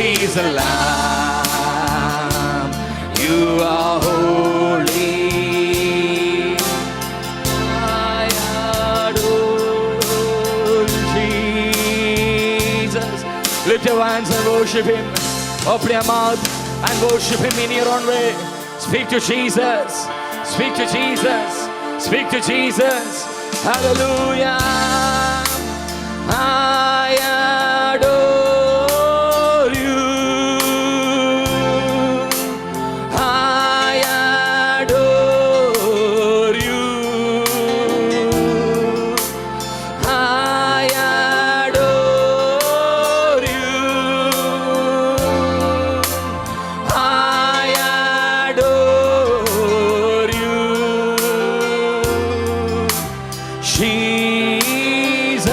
He's the Lamb. You are holy. I adore Jesus. Lift your hands and worship Him. Open your mouth and worship Him in your own way. Speak to Jesus. Speak to Jesus. Speak to Jesus. Hallelujah. I adore you. I adore you. I adore you. I adore you. Jesus.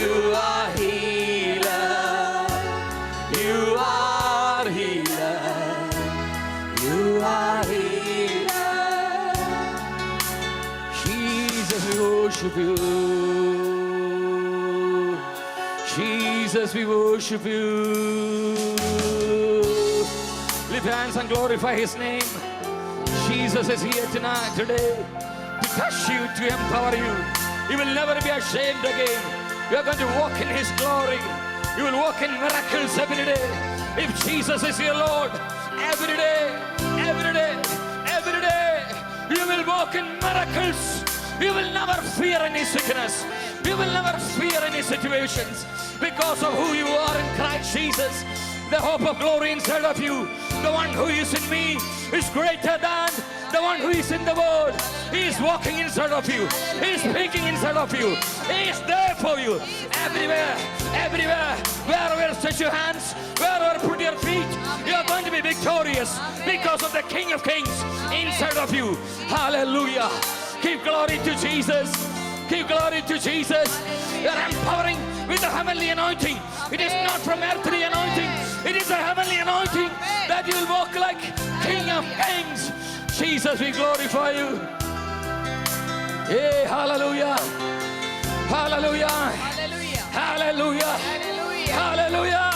You are healer. You are healer. You are healer. Jesus, we worship you. Jesus, we worship you. Lift your hands and glorify His name. Jesus is here tonight, today, to touch you, to empower you. You will never be ashamed again. You are going to walk in His glory. You will walk in miracles every day. If Jesus is your Lord, every day, every day, every day, you will walk in miracles. You will never fear any sickness. You will never fear any situations because of who you are in Christ Jesus. The hope of glory inside of you. The one who is in me is greater than the one who is in the world. He is walking inside of you. He is speaking inside of you. He is there for you. Everywhere, everywhere, wherever stretch your hands, wherever put your feet, you are going to be victorious because of the King of Kings inside of you. Hallelujah. Give glory to Jesus. Give glory to Jesus. You are empowering with the heavenly anointing. It is not from earthly anointing. It is a heavenly anointing that you will walk like King of Kings. Jesus, we glorify you. Hey, hallelujah. Hallelujah. Hallelujah. Hallelujah.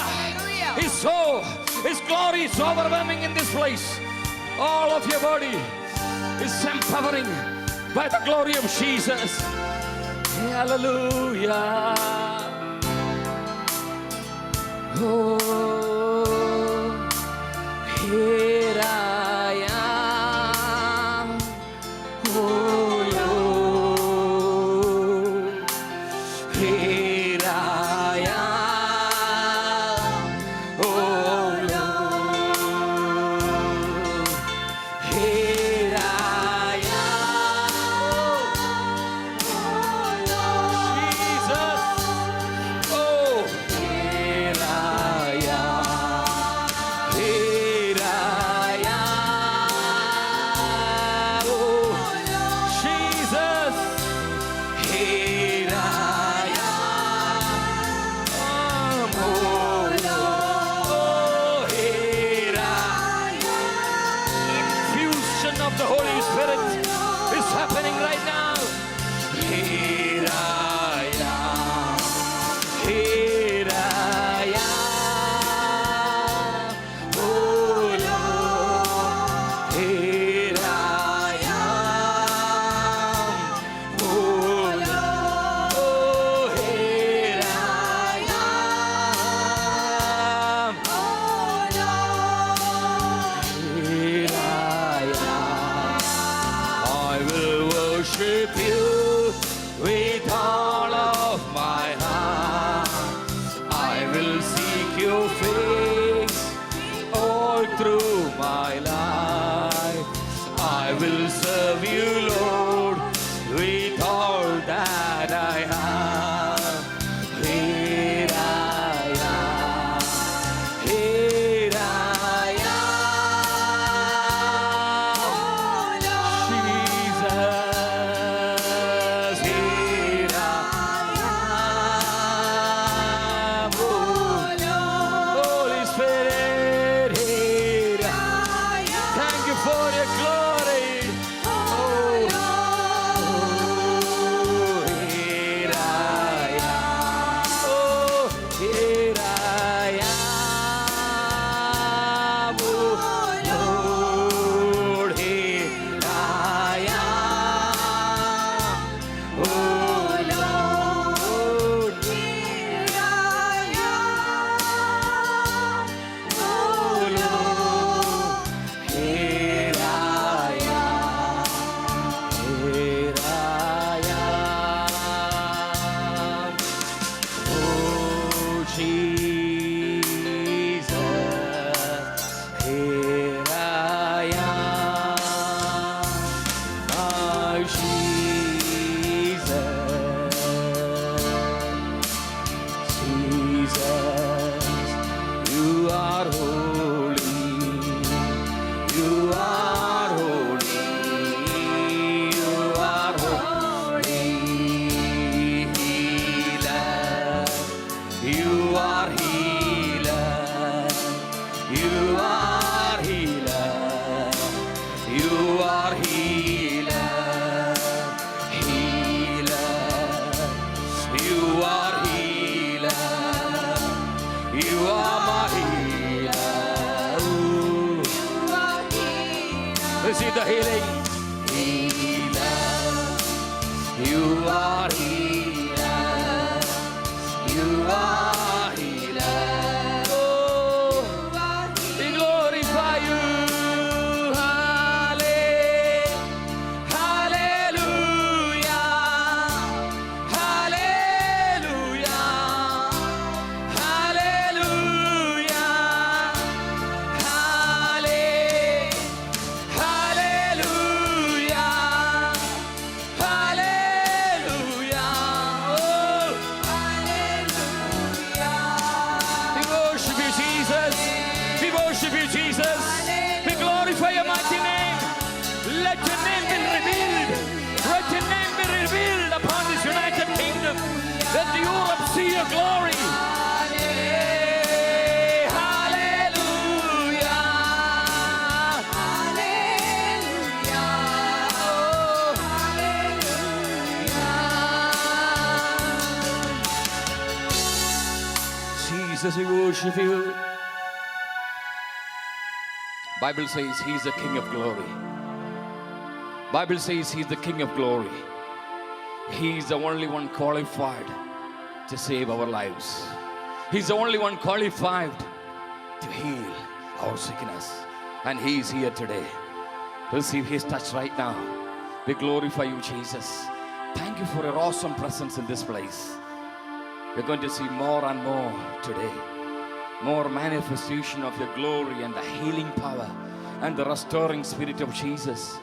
His glory is overwhelming in this place. All of your body is empowering by the glory of Jesus. Hallelujah. Oh, here I am. Oh, Lord. Here I am. Oh, Lord. Here I am. Jesus. Oh, here I You are healer. You are healer. You are healer. Healer. You are healer. You are my healer. Ooh. Receive the healing. Healer. You are healer. You are healer. Oh, we glorify you. Hallelujah. Hallelujah. Hallelujah. Hallelujah. Hallelujah. We worship you, Jesus. We worship you, Jesus. We glorify your mighty name. Let your name be revealed. Let your name be revealed upon this United Kingdom. Let Europe see your glory. Hallelujah. Jesus, we worship you. Bible says he's the King of glory. Bible says he's the King of glory. He's the only one qualified to save our lives. He's the only one qualified to heal our sickness. And he's here today. Receive his touch right now. We glorify you, Jesus. Thank you for your awesome presence in this place. We're going to see more and more today. More manifestation of your glory and the healing power and the restoring spirit of Jesus.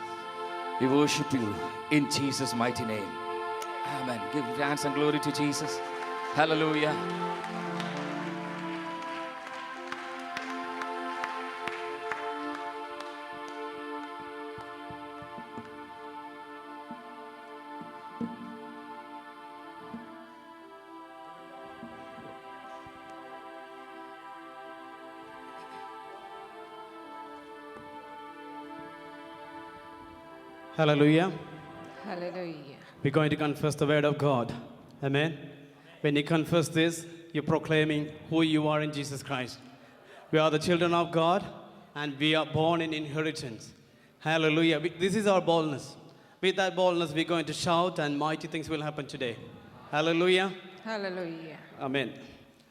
We worship you in Jesus' mighty name. Amen. Give thanks and glory to Jesus. Hallelujah. Hallelujah. Hallelujah. We're going to confess the word of God. Amen. When you confess this, you're proclaiming who you are in Jesus Christ. We are the children of God and we are born in inheritance. Hallelujah. This is our boldness. With that boldness, we're going to shout and mighty things will happen today. Hallelujah. Hallelujah. Amen.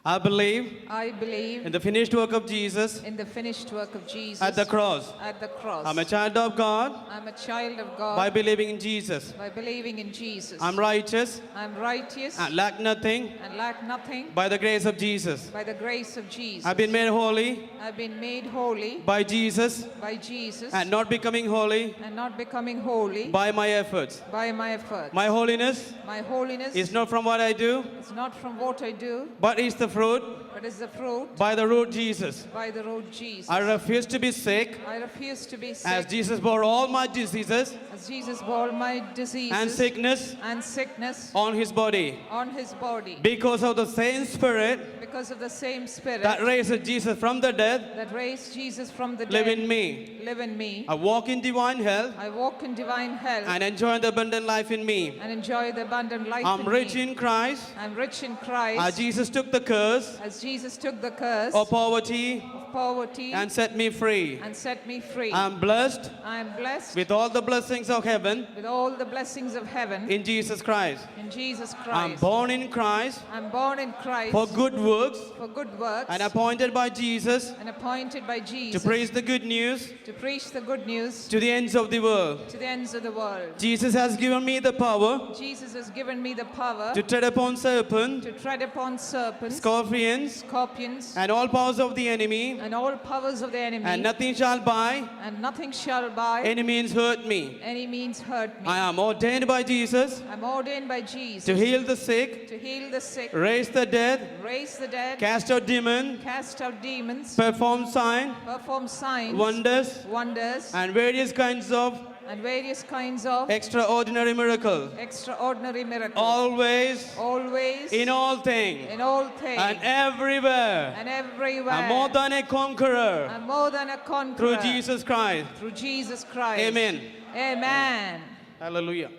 I believe I believe in the finished work of Jesus in the finished work of Jesus at the cross. At the cross. I'm a child of God I'm a child of God by believing in Jesus. by believing in Jesus. I'm righteous I'm righteous and lack nothing and lack nothing by the grace of Jesus. by the grace of Jesus. I've been made holy I've been made holy by Jesus by Jesus and not becoming holy and not becoming holy by my efforts. by my efforts. My holiness My holiness is not from what I do, is not from what I do, but is the fruit but is the fruit by the root Jesus. by the road Jesus. I refuse to be sick I refuse to be sick as Jesus bore all my diseases as Jesus bore my diseases and sickness and sickness on his body. on his body Because of the same spirit because of the same spirit that raised Jesus from the dead, that raised Jesus from the live dead in me. live in me. I walk in divine health I walk in divine health and enjoy the abundant life in me. and enjoy the abundant life I'm in rich me. in Christ I'm rich in Christ as Jesus took the curse as Jesus took the curse of poverty of poverty and set me free. and set me free. I'm blessed I am blessed with all the blessings of heaven with all the blessings of heaven in Jesus Christ. in Jesus I'm Christ. born in Christ I'm born in Christ for good works for good works and appointed by Jesus and appointed by to Jesus preach the good news to preach the good news to the ends of the world. to the ends of the world. Jesus has given me the power Jesus has given me the power to tread upon serpents, to tread upon serpents, scorpions, scorpions, and all powers of the enemy, and all powers of the enemy, and nothing shall by and nothing shall by any means hurt me. any means hurt me. I am ordained by Jesus I'm ordained by Jesus to heal the sick, to heal the sick, raise the dead, raise the dead, cast out demons, cast out demons, perform signs, perform signs, wonders, wonders, and various kinds of and various kinds of extraordinary miracle. extraordinary miracles. Always, Always, in all things, in all things, and everywhere. and everywhere. I'm more than a conqueror I'm more than a conqueror. through Jesus Christ. Through Jesus Christ. Amen. Amen. Hallelujah.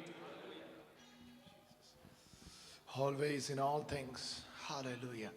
Always in all things. Hallelujah.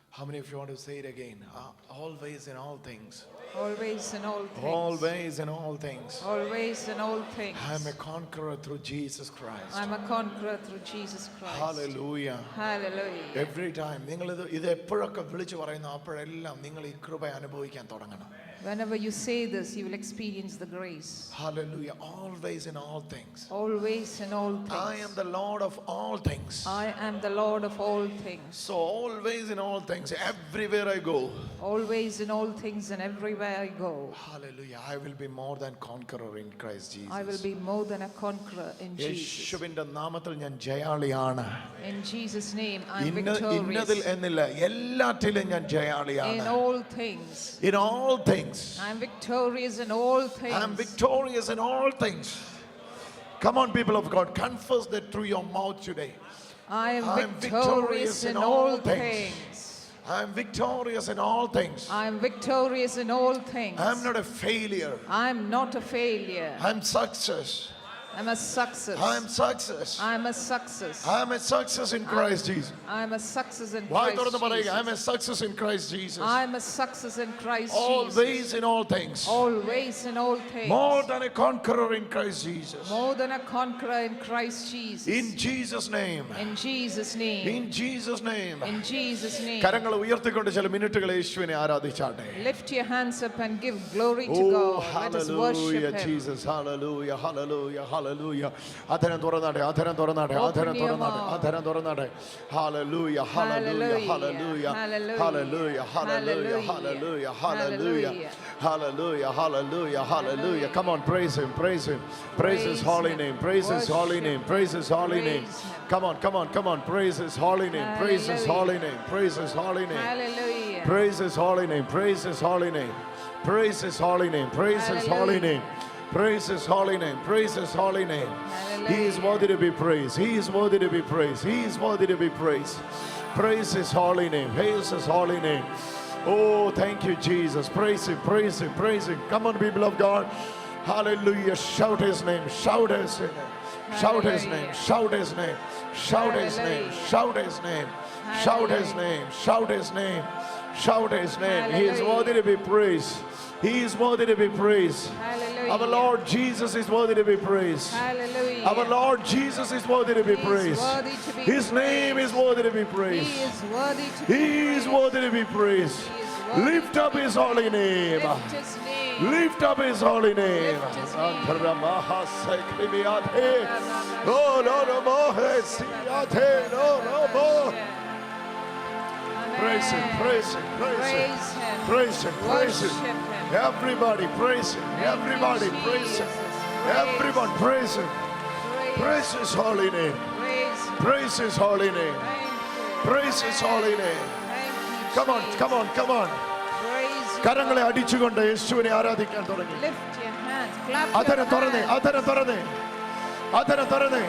How many of you want to say it again? Always in all things. Always in all things. Always in all things. Always in all things. I'm a conqueror through Jesus Christ. I'm a conqueror through Jesus Christ. Hallelujah. Hallelujah. Every time നിങ്ങൾ ഇത് എപ്പോഴൊക്കെ വിളിച്ചു പറയുന്നു അപ്പോഴെല്ലാം നിങ്ങൾ ഈ കൃപ അനുഭവിക്കാൻ തുടങ്ങണം. Whenever you say this, you will experience the grace. Hallelujah. Always in all things. Always in all things. I am the Lord of all things. I am the Lord of all things. So always in all things, everywhere I go. Always in all things and everywhere I go. Hallelujah. I will be more than conqueror in Christ Jesus. I will be more than a conqueror in Jesus. യേശുവിന്റെ നാമത്തിൽ ഞാൻ ജയാളിയാണ്. In Jesus' name, I am ഇന്നതിൽ victorious. എന്നില്ല എല്ലാറ്റിലും ഞാൻ In ജയാളിയാണ്. all things. In all things. I am victorious in all things. I am victorious in all things. Come on, people of God, confess that through your mouth today. I am I am victorious in all things. I am victorious in all things. I am victorious in all things. I am not a failure. I am not a failure. I am success. I'm a success. I am success. I'm a success. I am a success in Christ Jesus. I'm a success in വായ് Christ തുറന്ന് പറയുക, I am Jesus. a success in Christ Jesus. I'm a success in Christ Jesus. Always in all things. Always in all things. More than a conqueror in Christ Jesus. More than a conqueror in Christ Jesus. In Jesus' name. In Jesus' name. In Jesus' name. In Jesus' name. കരങ്ങൾ ഉയർത്തിക്കൊണ്ട് ചില മിനിറ്റുകൾ യേശുവിനെ ആരാധിച്ചാട്ടെ. Lift your hands up and give glory to Oh, God. Let us worship hallelujah, Him. Jesus. Hallelujah, hallelujah, hallelujah. അധരം തുറന്നാട്ടെ, അധരം തുറന്നാട്ടെ, അധരം തുറന്നാട്ടെ, അധരം തുറന്നാട്ടെ. Hallelujah, hallelujah, hallelujah, hallelujah, hallelujah, hallelujah, hallelujah, hallelujah, hallelujah, hallelujah. Come on, praise Him, praise Him, praise His holy name, praise His holy name, praise His holy name. Come on, come on, come on, praise His holy name, praise His holy name, praise His holy name. Hallelujah. Praise His holy name, praise His holy name, praise His holy name, praise His holy name, praise His holy name, praise His holy name. He is worthy to be praised, He is worthy to be praised, He is worthy to be praised. Praise His holy name, praise His holy name. Oh, thank you, Jesus. Praise Him, praise Him, praise Him. Come on, people of God. Hallelujah. Shout His name, shout His name, shout His name, shout His name, shout His name, shout His name, shout His name, shout His name, shout His name. He is worthy to be praised. He is worthy to be praised. Hallelujah. Our Lord Jesus is worthy to be praised. Hallelujah. Our Lord Jesus is worthy to be He is praised. worthy to be His name is worthy to be praised. He is worthy to be He is worthy to be praised. He is worthy Lift up His holy name. Lift His name. Lift up His holy name. Lift His name. Oh, Lord, praise Him, praise Him, praise Him, praise Him, praise Him. Worship Him. Everybody praise Him. Everybody praise Him. Everyone praise Him. Praise His holy name. Praise Him. Praise His holy name. Thank you. Praise His holy name. Thank you, Come on, Jesus. come on, come on. Praise you, കരങ്ങളെ God. അടിച്ചുകൊണ്ട് യേശുവിനെ ആരാധിക്കാൻ തുടങ്ങി. Lift your hands. Clap അധരം your തുറന്നേ, hands. അധരം തുറന്നേ, അധരം തുറന്നേ,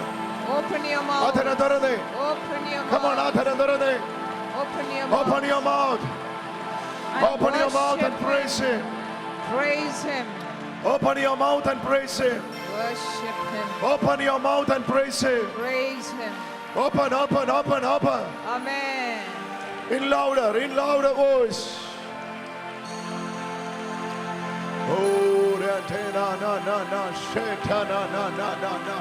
Open your mouth. അധരം തുറന്നേ. Open your Come on, mouth. അധരം തുറന്നേ. Open your mouth. Open your mouth. And Open your mouth and worship praise Him. Praise Him. Open your mouth and praise Him. Worship Him. Open your mouth and praise Him. Praise Him. Open, open, open, open. Amen. In louder voice. Oh, na na na na, sheta na na na na na.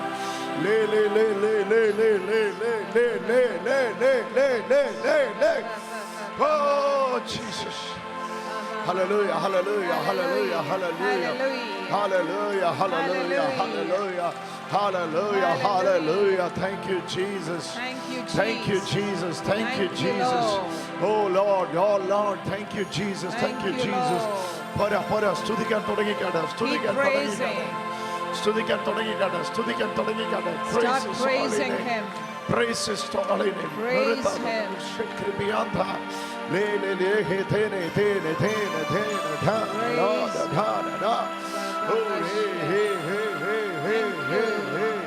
Le le le le le le le le le le le le le le le le. Oh, Jesus. Hallelujah, hallelujah, hallelujah, hallelujah. Hallelujah, hallelujah, hallelujah. Hallelujah, hallelujah. Thank you, Jesus. Thank you, Jesus. Thank you, Jesus. Thank you, Thank you, Jesus. Lord. Oh Lord, thank you, Jesus. Thank you, Jesus. പോരാ സ്തുതിക്കാൻ തുടങ്ങിക്കാട്ടെ, സ്തുതിക്കാൻ തുടങ്ങിക്കാട്ടെ, സ്തുതിക്കാൻ തുടങ്ങിക്കാട്ടെ, സ്തുതിക്കാൻ തുടങ്ങിക്കാട്ടെ. Start praising Him. Praise His holy name. Praise Him. Shikribianta. Le le le he tene tene tene tene tene da da da da. Oh he he he he he hey, hey, hey.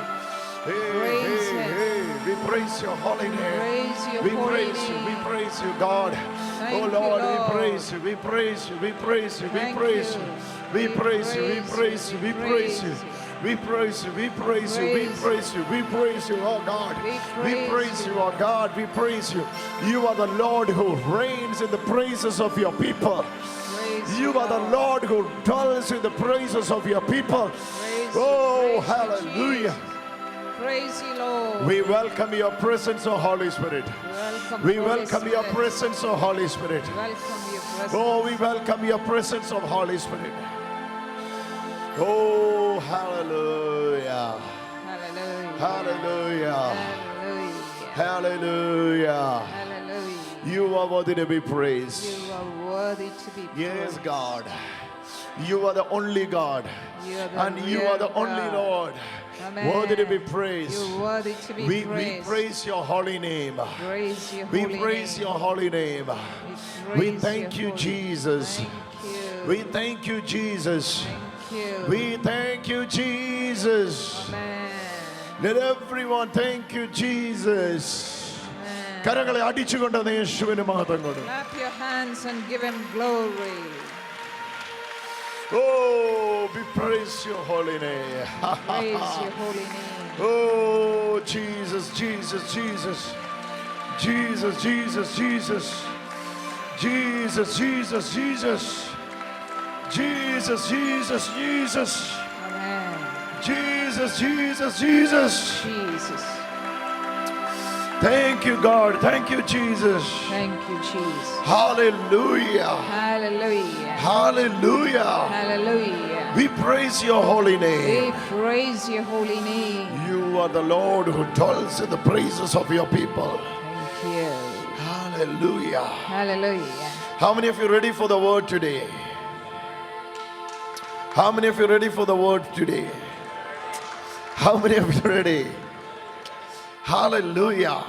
Hey, Praise hey, Him. hey. We praise your holy name. Praise your We holy praise you. We name. praise you, God. Thank Oh you, Lord, we Lord. praise you. We praise you. We praise you. We Thank praise you. you. We praise you. We praise you. We praise you. We praise you. We praise you. We praise you. We praise you, oh God. We praise you, oh God. We praise you. You are the Lord who reigns in the praises of your people. Praise You are the Lord who dwells in the praises of your people. Praise Oh, you, praise you, hallelujah. Jesus. Praise you, Lord. We welcome your presence, oh Holy Spirit. Welcome, We Holy welcome your Spirit. presence, oh Holy Spirit. Welcome your presence. Oh, we welcome your presence of Holy Spirit. Oh, hallelujah. Hallelujah. Hallelujah. Hallelujah. Hallelujah. Hallelujah. You are worthy to be praised. You are worthy to be Yes, praised. God. You are the only God. You are the And you real are the only God. Lord. Amen. Worthy to be praised. You're worthy to be We praised. praise your holy name. Praise your We holy praise name. your holy name. We We praise thank your you, holy- Jesus. Thank you. We thank you, Jesus. Thank you. We thank you, Jesus. Amen. Let everyone thank you, Jesus. Amen. കരങ്ങളെ അടിച്ചുകൊണ്ട് യേശുവിന് മഹത്വം കൊടുക്കും. Clap your hands and give him glory. Oh, we praise your holy name. Praise your holy name. Oh, Jesus, Jesus, Jesus. Jesus, Jesus, Jesus. Jesus, Jesus, Jesus. Jesus, Jesus, Jesus. Amen. Jesus, Jesus, Jesus. Jesus. Thank you, God. Thank you, Jesus. Thank you, Jesus. Hallelujah. Hallelujah. Hallelujah. Hallelujah. We praise your holy We name. praise your holy name. You are the Lord who dwells in the praises of your people. Thank you. Hallelujah. Hallelujah. How many of you ready for the word today? How many of you ready for the word today? How many of you ready? Hallelujah.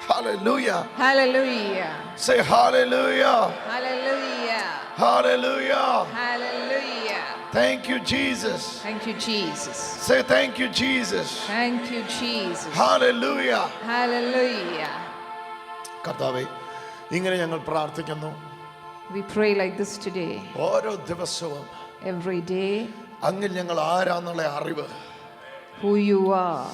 Hallelujah. Hallelujah. Say hallelujah. Hallelujah. Hallelujah. Hallelujah. Thank you, Jesus. Thank you, Jesus. Say thank you, Jesus. Thank you, Jesus. Hallelujah. Hallelujah. കർത്താവേ, ഇങ്ങനെ ഞങ്ങൾ പ്രാർത്ഥിക്കുന്നു. We pray like this today. ഓരോ ദിവസവും Every day, അങ്ങിൽ ഞങ്ങൾ ആരാന്നുള്ള അറിവ് who you are.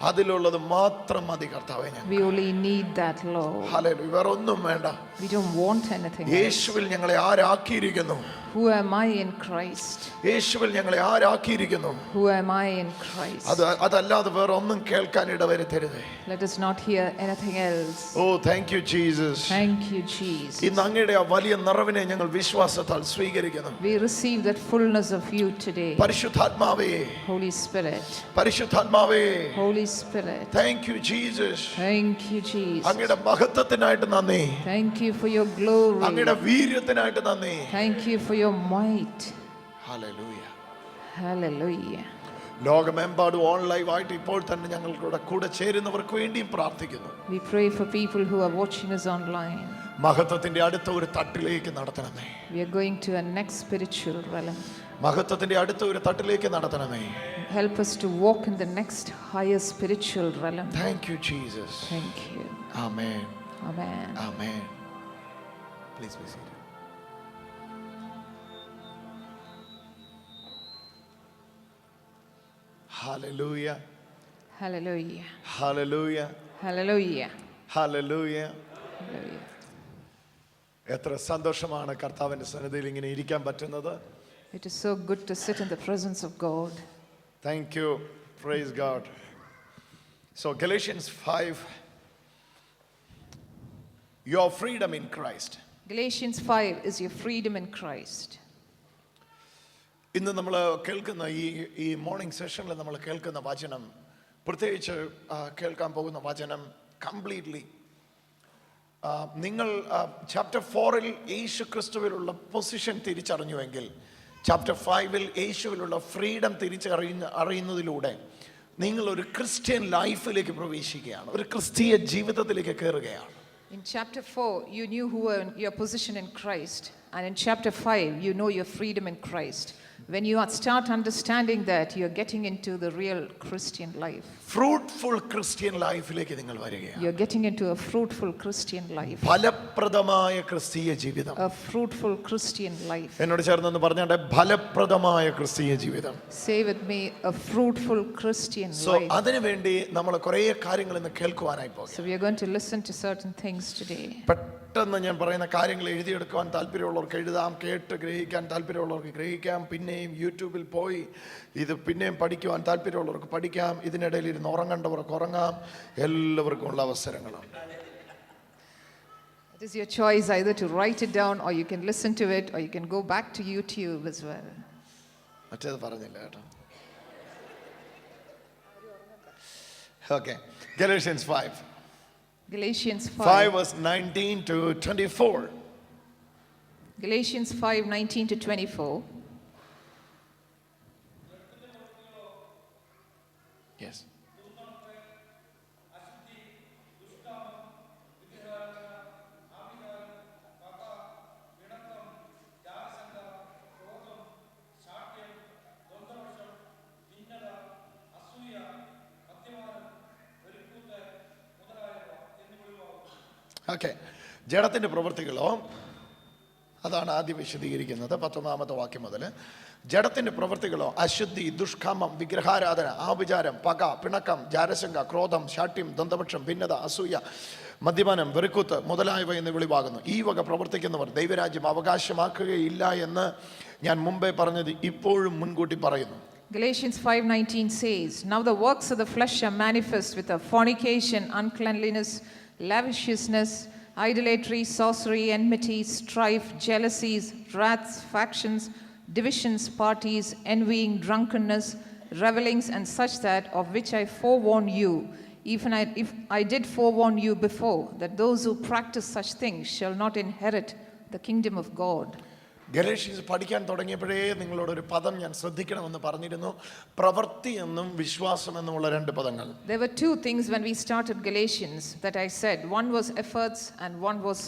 അതിലുള്ളത് മാത്രം മതി കർത്താവേ. ഞങ്ങൾ We only need that, Lord. Hallelujah. വേറെ ഒന്നും വേണ്ട. We don't want anything else. യേശുവിൽ ഞങ്ങളെ ആരാക്കിയിരിക്കുന്നു. Who am I in Christ? യേശുവിൽ ഞങ്ങളെ ആരാക്കിയിരിക്കുന്നു. Who am I in Christ? അതല്ലാതെ വേറെ ഒന്നും കേൾക്കാൻ ഇടവരുത്തരുതേ. Let us not hear anything else. Oh, thank you, Jesus. Thank you, Jesus. ഇന്ന് അങ്ങയുടെ ആ വലിയ നിറവിനെ ഞങ്ങൾ വിശ്വാസത്താൽ സ്വീകരിക്കുന്നു. We receive that fullness of you today. പരിശുദ്ധാത്മാവേ, Holy Spirit. പരിശുദ്ധാത്മാവേ, Holy Spirit. thank you, Jesus. Thank you, Jesus. അങ്ങയുടെ മഹത്വത്തിനായിട്ട് നന്ദി. Thank you for your glory. അങ്ങയുടെ വീര്യത്തിനായിട്ട് നന്ദി. Thank you for your might. Hallelujah. Hallelujah. ലോകമെമ്പാടും ഓൺലൈനായിട്ട് ഇപ്പോൾ തന്നെ ഞങ്ങളുടെ കൂടെ ചേരുന്നവർക്ക് വേണ്ടിയും പ്രാർത്ഥിക്കുന്നു. We pray for people who are watching us online. മഹത്വത്തിന്റെ അടുത്ത ഒരു തട്ടിലേക്ക് നടത്തണമേ. We are going to a next spiritual realm. മഹത്വത്തിന്റെ അടുത്ത ഒരു തട്ടിലേക്ക് നടത്തണമേ. Help us to walk in the next higher spiritual realm. Thank you, Jesus. Thank you. Amen. Amen. Amen. Please be seated. Hallelujah. Hallelujah. Hallelujah. Hallelujah. Hallelujah. Hallelujah. എത്ര സന്തോഷമാണ് കർത്താവിന്റെ സന്നിധിയിൽ ഇങ്ങനെ ഇരിക്കാൻ പറ്റുന്നത്. It is so good to sit in the presence of God. Thank you. Praise God. So Galatians 5, your freedom in Christ. Galatians 5 is your freedom in Christ. ഇന്ന് നമ്മൾ കേൾക്കുന്ന ഈ മോർണിംഗ് സെഷനിൽ നമ്മൾ കേൾക്കുന്ന വചനം, പ്രത്യേകിച്ച് കേൾക്കാൻ പോകുന്ന വചനം കംപ്ലീറ്റ്ലി നിങ്ങൾ ചാപ്റ്റർ 4-ൽ യേശു ക്രിസ്തുവിലുള്ള പൊസിഷൻ തിരിച്ചറിഞ്ഞുവെങ്കിൽ ചാപ്റ്റർ 5-ൽ യേശുവിലുള്ള ഫ്രീഡം അറിയുന്നതിലൂടെ നിങ്ങൾ ഒരു ക്രിസ്ത്യൻ ലൈഫിലേക്ക് പ്രവേശിക്കുകയാണ്, ഒരു ക്രിസ്തീയ ജീവിതത്തിലേക്ക് കയറുകയാണ്. In chapter 4, you knew your position in Christ. And in chapter 5, you know your freedom in Christ. When you start understanding that, you're getting into the real Christian life. Fruitful Christian ലൈഫിലേക്ക് നിങ്ങൾ വരികയാണ്. You're getting into a fruitful Christian life. ഫലപ്രദമായ ക്രിസ്തീയ ജീവിതം. A fruitful Christian life. എന്നോട് ചേർന്ന് പറഞ്ഞാൽ ഫലപ്രദമായ ക്രിസ്തീയ ജീവിതം. Say with me, a fruitful Christian life. അതിനു വേണ്ടി നമ്മൾ കുറേ കാര്യങ്ങൾ ഇന്ന് കേൾക്കുവാനായി പോകും. So we are going to listen to certain things today. പെട്ടെന്ന് ഞാൻ പറയുന്ന കാര്യങ്ങൾ എഴുതിയെടുക്കുവാൻ താല്പര്യമുള്ളവർക്ക് എഴുതാം, കേട്ട് ഗ്രഹിക്കാൻ താല്പര്യമുള്ളവർക്ക് ഗ്രഹിക്കാം, പിന്നെയും യൂട്യൂബിൽ പോയി ഇത് പിന്നെയും പഠിക്കുവാൻ താല്പര്യമുള്ളവർക്ക് പഠിക്കാം, ഇതിനിടയിൽ ഇരുന്ന് ഉറങ്ങേണ്ടവർക്ക് ഉറങ്ങാം. എല്ലാവർക്കും ഉള്ള അവസരങ്ങളുണ്ട്. It is your choice either to write it down or you can listen to it or you can go back to YouTube as well. മറ്റേത് പറഞ്ഞില്ല കേട്ടോ. Okay, Galatians 5. Galatians 5. 5 verse 19 to 24. Galatians 5:19 to 24. Yes. Okay, ജഡത്തിൻ്റെ പ്രവൃത്തികളോ, അതാണ് ആദ്യം വിശദീകരിക്കുന്നത് 19 വാക്യം മുതൽ. ജഡത്തിൻ്റെ പ്രവൃത്തികളോ അശുദ്ധി, ദുഷ്കാമം, വിഗ്രഹാരാധന, ആഭിചാരം, പക, പിണക്കം, ജാരശങ്ക, ക്രോധം, ശാഠ്യം, ദന്തപക്ഷം, ഭിന്നത, അസൂയ, മദ്യപാനം, വെറുക്കൂത്ത് മുതലായവ എന്ന് വെളിവാകുന്നു. ഈ വക പ്രവർത്തിക്കുന്നവർ ദൈവരാജ്യം അവകാശമാക്കുകയില്ല എന്ന് ഞാൻ മുമ്പേ പറഞ്ഞത് ഇപ്പോഴും മുൻകൂട്ടി പറയുന്നു. Galatians 5:19 says, "Now the works of the flesh are manifest, with a fornication, uncleanliness, lasciviousness, idolatry, sorcery, enmity, strife, jealousies, wraths, factions, divisions, parties, envying, drunkenness, revellings, and such that of which I forewarn you, even if I did forewarn you before, that those who practice such things shall not inherit the kingdom of God." Galatians പഠിക്കാൻ തുടങ്ങിയപ്പോഴേ നിങ്ങളോടൊരു പദം ഞാൻ ശ്രദ്ധിക്കണമെന്ന് പറഞ്ഞിരുന്നു. പ്രവൃത്തി എന്നും വിശ്വാസം എന്നുമുള്ള രണ്ട് പദങ്ങൾ. There were two things when we started Galatians that I said. One was efforts and one was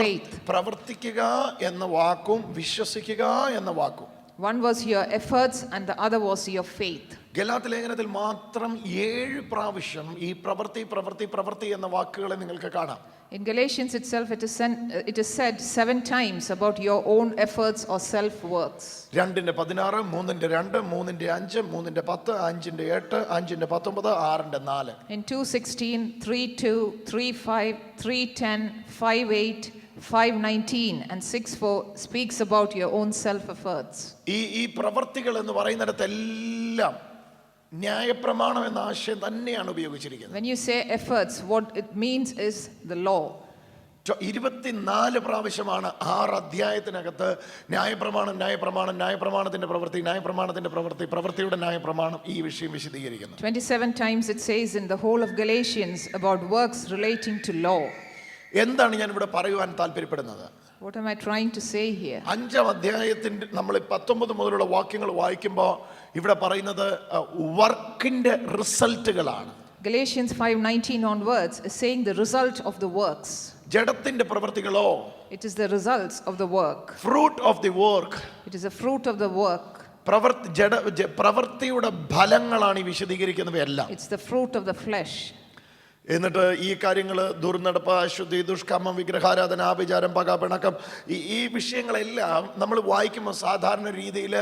faith. പ്രവർത്തിക്കുക എന്ന വാക്കും വിശ്വസിക്കുക എന്ന വാക്കും. One was your efforts and the other was your faith. Galatia ലേഖനത്തിൽ മാത്രം 7 പ്രാവശ്യം ഈ പ്രവൃത്തി എന്ന വാക്കുകളെ നിങ്ങൾക്ക് കാണാം. In Galatians itself, it is said 7 times about your own efforts or self-works. 2:16, 3:2, 3:5, 3:10, 5:8, 5:19, 6:4. In 2:16, 3:2, 3:5, 3:10, 5:8, 5:19 and 6:4 speaks about your own self-efforts. ഈ പ്രവൃത്തികൾ എന്ന് പറയുന്നിടത്തെല്ലാം ന്യായപ്രമാണം എന്ന ആശയം തന്നെയാണ് ഉപയോഗിച്ചിരിക്കുന്നത്. When you say efforts, what it means is the law. 24 പ്രാവശ്യമാണ് 6 അധ്യായത്തിനകത്ത് ന്യായപ്രമാണത്തിന്റെ പ്രവൃത്തിയുടെ ന്യായപ്രമാണം ഈ വിഷയം വിശദീകരിക്കുന്നു. 27 times it says in the whole of Galatians about works relating to law. എന്താണ് ഞാൻ ഇവിടെ പറയുവാൻ താല്പര്യപ്പെടുന്നത്? What am I trying to say here? 5-ാം അധ്യായത്തിന്റെ നമ്മൾ 19 മുതലുള്ള വാക്യങ്ങൾ വായിക്കുമ്പോൾ ഇവിടെ പറയുന്നത് വർക്കിന്റെ റിസൾട്ടുകളാണ്. Galatians 5:19 onwards is saying the result of the works. ജഡത്തിന്റെ പ്രവൃത്തികളോ, it is the results of the work. Fruit of the work. It is a fruit of the work. പ്രവൃത്തിയുടെ ഫലങ്ങളാണ് ഈ വിശദീകരിക്കുന്നവയെല്ലാം. It's the fruit of the flesh. എന്നിട്ട് ഈ കാര്യങ്ങൾ ദുർനടപ്പ്, അശുദ്ധി, ദുഷ്കർമ്മം, വിഗ്രഹാരാധന, ആഭിചാരം, പക, പിണക്കം, ഈ വിഷയങ്ങളെല്ലാം നമ്മൾ വായിക്കുമ്പോൾ സാധാരണ രീതിയിൽ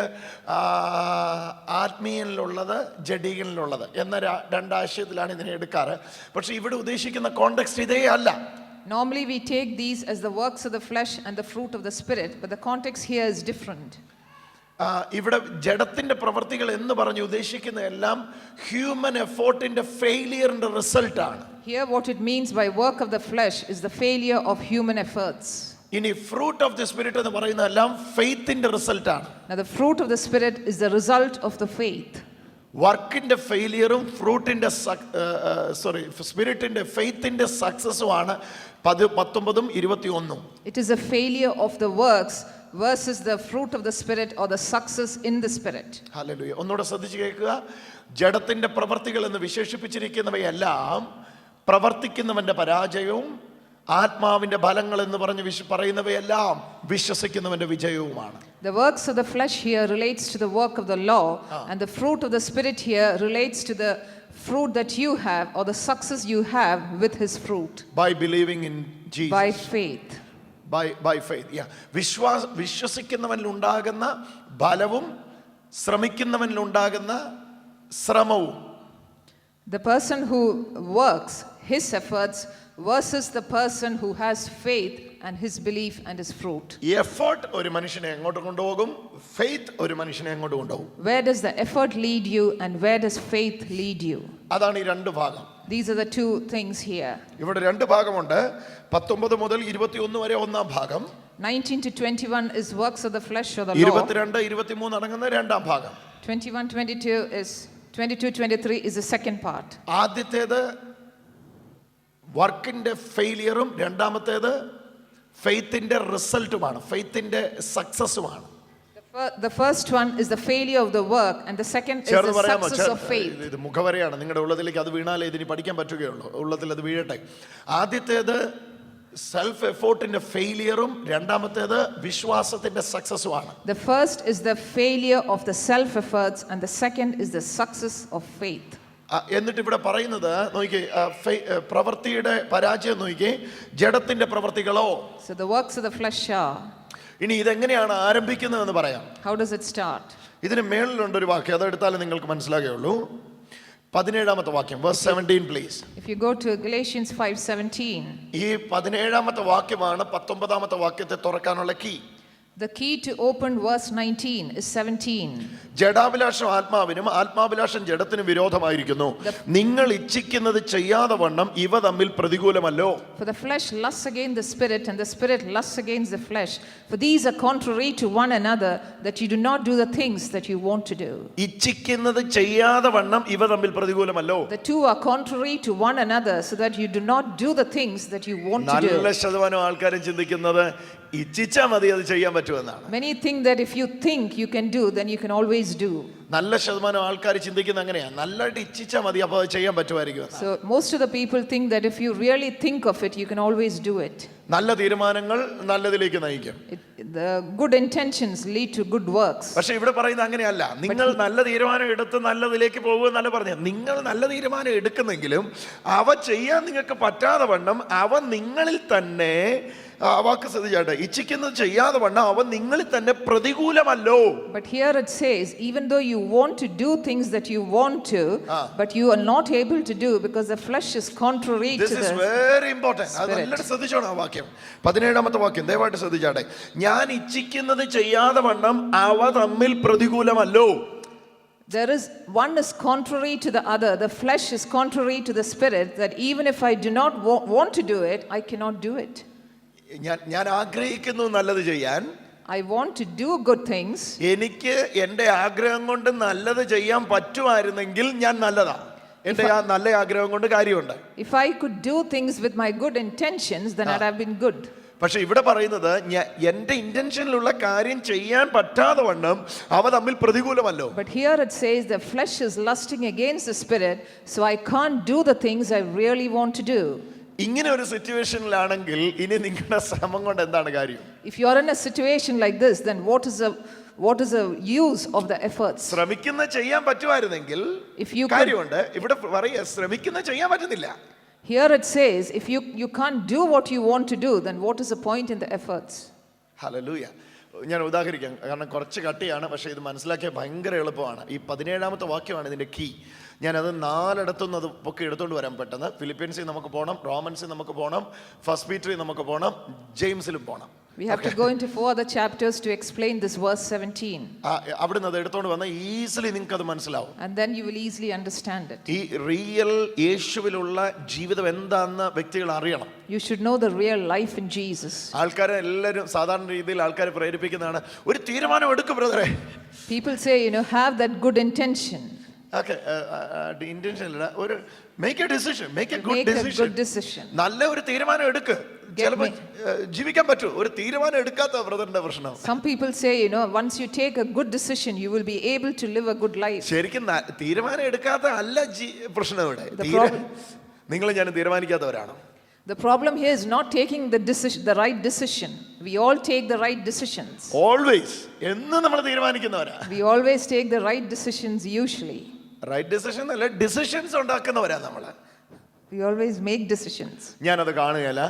ആത്മീയനിലുള്ളത് ജഡീകനിലുള്ളത് എന്ന രണ്ടാശയത്തിലാണ് ഇതിനെ എടുക്കാറ്. പക്ഷെ ഇവിടെ ഉദ്ദേശിക്കുന്ന കോണ്ടെക്സ്റ്റ് ഇതേ അല്ല. Normally we take these as the works of the flesh and the fruit of the spirit, but the context here is different. ഇവിടെ ജഡത്തിന്റെ പ്രവൃത്തികൾ എന്ന് പറഞ്ഞ് ഉദ്ദേശിക്കുന്ന എല്ലാം ഹ്യൂമൻ എഫോർട്ടിന്റെ ഫെയിലിയറിന്റെ റിസൾട്ടാണ്. Here what it means by work of the flesh is the failure of human efforts. ഇനി fruit of the spirit എന്ന് പറയുന്ന എല്ലാം ഫെയ്ത്തിന്റെ റിസൾട്ടാണ്. Now the fruit of the spirit is the result of the faith. വർക്കിന്റെ ഫെയിലിയറും ഫ്രൂട്ടിന്റെ സ്പിരിറ്റിന്റെ ഫെയ്ത്തിന്റെ സക്സസുമാണ് 19ഉം 21ഉം. It is a failure of the works versus the fruit of the spirit or the success in the spirit. Hallelujah. ഒന്നുകൂടെ ശ്രദ്ധിച്ചു കേൾക്കുക. ജഡത്തിന്റെ പ്രവർത്തികൾ എന്ന് വിശേഷിപ്പിച്ചിരിക്കുന്നവയെല്ലാം പ്രവർത്തിക്കുന്നവന്റെ പരാജയവും ആത്മാവിന്റെ ഫലങ്ങൾ എന്ന് പറഞ്ഞ് പറയുന്നവയെല്ലാം വിശ്വസിക്കുന്നവന്റെ വിജയവുമാണ്. The works of the flesh here relates to the work of the law, and the fruit of the Spirit here relates to the fruit that you have, or the success you have with his fruit. By believing in Jesus. By faith. By faith. Yeah. വിശ്വസിക്കുന്നവനിൽ ഉണ്ടാകുന്ന ഫലവും ശ്രമിക്കുന്നവനിൽ ഉണ്ടാകുന്ന ശ്രമവും. The person who works, his efforts, versus the person who has faith and his belief and his fruit. Effort ഒരു മനുഷ്യനെ എങ്ങോട്ട് കൊണ്ടുപോകും, faith ഒരു മനുഷ്യനെ എങ്ങോട്ട് കൊണ്ടുപോകും. Where does the effort lead you and where does faith lead you? അതാണ് ഈ രണ്ട് ഭാഗം. These are the two things here. ഇവിടെ രണ്ട് ഭാഗമുണ്ട്. 19 മുതൽ 21 വരെ ഒന്നാം ഭാഗം. 19 to 21 is works of the flesh or the law. 22 23 അടങ്ങുന്ന രണ്ടാം ഭാഗം. 22-23 is the second part. ആദ്യത്തേത് വർക്കിന്റെ ഫെയിലിയറും രണ്ടാമത്തേത് ഫെയ്ത്തിന്റെ റിസൾട്ടുമാണ്, ഫെയ്ത്തിന്റെ സക്സസുമാണ്. The first one is the failure of the work and the second is the success of faith. ഇത് മുഖവരയാണ്, നിങ്ങളുടെ ഉള്ളതിലേക്ക് അത് വീണാലേ ഇതിന് പഠിക്കാൻ പറ്റുകയുള്ളൂ, ഉള്ളതിൽ അത് വീഴട്ടെ. ആദ്യത്തേത് സെൽഫ് എഫോർട്ടിന്റെ ഫെയിലിയറും രണ്ടാമത്തേത് വിശ്വാസത്തിന്റെ സക്സസുമാണ്. The first is the failure of the self efforts and the second is the success of faith. എന്നിട്ട് ഇവിടെ പറയുന്നത് നോക്കിക്കേ, പ്രവൃത്തിയുടെ പരാജയം നോക്കിക്കേ, ജഡത്തിന്റെ പ്രവൃത്തികളോ. So the works of the flesh are. ഇനി ഇതെങ്ങനെയാണ് ആരംഭിക്കുന്നതെന്ന് പറയാം. How does it start? ഇതിന് മേളിലുണ്ട് ഒരു വാക്യം, അതെടുത്താലേ നിങ്ങൾക്ക് മനസ്സിലാകുകയുള്ളൂ. 17ാമത്തെ വാക്യം, verse 17 please. If you go to Galatians 5:17. ഈ 17ാമത്തെ വാക്യമാണ് 19ാമത്തെ വാക്യത്തെ തുറക്കാനുള്ള key. The key to open verse 19 is 17. ജഡാഭിലാഷം ആത്മാവിനും ആത്മാഭിലാഷം ജഡത്തിനും വിരോധമായിരിക്കുന്നു, നിങ്ങൾ ഇച്ഛിക്കുന്നത് ചെയ്യാതെ വണ്ണം ഇവ തമ്മിൽ പ്രതികൂലമല്ലോ. For the flesh lusts against the spirit and the spirit lusts against the flesh, for these are contrary to one another, that you do not do the things that you want to do. ഇച്ഛിക്കുന്നത് ചെയ്യാതെ വണ്ണം ഇവ തമ്മിൽ പ്രതികൂലമല്ലോ. The two are contrary to one another, so that you do not do the things that you want to do. നല്ല ശതമാനം ആൾക്കാരും ചിന്തിക്കുന്നത് ഇച്ഛിച്ചാൽ മതി അത് ചെയ്യാൻ പറ്റുമെന്നാണ്. Many think that if you think you can do, then you can always do. നല്ല ശതമാനം ആൾക്കാർ ചിന്തിക്കുന്നത് അങ്ങനെയാണ്, നല്ലതായിട്ട് ഇച്ഛിച്ചാൽ മതി അപ്പോൾ അത് ചെയ്യാൻ പറ്റുമായിരിക്കും. So most of the people think that if you really think of it, you can always do it. നല്ല തീരുമാനങ്ങൾ നല്ലതിലേക്ക് നയിക്കും. The good intentions lead to good works. പക്ഷേ ഇവിടെ പറയുന്നത് അങ്ങനെയല്ല. നിങ്ങൾ നല്ല തീരുമാനം എടുത്ത് നല്ലതിലേക്ക് പോകുമെന്നല്ല പറഞ്ഞത്. നിങ്ങൾ നല്ല തീരുമാനം എടുക്കുന്നെങ്കിലും അവ ചെയ്യാൻ നിങ്ങൾക്ക് പറ്റാതെ വണ്ണം അവ നിങ്ങളിൽ തന്നെ, വാക്ക് ശ്രദ്ധിച്ചാട്ടെ, ഇച്ഛിക്കുന്നത് ചെയ്യാതെ വണ്ണം അവ നിങ്ങളിൽ തന്നെ പ്രതികൂലമല്ലോ. But here it says, even though you want to do things that you want to, but you are not able to do because the flesh is contrary to the This is very important. അത് നല്ലൊരു ശ്രദ്ധിച്ചോണം ആ വാക്യം. 17ാമത്തെ വാക്യം ദയവായിട്ട് ശ്രദ്ധിച്ചാട്ടെ. ഞാൻ ഇച്ഛിക്കുന്നത് ചെയ്യാതെ വണ്ണം അവ തമ്മിൽ പ്രതികൂലമല്ലോ. There is one is contrary to the other. The flesh is contrary to the spirit, that even if I do not want to do it, I cannot do it. ഞാൻ ആഗ്രഹിക്കുന്നു നല്ലത് ചെയ്യാൻ. I want to do good things. എനിക്ക് എൻ്റെ ആഗ്രഹം കൊണ്ട് നല്ലത് ചെയ്യാൻ പറ്റുമായിരുന്നെങ്കിൽ ഞാൻ നല്ലതാ. എൻ്റെ ആ നല്ല ആഗ്രഹം കൊണ്ട് കാര്യമുണ്ട്. If I could do things with my good intentions, then I'd have been good. പക്ഷെ ഇവിടെ പറയുന്നത് എൻ്റെ ഇന്റൻഷനിലുള്ള കാര്യം ചെയ്യാൻ പറ്റാതെ വണ്ണം അവ തമ്മിൽ പ്രതികൂലമല്ലോ. But here it says the flesh is lusting against the spirit, so I can't do the things I really want to do. ഇങ്ങനെ ഒരു സിറ്റുവേഷനിലാണെങ്കിൽ ഇനി നിങ്ങളുടെ ശ്രമം കൊണ്ട് എന്താണ് കാര്യം? If you are in a situation like this, then what is the use of the efforts? ശ്രമിക്കുന്ന ചെയ്യാൻ പറ്റുമായിരുന്നെങ്കിൽ കാര്യമുണ്ട്. ഇവിടെ പറയുക ശ്രമിക്കുന്ന ചെയ്യാൻ പറ്റുന്നില്ല. Here it says if you can't do what you want to do, then what is the point in the efforts? Hallelujah. ഞാൻ ഉദാഹരിക്കാം, കാരണം കുറച്ച് കട്ടിയാണ്, പക്ഷേ ഇത് മനസ്സിലാക്കിയാൽ ഭയങ്കര എളുപ്പമാണ്. ഈ 17ാമത്തെ വാക്യമാണ് ഇതിൻ്റെ കീ. ഞാനത് 4 ഇടത്തുനിന്ന് അത് പൊക്കി എടുത്തുകൊണ്ട് വരാൻ പെട്ടെന്ന്. ഫിലിപ്പീൻസിൽ നമുക്ക് പോകണം, റോമൻസിൽ നമുക്ക് പോകണം, ഫസ്റ്റ് പീറ്ററിൽ നമുക്ക് പോകണം, ജെയിംസിലും പോകണം. We have to go into 4 other chapters to explain this verse 17. അവിടുന്ന് അത് എടുത്തുകൊണ്ട് വന്നാൽ ഈസിലി നിങ്ങൾക്ക് അത് മനസ്സിലാവും. And then you will easily understand it. ഈ റിയൽ യേശുവിലുള്ള ജീവിതം എന്താണെന്ന് വ്യക്തികൾ അറിയണം. You should know the real life in Jesus. ആൾക്കാരെ എല്ലാവരും സാധാരണ രീതിയിൽ ആൾക്കാരെ പ്രേരിപ്പിക്കുന്നതാണ്, ഒരു തീരുമാനം എടുക്കും ബ്രദറെ. People say, have that good intention. Okay, intention അല്ല, ഒരു make a decision, make a good decision. നല്ല ഒരു തീരുമാനം എടുക്ക്, ചിലപ്പോൾ ജീവിക്കാൻ പറ്റും. ഒരു തീരുമാനം എടുക്കാത്ത ബ്രദറിന്റെ പ്രശ്നം. Some people say, once you take a good decision, you will be able to live a good life. ശരിക്കും തീരുമാനം എടുക്കാത്ത അല്ല പ്രശ്നം ഇവിടെ. നിങ്ങൾ ഞാൻ തീരുമാനിക്കാത്തവരാണ്. The problem here is not taking the right decision. We all take the right decisions. Always എന്നും നമ്മൾ തീരുമാനിക്കുന്നവരാ. We always take the right decisions usually. Right decision അല്ല, ഡിസിഷൻസ് ഉണ്ടാക്കുന്നവരാ നമ്മള്. We always make decisions. ഞാനത് കാണുകയല്ല,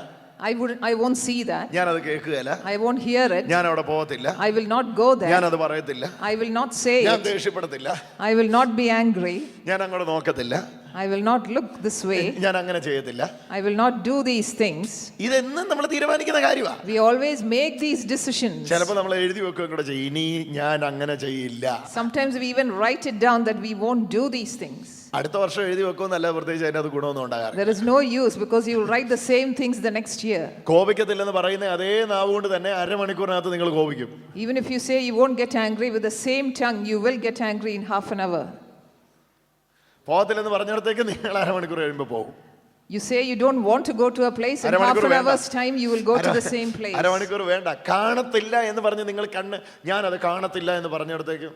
I won't see that. ഞാനത് കേൾക്കുകയല്ല, I won't hear it. ഞാൻ അവിടെ പോകത്തില്ല, I will not go there. ഞാനത് പറയത്തില്ല, I will not say ഞാൻ it. ദേഷ്യപ്പെടത്തില്ല, I will not be angry. ഞാൻ അങ്ങോട്ട് നോക്കത്തില്ല, I will not look this way. ഞാൻ അങ്ങനെ ചെയ്യത്തില്ല. I will not do these things. ഇതെന്നും നമ്മൾ തീരുമാനിക്കുന്ന കാര്യമാണ്. We always make these decisions. ചിലപ്പോൾ നമ്മൾ എഴുതി വെക്കുകയും കൂടെ ചെയ്യും, ഇനി ഞാൻ അങ്ങനെ ചെയ്യില്ല. Sometimes we even write it down that we won't do these things. അടുത്ത വർഷം എഴുതി വെക്കുമെന്നല്ല, പ്രത്യേകിച്ച് അതിനകത്ത് ഗുണമൊന്നും ഉണ്ടാകാറില്ല. There is no use because you will write the same things the next year. കോപിക്കത്തില്ലെന്ന് പറയുന്ന അതേ നാവ് കൊണ്ട് തന്നെ അരമണിക്കൂറിനകത്ത് നിങ്ങൾ കോപിക്കും. Even if you say you won't get angry with the same tongue, you will get angry in half an hour. പോകത്തില്ലെന്ന് പറഞ്ഞിടത്തേക്ക് നിങ്ങൾ അരമണിക്കൂർ കഴിയുമ്പോൾ പോകും. You say you don't want to go to a place, in half an hour's time you will go to the same place. അരമണിക്കൂർ വേണ്ട, കാണത്തില്ല എന്ന് പറഞ്ഞ് നിങ്ങൾ ഞാനത് കാണത്തില്ല എന്ന് പറഞ്ഞിടത്തേക്ക്.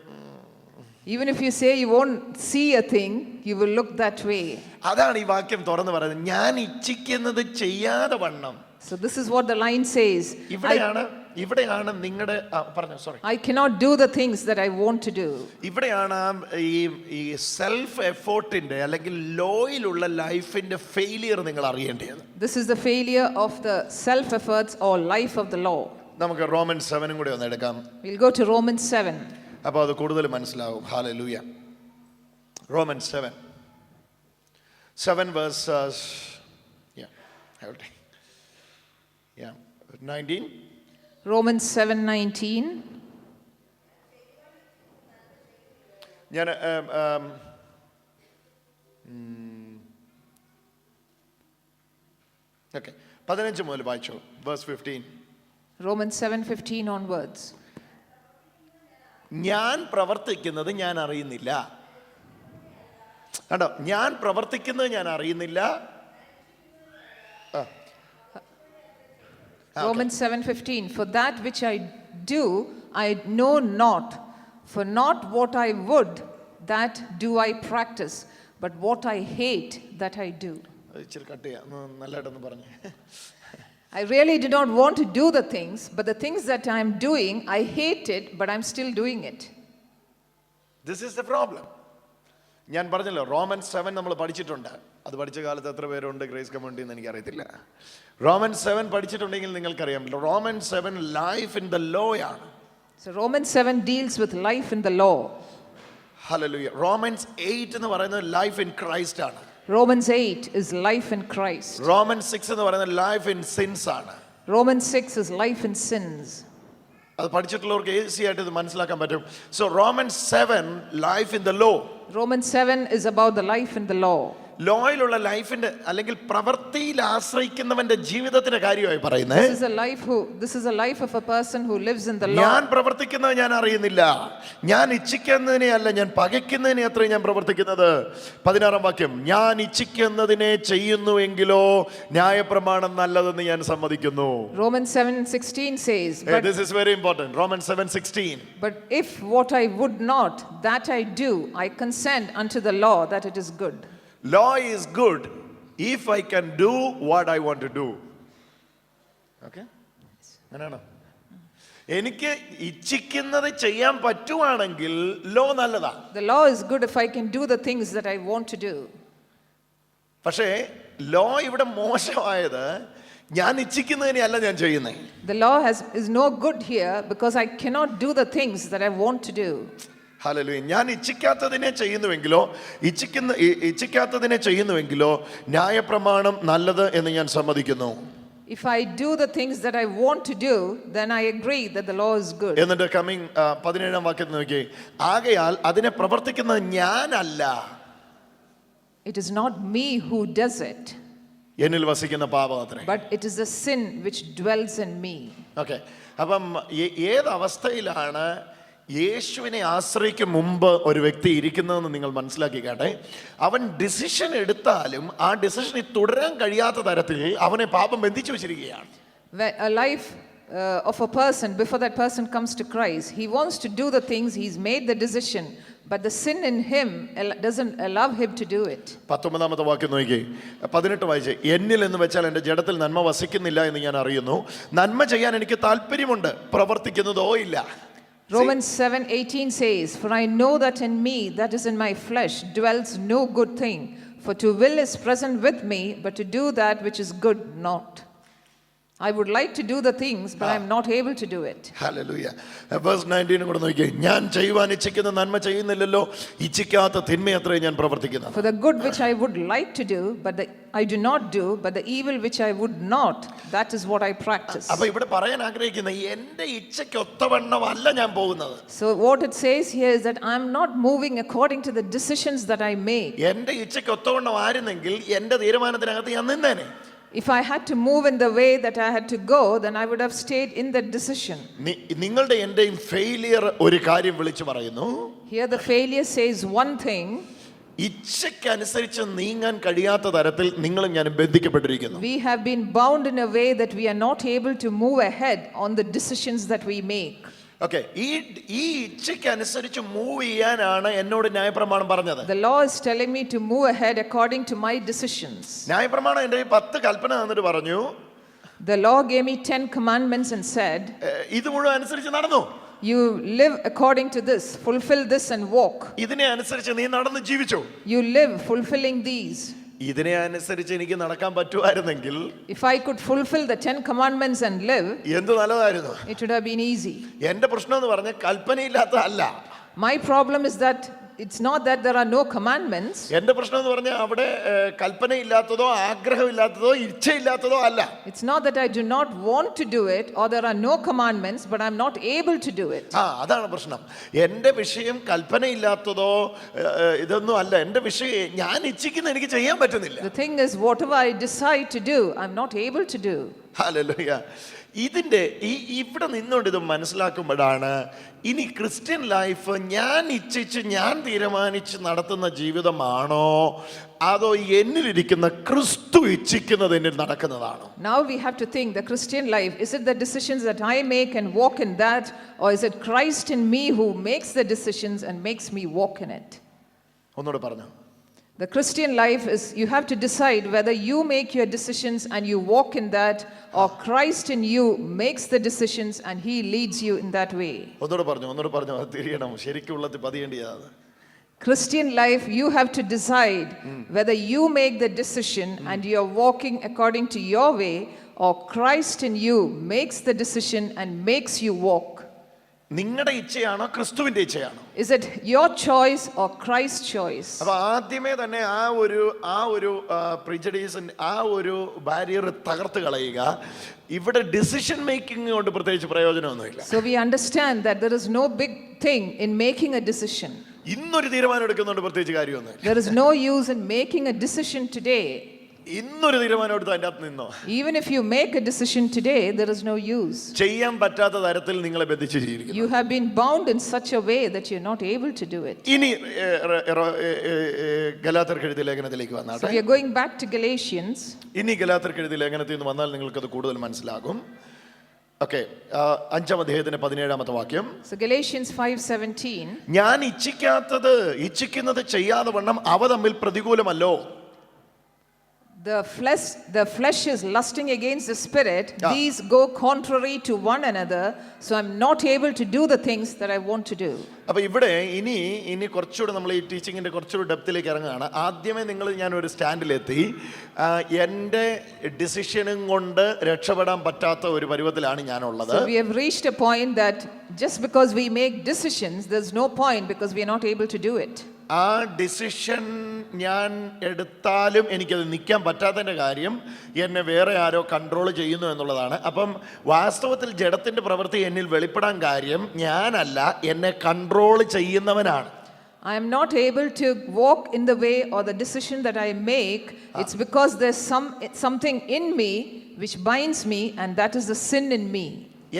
Even if you say you won't see a thing, you will look that way. അതാണ് ഈ വാക്യം തുറന്ന് പറയുന്നത്, ഞാൻ ഇച്ഛിക്കുന്നത് ചെയ്യാതെ വണ്ണം. So this is what the line says. ഇവിടെയാണ് നിങ്ങളുടെ പറഞ്ഞു, sorry, I cannot do the things that I want to do. ഇവിടെയാണ് ഈ സെൽഫ് എഫോർട്ടിന്റെ അല്ലെങ്കിൽ ലോയിലുള്ള ലൈഫിന്റെ ഫെയിലിയർ നിങ്ങൾ അറിയേണ്ടത്. This is the failure of the self efforts or life of the law. നമുക്ക് റോമൻസ് 7 കൂടി ഒന്ന് എടുക്കാം. We'll go to Romans 7. അപ്പോൾ അത് കൂടുതൽ മനസ്സിലാവും. ഹല്ലേലൂയ. Romans 7 verses 19. Romans 7:19. ഞാൻ ഓക്കെ 15 മുതൽ വായിച്ചു. വേഴ്സ് 15. Romans 7:15 onwards. ഞാൻ പ്രവർത്തിക്കുന്നത് ഞാൻ അറിയുന്നില്ല. കണ്ടോ, ഞാൻ പ്രവർത്തിക്കുന്നത് ഞാൻ അറിയുന്നില്ല. Romans 7:15. For that which I do, I know not. For not what I would, that do I practice, but what I hate, that I do. ഇച്ചിരി കട്ട് ചെയ്യാം, നല്ലതായിട്ടൊന്ന് പറഞ്ഞു. I really do not want to do the things, but the things that I am doing, I hate it, but I'm still doing it. This is the problem. ഞാൻ പറഞ്ഞല്ലോ, romance 7 നമ്മൾ പഠിച്ചിട്ടുണ്ട്. അത് പഠിച്ച കാലത്ത് എത്ര പേരുണ്ട് ഗ്രേസ് കമ്മ്യൂണിറ്റി എന്ന് എനിക്കറിയത്തില്ല. റോമൻസ് 7 പഠിച്ചിട്ടുണ്ടെങ്കിൽ നിങ്ങൾക്കറിയാം, Romans 7 life in the law ആണ്. So Romans 7 deals with life in the law. Hallelujah. Romans 8 എന്ന് പറയുന്നത് ലൈഫ് ഇൻ ക്രൈസ്റ്റ് ആണ്. Romans 8 is life in Christ. Romans 6 എന്ന് പറയുന്നത് ലൈഫ് ഇൻ സിൻസ് ആണ്. Romans 6 is life in sins. അത് പഠിച്ചിട്ടുള്ളവർക്ക് easy ആയിട്ട് ഇത് മനസ്സിലാക്കാൻ പറ്റും. So Romans 7 life in the law. Romans 7 is about the life in the law. ലോയിലുള്ള ലൈഫിന്റെ അല്ലെങ്കിൽ പ്രവൃത്തിയിൽ ആശ്രയിക്കുന്നവന്റെ ജീവിതത്തിന്റെ കാര്യമായി പറയുന്നത്. This is a life of a person who lives in the law. ഞാൻ പ്രവർത്തിക്കുന്നത് ഞാൻ അറിയുന്നില്ല, ഞാൻ ഇച്ഛിക്കുന്നതിനെ അല്ല ഞാൻ പകയ്ക്കുന്നതിനെ അത്രയും ഞാൻ പ്രവർത്തിക്കുന്നത്. 16 വാക്യം, ഞാൻ ഇച്ഛിക്കുന്നതിനെ ചെയ്യുന്നുവെങ്കിലോ ന്യായപ്രമാണം നല്ലതെന്ന് ഞാൻ സമ്മതിക്കുന്നു. Romans 7:16 says, this is very important. Romans 7:16. But if what I would not, that I do, I consent unto the law that it is good. Law is good if I can do what I want to do. Okay? അങ്ങനെയാണോ? എനിക്ക് ഇച്ഛിക്കുന്നത് ചെയ്യാൻ പറ്റുവാണെങ്കിൽ law നല്ലതാ. The law is good if I can do the things that I want to do. പക്ഷേ law ഇവിടെ മോശമായത് ഞാൻ ഇച്ഛിക്കുന്നതിനെ അല്ല ഞാൻ ചെയ്യുന്നത്. The law is no good here because I cannot do the things that I want to do. Hallelujah. ഞാൻ ഇച്ഛിക്കാത്തതിനെ ചെയ്യുന്നുവെങ്കിലോ ന്യായപ്രമാണം നല്ലത് എന്ന് ഞാൻ സമ്മതിക്കുന്നു. If I do the things that I want to do, then I agree that the law is good. എന്നിട്ട് coming 17 വാക്യത്തിൽ നോക്കി, ആകയാൽ അതിനെ പ്രവർത്തിക്കുന്നത് ഞാനല്ല, it is not me who does it, എന്നിൽ വസിക്കുന്ന പാപമത്രേ, but it is the sin which dwells in me. Okay. അപ്പം ഏത് അവസ്ഥയിലാണ് യേശുവിനെ ആശ്രയിക്കും മുമ്പ് ഒരു വ്യക്തി ഇരിക്കുന്നതെന്ന് നിങ്ങൾ മനസ്സിലാക്കി കേട്ടെ. അവൻ ഡിസിഷൻ എടുത്താലും ആ ഡിസിഷനിൽ തുടരാൻ കഴിയാത്ത തരത്തിൽ അവനെ പാപം ബന്ധിച്ചു വെച്ചിരിക്കുകയാണ്. A life of a person before that person comes to Christ. He wants to do the things, he's made the decision, but the sin in him doesn't allow him to do it. 19 വാക്യം നോക്കിക്കേ. 18 വായിച്ചേ. എന്നിൽ എന്ന് വെച്ചാൽ എൻ്റെ ജഡത്തിൽ നന്മ വസിക്കുന്നില്ല എന്ന് ഞാൻ അറിയുന്നു. നന്മ ചെയ്യാൻ എനിക്ക് താല്പര്യമുണ്ട്, പ്രവർത്തിക്കുന്നതോ ഇല്ല. Romans 7:18 says, "For I know that in me, that is in my flesh, dwells no good thing. For to will is present with me, but to do that which is good not. I would like to do the things, but I am not able to do it." Hallelujah. Verse 19 കൂടെ നോക്കിക്കേ. ഞാൻ ചെയ്യുവാൻ ഇച്ഛിക്കുന്ന നന്മ ചെയ്യുന്നില്ലല്ലോ, ഇച്ഛിക്കാത്ത തിന്മയത്രേ ഞാൻ പ്രവർത്തിക്കുന്നത്. For the good which I would like to do, I do not do, but the evil which I would not, that is what I practice. അപ്പോൾ ഇവിടെ പറയാൻ ആഗ്രഹിക്കുന്നത് എൻ്റെ ഇച്ഛയ്ക്ക് ഒത്തവണ്ണമല്ല ഞാൻ പോകുന്നത്. So what it says here is that I am not moving according to the decisions that I make. എൻ്റെ ഇച്ഛയ്ക്ക് ഒത്തവണ്ണം ആയിരുന്നെങ്കിൽ എൻ്റെ തീരുമാനത്തിനകത്ത് ഞാൻ നിന്നേനെ. If I had to move in the way that I had to go, then I would have stayed in that decision. നിങ്ങളുടെ എൻ്റെയും failure ഒരു കാര്യം വിളിച്ചു പറയുന്നു. Here the failure says one thing. ഇച്ഛയ്ക്കനുസരിച്ച് നീങ്ങാൻ കഴിയാത്ത തരത്തിൽ നിങ്ങളും ഞാനും ബന്ധിക്കപ്പെട്ടിരിക്കുന്നു. We have been bound in a way that we are not able to move ahead on the decisions that we make. Okay, ഈ ഇച്ഛയ്ക്കനുസരിച്ച് മൂവ് ചെയ്യാനാണ് എന്നോട് ന്യായപ്രമാണം പറഞ്ഞത്. The law is telling me to move ahead according to my decisions. ന്യായപ്രമാണം എൻ്റെ 10 കൽപ്പന തന്നിട്ട് പറഞ്ഞു, The law gave me 10 commandments and said, ഇത് മുഴുവൻ അനുസരിച്ച് നടന്നു. You live according to this, fulfill this and walk. ഇതിനെ അനുസരിച്ച് നീ നടന്ന് ജീവിച്ചു. You live fulfilling these. ഇതിനെ അനുസരിച്ച് എനിക്ക് നടക്കാൻ പറ്റുമായിരുന്നെങ്കിൽ, If I could fulfill the 10 commandments and live, എന്ത് നല്ലതായിരുന്നു. it would have been easy. എന്റെ പ്രശ്നം എന്ന് പറഞ്ഞാൽ കൽപ്പനയില്ലാത്തതല്ല. My problem is that it's not that there are no commandments. എന്റെ പ്രശ്നം എന്ന് പറഞ്ഞാൽ അവിടെ കൽപ്പനയില്ലാത്തതോ ആഗ്രഹമില്ലാത്തതോ ഇച്ഛയില്ലാത്തതോ അല്ല. It's not that I do not want to do it or there are no commandments, but I'm not able to do it. അതാണ് പ്രശ്നം. എൻ്റെ വിഷയം കൽപ്പനയില്ലാത്തതോ ഇതൊന്നും അല്ല. എൻ്റെ വിഷയം ഞാൻ ഇച്ഛിക്കുന്ന എനിക്ക് ചെയ്യാൻ പറ്റുന്നില്ല. The thing is, whatever I decide to do, I'm not able to do. Hallelujah. ഇതിൻ്റെ ഇവിടെ നിന്നുകൊണ്ട് ഇത് മനസ്സിലാക്കുമ്പോഴാണ് ഇനി ക്രിസ്ത്യൻ ലൈഫ് ഞാൻ ഇച്ഛിച്ച് ഞാൻ തീരുമാനിച്ച് നടത്തുന്ന ജീവിതമാണോ അതോ എന്നിലിരിക്കുന്ന ക്രിസ്തു ഇച്ഛിക്കുന്നത് എന്നിൽ നടക്കുന്നതാണോ? Now we have to think the Christian life, is it the decisions that I make and walk in that, or is it Christ in me who makes the decisions and makes me walk in it? ഒന്നുകൂടെ പറഞ്ഞു. The Christian life is you have to decide whether you make your decisions and you walk in that, or Christ in you makes the decisions and he leads you in that way. ഒന്നുകൂടെ പറഞ്ഞു അത് തിരിയണം, ശരിക്കുള്ളത് പതിയേണ്ടിയതാണ്. Christian life, you have to decide whether you make the decision and you are walking according to your way, or Christ in you makes the decision and makes you walk. നിങ്ങളുടെ ഇച്ഛയാണോ ക്രിസ്തുവിന്റെ ഇച്ഛയാണോ? Is it your choice or Christ's choice? അപ്പൊ ആദ്യമേ തന്നെ ആ ഒരു പ്രിജഡീസ്, ആ ഒരു barrier തകർത്ത് കളയുക. ഇവിടെ ഡിസിഷൻ മേക്കിംഗ് കൊണ്ട് പ്രത്യേകിച്ച് പ്രയോജനമൊന്നുമില്ല. So we understand that there is no big thing in making a decision. ഇന്നൊരു തീരുമാനം എടുക്കുന്നതുകൊണ്ട് പ്രത്യേകിച്ച് കാര്യമൊന്നുമില്ല. There is no use in making a decision today. ഇന്നൊരു തീരുമാനം എടുത്ത് അതിൻ്റെ അകത്ത് നിന്നോ. Even if you make a decision today, there is no use. ചെയ്യാൻ പറ്റാത്ത തരത്തിൽ നിങ്ങളെ ബന്ധിച്ചിരിക്കുന്നു. You have been bound in such a way that you're not able to do it. ഇനി ഗലാത്യർക്ക് എഴുതിയ ലേഖനത്തിലേക്ക് വന്നാട്ടെ. So we are going back to Galatians. ഇനി ഗലാത്യർക്ക് എഴുതിയ ലേഖനത്തിൽ നിന്ന് വന്നാൽ നിങ്ങൾക്കത് കൂടുതൽ മനസ്സിലാകും. ഓക്കെ, 5-ാം അധ്യായത്തിന്റെ 17-ാമത്തെ വാക്യം. So Galatians 5:17. ഞാൻ ഇച്ഛിക്കുന്നത് ചെയ്യാതെ വണ്ണം അവ തമ്മിൽ പ്രതികൂലമല്ലോ. The flesh is lusting against the spirit. These go contrary to one another. So I'm not able to do the things that I want to do. അപ്പോൾ ഇവിടെ ഇനി കുറച്ചുകൂടെ നമ്മൾ ഈ ടീച്ചിങ്ങിൻ്റെ കുറച്ചുകൂടി ഡെപ്തിലേക്ക് ഇറങ്ങുകയാണ്. ആദ്യമേ ഞാൻ ഒരു സ്റ്റാൻഡിലെത്തി. എൻ്റെ ഡിസിഷനും കൊണ്ട് രക്ഷപ്പെടാൻ പറ്റാത്ത ഒരു പരുവത്തിലാണ് ഞാനുള്ളത്. So we have reached a point that just because we make decisions, there's no point because we are not able to do it. ആ ഡിസിഷൻ ഞാൻ എടുത്താലും എനിക്കത് നിൽക്കാൻ പറ്റാത്തതിൻ്റെ കാര്യം എന്നെ വേറെ ആരോ കൺട്രോൾ ചെയ്യുന്നു എന്നുള്ളതാണ്. അപ്പം വാസ്തവത്തിൽ ജഡത്തിൻ്റെ പ്രവൃത്തി എന്നിൽ വെളിപ്പെടാൻ കാര്യം ഞാനല്ല, എന്നെ കൺട്രോൾ ചെയ്യുന്നവനാണ്. I am not able to walk in the way or the decision that I make. It's because there's something in me which binds me, and that is the sin in me.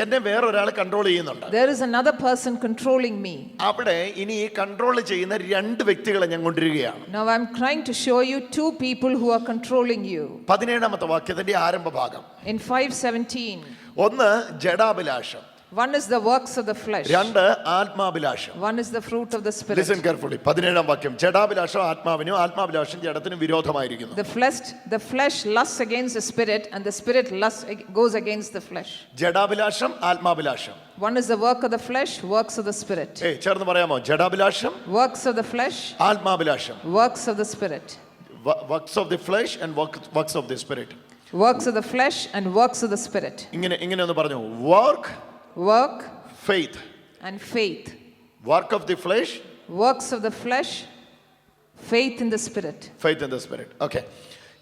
എന്നെ വേറൊരാൾ control ചെയ്യുന്നുണ്ട്. There is another person controlling me. അവിടെ ഇനി ഈ control ചെയ്യുന്ന 2 വ്യക്തികളെ ഞാൻ കൊണ്ടുവരികയാണ്. Now I'm trying to show you 2 people who are controlling you. 17-ാമത്തെ വാക്യത്തിന്റെ ആരംഭ ഭാഗം. In 5:17. ഒന്ന് ജഡാഭിലാഷം, One is the works of the flesh. രണ്ട് ആത്മാഭിലാഷം. One is the fruit of the spirit. Listen carefully. 17-ാം വാക്യം. ജഡാഭിലാഷം ആത്മാവിനും ആത്മാഭിലാഷം ജഡത്തിനും വിരോധമായിരിക്കുന്നു. The flesh lusts against the spirit, and the spirit goes against the flesh. ജഡാഭിലാഷം ആത്മാഭിലാഷം. One is the work of the flesh, works of the spirit. ചേർന്ന് പറയാമോ? ജഡാഭിലാഷം, Works of the flesh, ആത്മാഭിലാഷം. works of the spirit. Works of the flesh and works of the spirit. Works of the flesh and works of the spirit. ഇങ്ങനെ ഒന്ന് പറഞ്ഞു. Work, faith. and faith. Work of the flesh, Works of the flesh, faith in the spirit. faith in the spirit. Okay.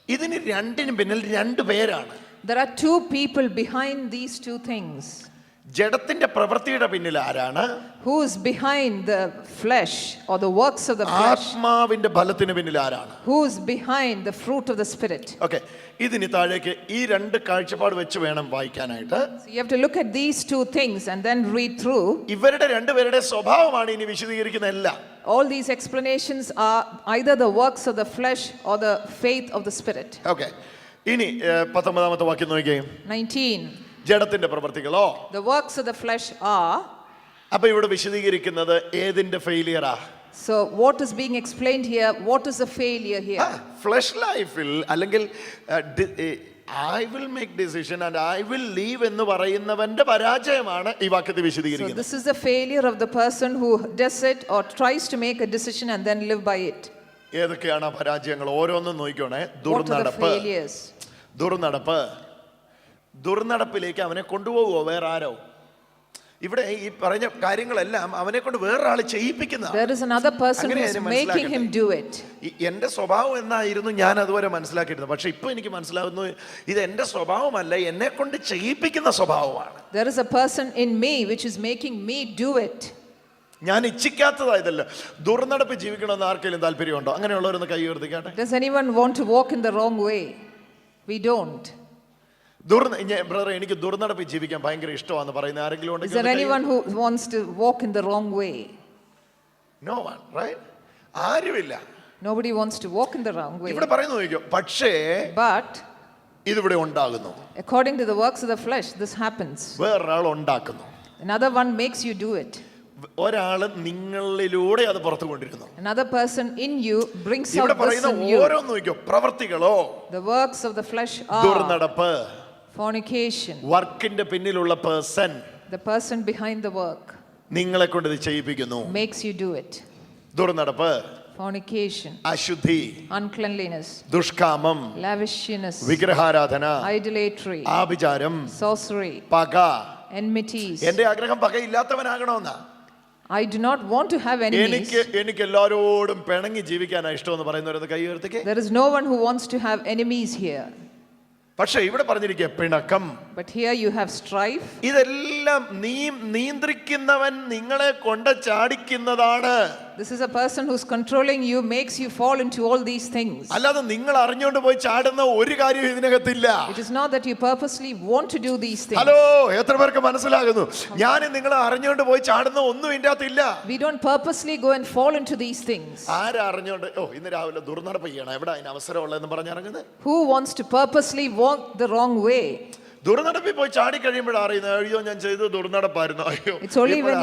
ഇതിന് രണ്ടിനും പിന്നിൽ രണ്ട് പേരാണ്. There are two people behind these two things. ജഡത്തിന്റെ പ്രവൃത്തിയുടെ പിന്നിൽ ആരാണ്? Who is behind the flesh or the works of the flesh? ആത്മാവിന്റെ ഫലത്തിന് പിന്നിൽ ആരാണ്? Who is behind the fruit of the spirit? Okay, ഇതിന് താഴേക്ക് ഈ രണ്ട് കാഴ്ചപ്പാട് വെച്ച് വേണം വായിക്കാനായിട്ട്. So you have to look at these two things and then read through. ഇവരുടെ രണ്ടുപേരുടെ സ്വഭാവമാണ് ഇനി വിശദീകരിക്കുന്ന എല്ലാം. All these explanations are either the works of the flesh or the faith of the spirit. Okay, ഇനി 19-ാമത്തെ വാക്യം നോക്കിയേ. 19. ജഡത്തിന്റെ പ്രവൃത്തികളോ. The works of the flesh are. അപ്പൊ ഇവിടെ വിശദീകരിക്കുന്നത് ഏതിന്റെ ഫെയിലിയറാ? So what is being explained here? What is the failure here? Flesh ലൈഫിൽ അല്ലെങ്കിൽ I will make decision and I will leave എന്ന് പറയുന്നവന്റെ പരാജയമാണ് ഈ വാക്യത്തിൽ So വിശദീകരിക്കുന്നത്. this is the failure of the person who does it or tries to make a decision and then live by it. ഏതൊക്കെയാണ് ആ പരാജയങ്ങൾ? ഓരോന്നും നോക്കിക്കോണേ. What are the failures? ദുർനടപ്പിലേക്ക് അവനെ കൊണ്ടുപോകുമോ വേറെ ആരോ? ഇവിടെ ഈ പറഞ്ഞ കാര്യങ്ങളെല്ലാം അവനെ കൊണ്ട് വേറൊരാൾ ചെയ്യിപ്പിക്കുന്ന. There is another person who is making him do it. എന്റെ സ്വഭാവം എന്നായിരുന്നു ഞാൻ അതുവരെ മനസ്സിലാക്കിയിരുന്നത്. പക്ഷെ ഇപ്പൊ എനിക്ക് മനസ്സിലാവുന്നു ഇത് എന്റെ സ്വഭാവമല്ല, എന്നെ കൊണ്ട് ചെയ്യിപ്പിക്കുന്ന സ്വഭാവമാണ്. There is a person in me which is making me do it. ഞാൻ ഇച്ഛിക്കാത്തതായതല്ല. ദുർനടപ്പ് ജീവിക്കണമെന്ന് ആർക്കെങ്കിലും താല്പര്യമുണ്ടോ? അങ്ങനെയുള്ളവരൊന്ന് കൈ ഉയർത്തിക്കാട്ടെ. Does anyone want to walk in the wrong way? We don't. Brother, എനിക്ക് ദുർനടപ്പ് ജീവിക്കാൻ ഭയങ്കര ഇഷ്ടമാണെന്ന് പറയുന്ന ആരെങ്കിലും Is there anyone who wants to walk in the wrong way? No one, right? ആരുമില്ല. Nobody wants to walk in the wrong way. ഇവിടെ പറയുന്നു നോക്കിയോ. പക്ഷേ But ഇതിവിടെ ഉണ്ടാകുന്നു. according to the works of the flesh, this happens. വേറൊരാൾ ഉണ്ടാക്കുന്നു. Another one makes you do it. ഒരാള് നിങ്ങളിലൂടെ അത് പുറത്തു കൊണ്ടിരുന്നു. Another person in you brings out ഇവിടെ this പറയുന്ന in you. ഓരോന്ന് നോക്കിയോ. പ്രവൃത്തികളോ. The works of the flesh are ദുർനടപ്പ്. fornication. വർക്കിന്റെ പിന്നിലുള്ള person. The person behind the work നിങ്ങളെ കൊണ്ട് ഇത് ചെയ്യിപ്പിക്കുന്നു. makes you do it. ദുർനടപ്പ്, fornication, അശുദ്ധി, uncleanliness, ദുഷ്കാമം, lavishness, വിഗ്രഹാരാധന, idolatry, ആഭിചാരം, sorcery, പക. enmities. എന്റെ ആഗ്രഹം പകയില്ലാത്തവനാകണമെന്നാ. I do not want to have enemies. എനിക്ക് എല്ലാവരോടും പിണങ്ങി ജീവിക്കാനാണ് ഇഷ്ടമെന്ന് പറയുന്നവരത് കൈ ഉയർത്തിക്കേ. There is no one who wants to have enemies here. പക്ഷേ ഇവിടെ പറഞ്ഞിരിക്കുക പിണക്കം. But here you have strife. ഇതെല്ലാം നിയന്ത്രിക്കുന്നവൻ നിങ്ങളെ കൊണ്ട് ചാടിക്കുന്നതാണ്. This is a person who's controlling you, makes you fall into all these things. അല്ലാതെ നിങ്ങൾ അറിഞ്ഞുകൊണ്ട് പോയി ചാടുന്ന ഒരു കാര്യം ഇതിനകത്തില്ല. It is not that you purposely want to do these things. Hello, എത്ര പേർക്ക് മനസ്സിലാകുന്നു? ഞാൻ നിങ്ങൾ അറിഞ്ഞുകൊണ്ട് പോയി ചാടുന്ന ഒന്നും ഇതിന്റെ അകത്തില്ല. We don't purposely go and fall into these things. ആരാ അറിഞ്ഞുകൊണ്ട് ഇന്ന് രാവിലെ ദുർനടപ്പ് ചെയ്യണം, എവിടെ അതിന് അവസരമുള്ളതെന്ന് പറഞ്ഞിറങ്ങുന്നത്? Who wants to purposely walk the wrong way? ദുർനടപ്പിൽ പോയി ചാടി കഴിയുമ്പോഴാണ് അറിയുന്നത്, അയ്യോ ഞാൻ ചെയ്തത് ദുർനടപ്പായിരുന്നു, അയ്യോ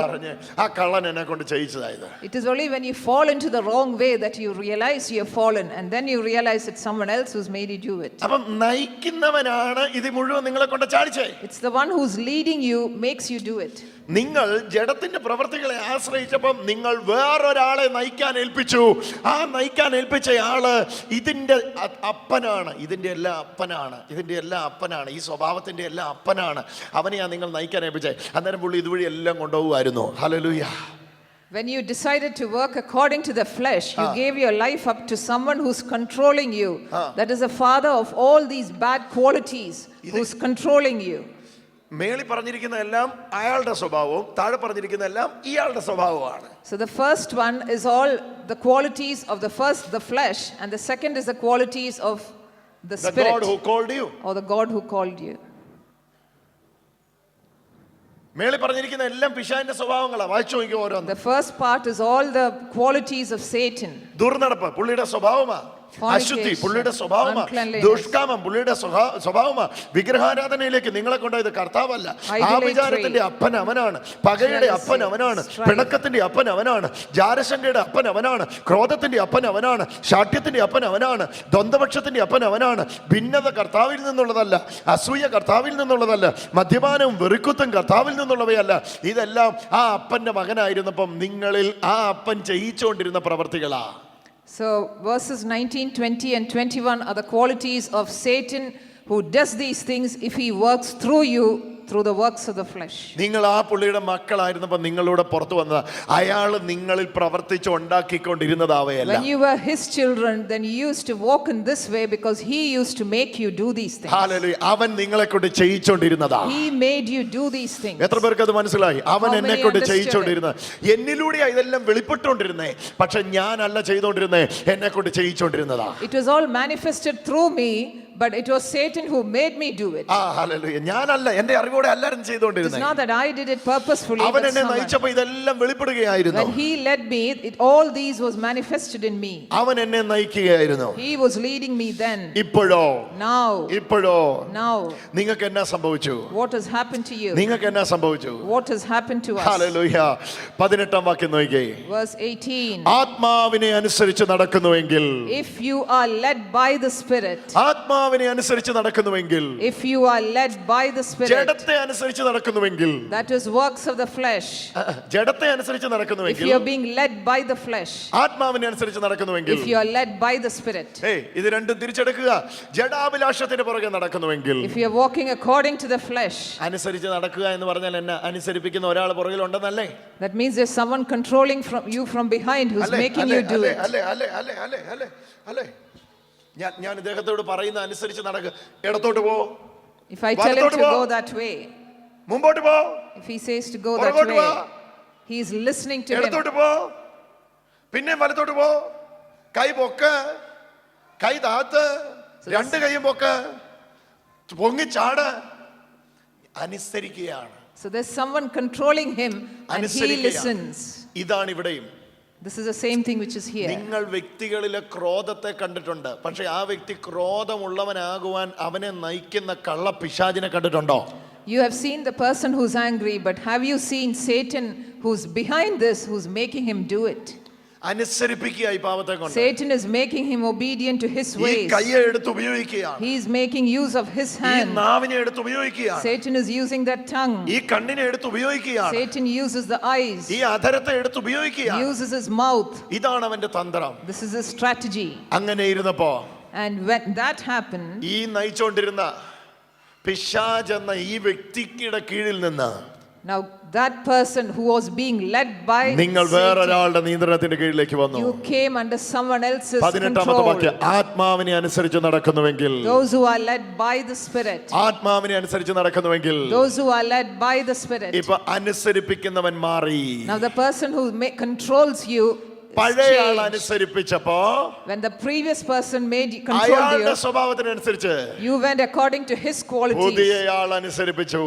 അറിഞ്ഞ് ആ കള്ളൻ എന്നെ കൊണ്ട് ചെയ്യിച്ചതായത്. It is only when you fall into the wrong way that you realize you have fallen, and then you realize it's someone else who's made you do it. അപ്പം നയിക്കുന്നവനാണ് ഇത് മുഴുവൻ നിങ്ങളെ കൊണ്ട് ചാടിച്ചേ. It's the one who's leading you, makes you do it. നിങ്ങൾ ജഡത്തിന്റെ പ്രവൃത്തികളെ ആശ്രയിച്ചപ്പം നിങ്ങൾ വേറൊരാളെ നയിക്കാൻ ഏൽപ്പിച്ചു. ആ നയിക്കാൻ ഏൽപ്പിച്ചയാള് ഇതിന്റെ അപ്പനാണ്, ഇതിന്റെ എല്ലാ അപ്പനാണ്, ഈ സ്വഭാവത്തിന്റെ എല്ലാ അപ്പനാണ്. അവനെയാ നിങ്ങൾ നയിക്കാൻ ഏൽപ്പിച്ചേ. അന്നേരം പുള്ളി ഇതുവഴി എല്ലാം കൊണ്ടുപോകുമായിരുന്നു. Hallelujah. When you decided to work according to the flesh, you gave your life up to someone who's controlling you. That is the father of all these bad qualities, who's controlling you. മേളി പറഞ്ഞിരിക്കുന്ന എല്ലാം അയാളുടെ സ്വഭാവവും താഴെ പറഞ്ഞിരിക്കുന്ന എല്ലാം ഇയാളുടെ സ്വഭാവമാണ്. So the first one is all the qualities of the flesh, and the second is the qualities of the spirit. The God who called you. Or the God who called you. മേളി പറഞ്ഞിരിക്കുന്ന എല്ലാം പിശാചിന്റെ സ്വഭാവങ്ങളാണ്. വായിച്ചു നോക്കിയോ ഓരോന്ന്. The first part is all the qualities of Satan. ദുർനടപ്പ് പുള്ളിയുടെ സ്വഭാവമാണ്. അശുദ്ധി പുള്ളിയുടെ സ്വഭാവമാണ്, uncleanliness. ദുഷ്കാമം പുള്ളിയുടെ സ്വഭാവമാണ്, വിഗ്രഹാരാധനയിലേക്ക് നിങ്ങളെ കൊണ്ടുപോയത് കർത്താവല്ല. ആഭിചാരത്തിന്റെ അപ്പൻ അവനാണ്, പകയുടെ അപ്പൻ അവനാണ്, പിണക്കത്തിന്റെ അപ്പൻ അവനാണ്, ജാരശങ്കയുടെ അപ്പൻ അവനാണ്, ക്രോധത്തിന്റെ അപ്പൻ അവനാണ്, ശാഠ്യത്തിന്റെ അപ്പൻ അവനാണ്, ദ്വന്ദ്വപക്ഷത്തിന്റെ അപ്പൻ അവനാണ്. ഭിന്നത കർത്താവിൽ നിന്നുള്ളതല്ല, അസൂയ കർത്താവിൽ നിന്നുള്ളതല്ല, മദ്യപാനവും വെറുക്കുത്തും കർത്താവിൽ നിന്നുള്ളവയല്ല. ഇതെല്ലാം ആ അപ്പന്റെ മകനായിരുന്നപ്പം നിങ്ങളിൽ ആ അപ്പൻ ചെയ്യിച്ചുകൊണ്ടിരുന്ന പ്രവർത്തികളാ. So verses 19, 20 and 21 are the qualities of Satan who does these things if he works through you through the works of the flesh. നിങ്ങൾ ആ പുള്ളിയുടെ മക്കളായിരുന്നപ്പോൾ നിങ്ങളോട് പുറത്തു വന്നത് അയാൾ നിങ്ങളിൽ പ്രവർത്തിച്ച് ഉണ്ടാക്കിക്കൊണ്ടിരുന്നതാവയല്ല. When you were his children, then you used to walk in this way because he used to make you do these things. Hallelujah. അവൻ നിങ്ങളെ കൊണ്ട് ചെയ്യിച്ചുകൊണ്ടിരുന്നതാ. He made you do these things. എത്ര പേർക്ക് അത് മനസ്സിലായി? അവൻ How എന്നെ many കൊണ്ട് understood ചെയ്യിച്ചുകൊണ്ടിരുന്നത്. എന്നിലൂടെ ഇതെല്ലാം വെളിപ്പെട്ടുകൊണ്ടിരുന്നേ, പക്ഷെ ഞാനല്ല ചെയ്തുകൊണ്ടിരുന്നേ, എന്നെ കൊണ്ട് ചെയ്യിച്ചുകൊണ്ടിരുന്നതാ. It was all manifested through me, but it was Satan who made me do it. Hallelujah. ഞാനല്ല, എന്റെ അറിവോടെ എല്ലാരും It's ചെയ്തുകൊണ്ടിരുന്നേ. not that I did it purposefully, അവൻ but എന്നെ someone. നയിച്ചപ്പോൾ ഇതെല്ലാം വെളിപ്പെടുകയായിരുന്നു. When he led me, all these was manifested in me. അവൻ എന്നെ നയിക്കുകയായിരുന്നു. He was leading me then. ഇപ്പോഴോ Now, നിങ്ങൾക്ക് എന്നാ സംഭവിച്ചു? what has happened to you? നിങ്ങൾക്ക് എന്നാ സംഭവിച്ചു? What has happened to us? Hallelujah. 18 വാക്യം നോക്കിക്കേ. Verse 18. ആത്മാവിനെ അനുസരിച്ച് നടക്കുന്നുവെങ്കിൽ, If you are led by the Spirit, ആത്മാവിനെ അനുസരിച്ച് നടക്കുന്നുവെങ്കിൽ, if you are led by the Spirit, ജഡത്തെ അനുസരിച്ച് നടക്കുന്നുവെങ്കിൽ, that is works of the flesh. ജഡത്തെ അനുസരിച്ച് If നടക്കുന്നുവെങ്കിൽ, you are being led by the flesh, ആത്മാവിനെ അനുസരിച്ച് നടക്കുന്നുവെങ്കിൽ, if you are led by the Spirit, ഇത് രണ്ടും തിരിച്ചെടുക്കുക. ജഡാഭിലാഷത്തിന് പുറകെ നടക്കുന്നുവെങ്കിൽ, if you are walking according to the flesh, അനുസരിച്ച് നടക്കുക എന്ന് പറഞ്ഞാൽ എന്നെ അനുസരിപ്പിക്കുന്ന ഒരാൾ പുറകിലുണ്ടെന്നല്ലേ? that means there's someone controlling you from behind who's making you do it. അല്ലേ? ഞാൻ ഇദ്ദേഹത്തോട് പറയുന്ന അനുസരിച്ച് നടക്കുക. ഇടത്തോട്ട് പോ, If I tell him to go that way, മുമ്പോട്ട് പോ, if he says to go that പുറകോട്ട് പോ, way, he is listening to him. ഇടത്തോട്ട് പോ, പിന്നെ വലത്തോട്ട് പോ, കൈ പൊക്ക്, കൈ താത്ത്, രണ്ട് കൈയും പൊക്ക്, പൊങ്ങി ചാട്. അനുസരിക്കുകയാണ്. So there's someone controlling him and he listens. ഇതാണ് ഇവിടെയും. This is the same thing which is here. നിങ്ങൾ വ്യക്തികളിലെ ക്രോധത്തെ കണ്ടിട്ടുണ്ട്, പക്ഷെ ആ വ്യക്തി ക്രോധമുള്ളവനാകുവാൻ അവനെ നയിക്കുന്ന കള്ള പിശാചിനെ കണ്ടിട്ടുണ്ടോ? You have seen the person who's angry, but have you seen Satan who's behind this, who's making him do it? അനുസരിപ്പിക്കുക ഈ പാപത്തെ കൊണ്ട്. Satan is making him obedient to his ഈ ways. കൈയെ എടുത്ത് ഉപയോഗിക്കുകയാണ്. He is making use of his ഈ hand. നാവിനെ എടുത്ത് ഉപയോഗിക്കുകയാണ്. Satan is using that tongue. ഈ കണ്ണിനെ എടുത്ത് ഉപയോഗിക്കുകയാണ്. Satan uses the eyes. ഈ അധരത്തെ എടുത്ത് He ഉപയോഗിക്കുകയാണ്. uses his mouth. ഇതാണ് അവന്റെ തന്ത്രം. This is his strategy. അങ്ങനെ ഇരുന്നപ്പോ And when that happened, ഈ നയിച്ചുകൊണ്ടിരുന്ന പിശാച് എന്ന ഈ വ്യക്തിയുടെ കീഴിൽ നിന്ന് now that person who was being led by നിങ്ങൾ Satan, വേറൊരാളുടെ നിയന്ത്രണത്തിന്റെ കീഴിലേക്ക് വന്നു. you came under someone else's 18 വാക്യം, control. ആത്മാവിനെ അനുസരിച്ച് നടക്കുന്നുവെങ്കിൽ, Those who are led by the Spirit. ആത്മാവിനെ അനുസരിച്ച് നടക്കുന്നുവെങ്കിൽ, Those who are led by the Spirit. ഇപ്പൊ അനുസരിപ്പിക്കുന്നവൻ മാറി. Now the person who controls you is പഴയ ആൾ changed. അനുസരിപ്പിച്ചപ്പോ When the previous person controlled അയാളുടെ you, സ്വഭാവത്തിനനുസരിച്ച് you went according to his qualities. പുതിയ ആൾ അനുസരിപ്പിച്ചു.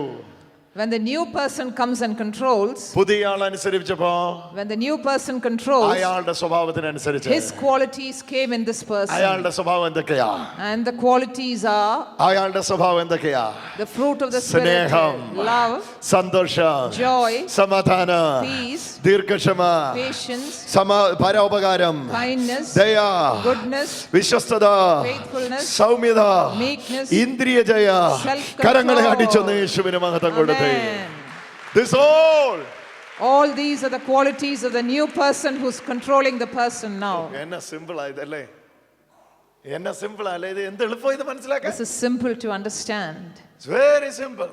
When the new person comes and controls, പുതിയ ആൾ അനുസരിപ്പിച്ചപ്പോ when the new person controls, അയാളുടെ സ്വഭാവത്തിനനുസരിച്ച് his qualities came in this person. അയാളുടെ സ്വഭാവം എന്തൊക്കെയാ? And the qualities are അയാളുടെ സ്വഭാവം എന്തൊക്കെയാ? the fruit of the Spirit, സ്നേഹം, love, സന്തോഷം, joy, സമാധാനം, peace, ദീർഘക്ഷമ, patience, പരോപകാരം, kindness, ദയ, goodness, വിശ്വസ്തത, faithfulness, സൗമ്യത, meekness, ഇന്ദ്രിയ ജയ. self-control. കരങ്ങളെ അടിച്ചൊന്ന് യേശുവിന് മഹത്വം കൊടുത്തേ. Amen. This all these are the qualities of the new person who's controlling the person now. എന്നാ സിമ്പിൾ ആയതല്ലേ? എന്നാ സിമ്പിൾ അല്ലേ? ഇത് എന്ത് എളുപ്പം ഇത് മനസ്സിലാക്കാൻ. This is simple to understand. It's very simple.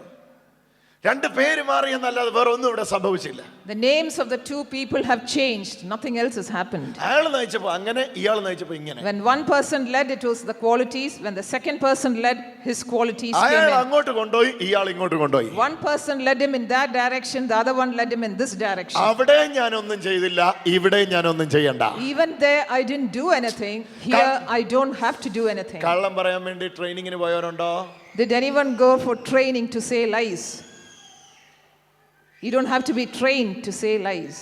രണ്ട് പേര് മാറി എന്നല്ലാതെ വേറെ ഒന്നും ഇവിടെ സംഭവിച്ചില്ല. The names of the two people have changed. Nothing else has happened. അയാൾ നയിച്ചപ്പോ അങ്ങനെ, ഇയാൾ നയിച്ചപ്പോ ഇങ്ങനെ. When one person led, it was the qualities. When the second person led, his qualities അയാൾ came in. അങ്ങോട്ട് കൊണ്ടുപോയി, ഇയാൾ ഇങ്ങോട്ട് കൊണ്ടുപോയി. One person led him in that direction, the other one led him in this direction. അവിടെ ഞാനൊന്നും ചെയ്തില്ല, ഇവിടെ ഞാനൊന്നും ചെയ്യണ്ട. Even there I didn't do anything. Here I don't have to do anything. കള്ളം പറയാൻ വേണ്ടി ട്രെയിനിങ്ങിന് പോയവരുണ്ടോ? Did anyone go for training to say lies? You don't have to be trained to say lies.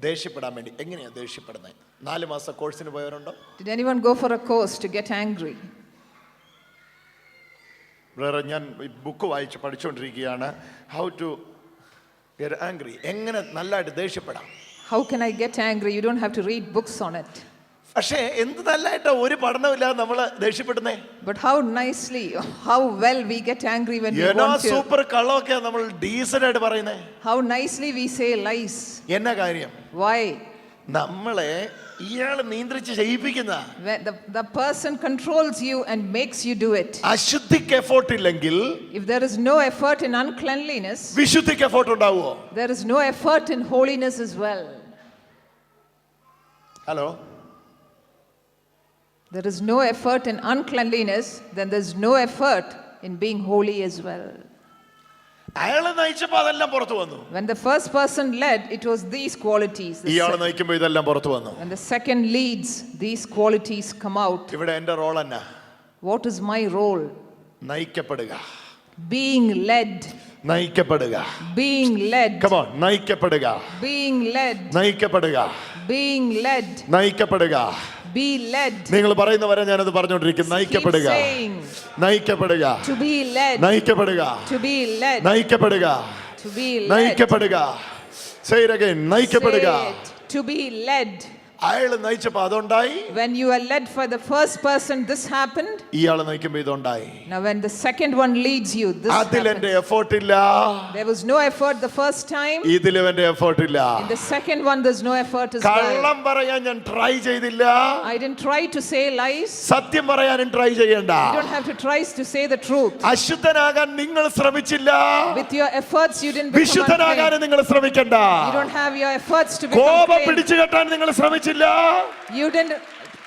ദേഷ്യപ്പെടാൻ വേണ്ടി. എങ്ങനെയാ ദേഷ്യപ്പെടുന്നത്? 4 മാസം കോഴ്സിന് പോയവരുണ്ടോ? Did anyone go for a course to get angry? വേറെ ഞാൻ ബുക്ക് വായിച്ച് പഠിച്ചുകൊണ്ടിരിക്കുകയാണ്. How to get angry. എങ്ങനെ നല്ലതായിട്ട് ദേഷ്യപ്പെടാം. How can I get angry? You don't have to read books on it. പക്ഷേ എന്ത് നല്ലതായിട്ടാ ഒരു പഠനമില്ലാതെ നമ്മൾ ദേഷ്യപ്പെടുന്നേ. But how nicely, how well we get angry when we want to. Super കള്ളമൊക്കെ നമ്മൾ ഡീസന്റ് ആയിട്ട് പറയുന്നേ. How nicely we say lies. എന്നാ കാര്യം? Why? നമ്മളെ ഇയാൾ നിയന്ത്രിച്ച് ചെയ്യിപ്പിക്കുന്ന. The person controls you and makes you do it. അശുദ്ധിക്ക് എഫോർട്ട് ഇല്ലെങ്കിൽ, if there is no effort in uncleanliness, വിശുദ്ധിക്ക് എഫോർട്ട് ഉണ്ടാവുമോ? there is no effort in holiness as well. Hello. There is no effort in uncleanliness, then there is no effort in being holy as well. അയാളെ നയിച്ചപ്പോൾ അതെല്ലാം പുറത്തു വന്നു. When the first person led, it was these qualities. ഇയാളെ നയിക്കുമ്പോൾ ഇതെല്ലാം പുറത്തു വന്നു. When the second leads, these qualities come out. ഇവിടെ എൻ്റെ റോൾ എന്നാ? What is my role? നയിക്കപ്പെടുക. Being led. നയിക്കപ്പെടുക. Being led. Come on, നയിക്കപ്പെടുക. Being led. നയിക്കപ്പെടുക. Being led. നയിക്കപ്പെടുക. Be led. നിങ്ങൾ പറയുന്നവരെ ഞാനത് പറഞ്ഞുകൊണ്ടിരിക്കും. നയിക്കപ്പെടുക. നയിക്കപ്പെടുക. To be led. നയിക്കപ്പെടുക. To be led. നയിക്കപ്പെടുക. To be led. നയിക്കപ്പെടുക. Say it again. നയിക്കപ്പെടുക. To be led. അയാൾ നയിച്ചപ്പോൾ അതുണ്ടായി. When you are led for the first person, this happened. ഇയാൾ നയിക്കുമ്പോൾ ഇതുണ്ടായി. Now when the second one leads you, this അതിൽ എൻ്റെ effort ഇല്ല. There was no effort the first time. ഇതിലും എൻ്റെ effort ഇല്ല. In the second one, there's no effort as well. കള്ളം പറയാൻ ഞാൻ ട്രൈ ചെയ്തില്ല. I didn't try to say lies. സത്യം പറയാനും ട്രൈ ചെയ്യണ്ട. You don't have to try to say the truth. അശുദ്ധനാകാൻ നിങ്ങൾ ശ്രമിച്ചില്ല. With your efforts, you didn't become വിശുദ്ധനാകാൻ unclean. നിങ്ങൾ ശ്രമിക്കണ്ട. You don't have your efforts to become കോപം clean. പിടിച്ചു കെട്ടാൻ നിങ്ങൾ ശ്രമിച്ചില്ല. You didn't